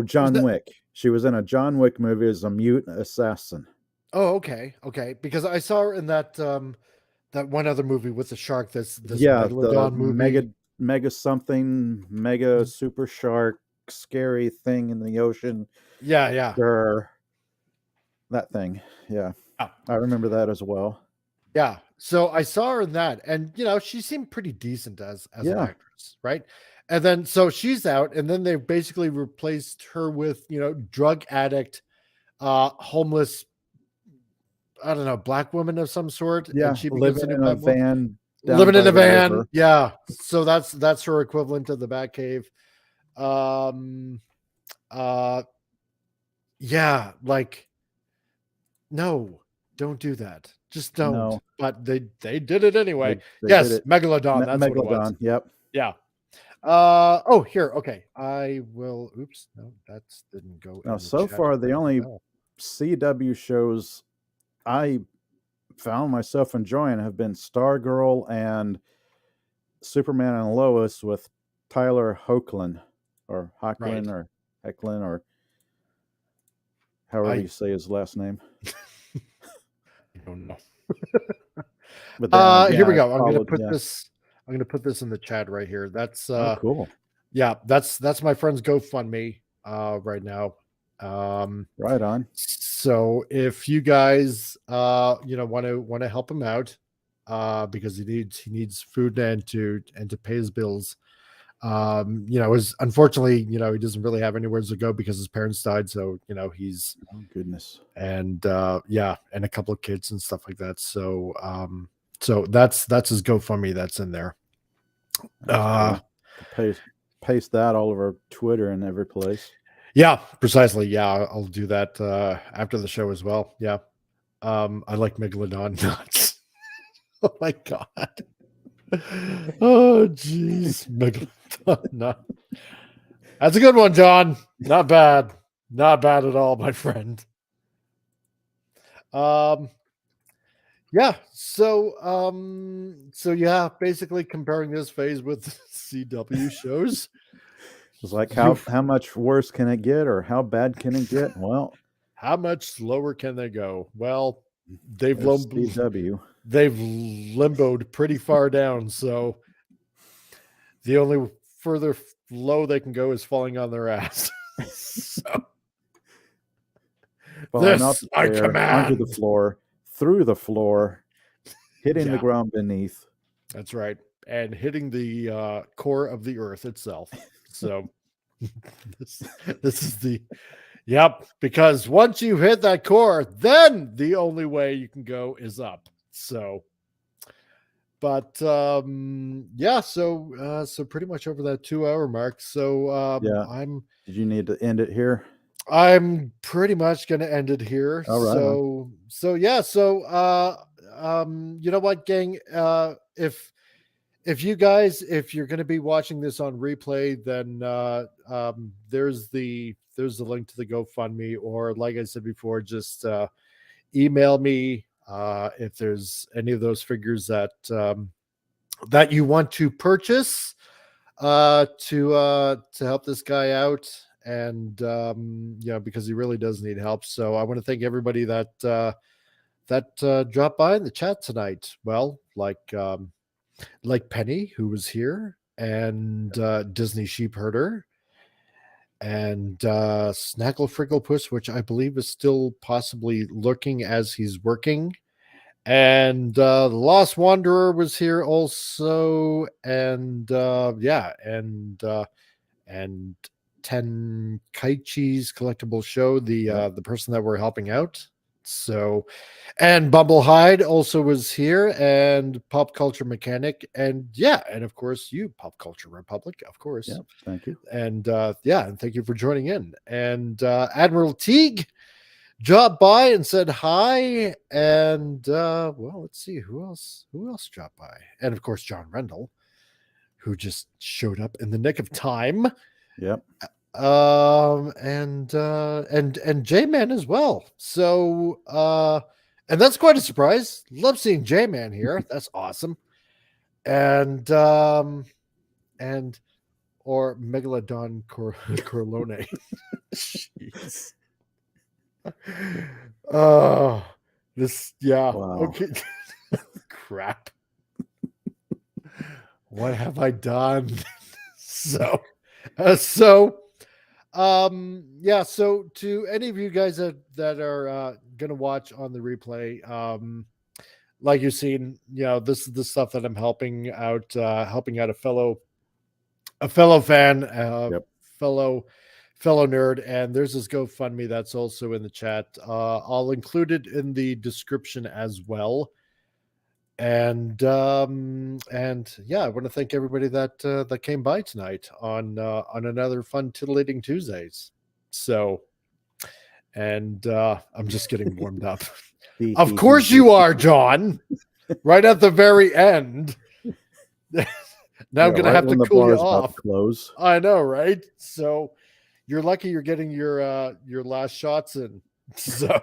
John Wick. She was in a John Wick movie as a mute assassin. Oh, okay. Because I saw her in that that one other movie with the shark. This The Megalodon movie. mega something, mega super shark, scary thing in the ocean. Yeah. That thing. Yeah. Oh. I remember that as well. Yeah. So I saw her in that, and she seemed pretty decent as an actress, right? And then so she's out, and then they basically replaced her with drug addict, homeless, I don't know, black woman of some sort. Yeah, and she living in a van. Living in a van. River. Yeah. So that's her equivalent of the Batcave. Yeah, like, no, don't do that. Just don't. No. But they did it anyway. They yes, did it. Megalodon. That's Megalodon. What it was. Yep. Yeah. Oh, here. Okay. I will. Oops. No, that didn't go. Now, so far, the only CW shows I found myself enjoying have been Stargirl and Superman and Lois with Tyler Hoechlin or Hoechlin or Hecklin or however you say his last name. I don't know. But here we go. I'm gonna put this. I'm gonna put this in the chat right here. That's cool. Yeah, that's my friend's GoFundMe right now. Right on. So if you guys want to help him out because he needs food and to pay his bills. Is unfortunately, he doesn't really have anywhere to go because his parents died. So, he's goodness. And and a couple of kids and stuff like that. So so that's his GoFundMe that's in there. Paste that all over Twitter and every place. Yeah, precisely. Yeah, I'll do that after the show as well. Yeah. I like Megalodon nuts. Oh my God. Oh jeez. Megalodon nut. That's a good one, John. Not bad. Not bad at all, my friend. Yeah, so yeah, basically comparing this phase with CW shows. It's like how much worse can it get, or how bad can it get? Well, how much slower can they go? Well, they've CW. They've limboed pretty far down, so the only further low they can go is falling on their ass. So, falling off the chair, onto the floor, through the floor, hitting the ground beneath. That's right. And hitting the core of the earth itself. So this is the because once you hit that core, then the only way you can go is up. So but so pretty much over that 2-hour mark. So did you need to end it here? I'm pretty much going to end it here. All right. So you know what, gang? If you're going to be watching this on replay, then there's the link to the GoFundMe, or like I said before, just email me if there's any of those figures that you want to purchase to help this guy out. And because he really does need help. So I want to thank everybody that dropped by in the chat tonight. Well, like Penny, who was here, and Disney Sheepherder, and Snackle Fricklepuss, which I believe is still possibly lurking as he's working, And the Lost Wanderer was here also, and and Ten Kaichi's collectible show, the person that we're helping out. So, and Bumblehide also was here, and Pop Culture Mechanic, and and of course you, Pop Culture Republic, of course. Yeah, thank you. And and thank you for joining in. And Admiral Teague dropped by and said hi. And well, let's see who else dropped by. And of course, John Rendell, who just showed up in the nick of time. Yep. And J-Man as well. So and that's quite a surprise. Love seeing J-Man here. That's awesome. And or Megalodon Corleone. Jeez. Oh, Wow. Okay. Crap. What have I done? So so to any of you guys that are gonna watch on the replay, like you've seen, this is the stuff that I'm helping out a fellow fan, fellow nerd. And there's this GoFundMe that's also in the chat. I'll include it in the description as well. And I want to thank everybody that came by tonight on another fun Titillating Tuesdays. So, and I'm just getting warmed up. Of course you are, John. Right at the very end. Now I'm gonna have to cool you off. Close. I know, right? So you're lucky you're getting your last shots in. So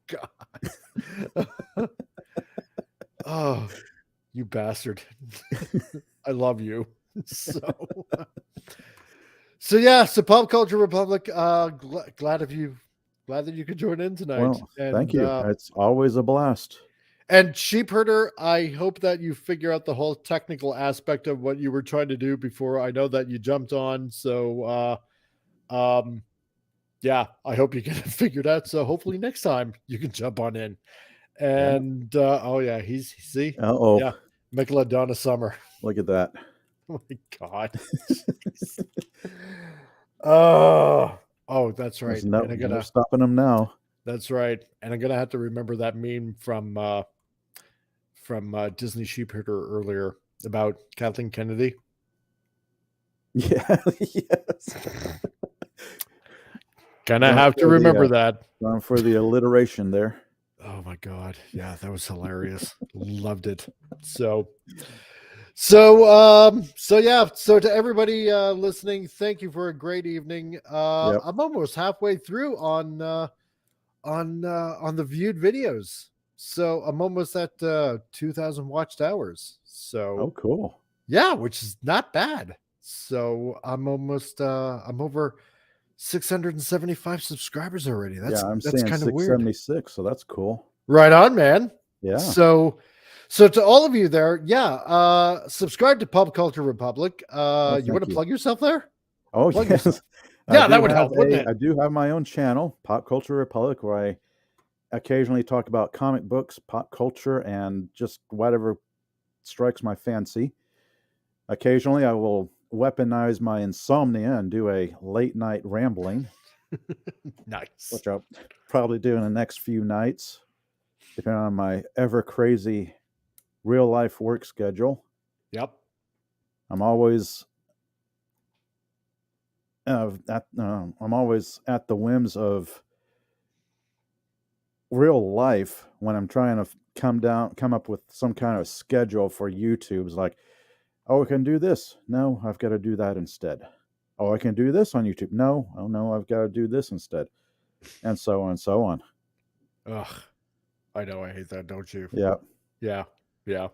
God. Oh, you bastard. I love you. So Pop Culture Republic, glad that you could join in tonight. Well, and thank you. It's always a blast. And Sheep Herder, I hope that you figure out the whole technical aspect of what you were trying to do before. I know that you jumped on. So I hope you get it figured out. So hopefully next time you can jump on in. And he's see. Yeah, Megalodon Summer. Look at that. Oh my God. Oh, that's right. There's no stopping him now. That's right. And I'm gonna have to remember that meme from Disney Sheep Herder earlier about Kathleen Kennedy. Yeah. Yes. Gonna have to remember that. For the alliteration there. Oh my God. Yeah, that was hilarious. Loved it. So to everybody listening, thank you for a great evening. I'm almost halfway through on the viewed videos. So I'm almost at 2,000 watched hours. So cool. Yeah, which is not bad. So I'm almost I'm over 675 subscribers already. That's I'm that's kind of weird. 676, so that's cool. Right on, man. Yeah. So to all of you there, subscribe to Pop Culture Republic. You want to plug yourself there? Oh, plug yes. Yeah, that would help, wouldn't it? I do have my own channel, Pop Culture Republic, where I occasionally talk about comic books, pop culture, and just whatever strikes my fancy. Occasionally, I will weaponize my insomnia and do a late night rambling. Nice. Which I'll probably do in the next few nights, depending on my ever crazy real life work schedule. Yep. I'm always at the whims of real life when I'm trying to come up with some kind of schedule for YouTube. It's like, oh, I can do this. No, I've got to do that instead. Oh, I can do this on YouTube. No, oh no, I've got to do this instead. And so on and so on. Ugh. I know, I hate that, don't you? Yeah. Yeah. Yeah.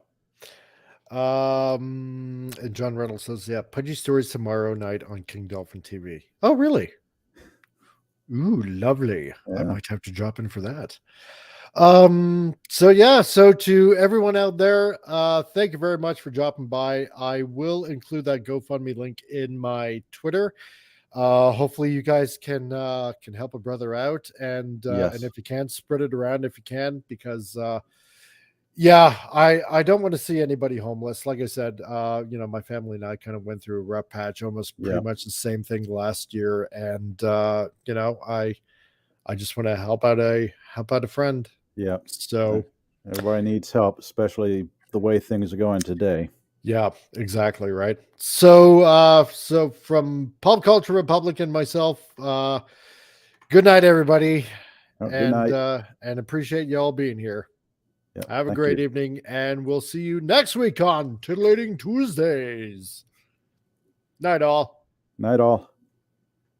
And John Reynolds says, Pudgy Stories tomorrow night on King Dolphin TV. Oh, really? Ooh, lovely. I might have to drop in for that. So to everyone out there, thank you very much for dropping by. I will include that GoFundMe link in my Twitter. hopefully you guys can help a brother out, and Yes. if you can, spread it around if you can, because yeah, I don't want to see anybody homeless. Like I said, my family and I kind of went through a rough patch, almost pretty Yeah. much the same thing last year, and I just want to help out a friend. Yeah. So everybody needs help, especially the way things are going today. yeah, exactly right. So from Pop Culture Republic and myself, good night, everybody, Good night. and appreciate you all being here. Yep, Have a great evening, and we'll see you next week on Titillating Tuesdays. Night all. Night all.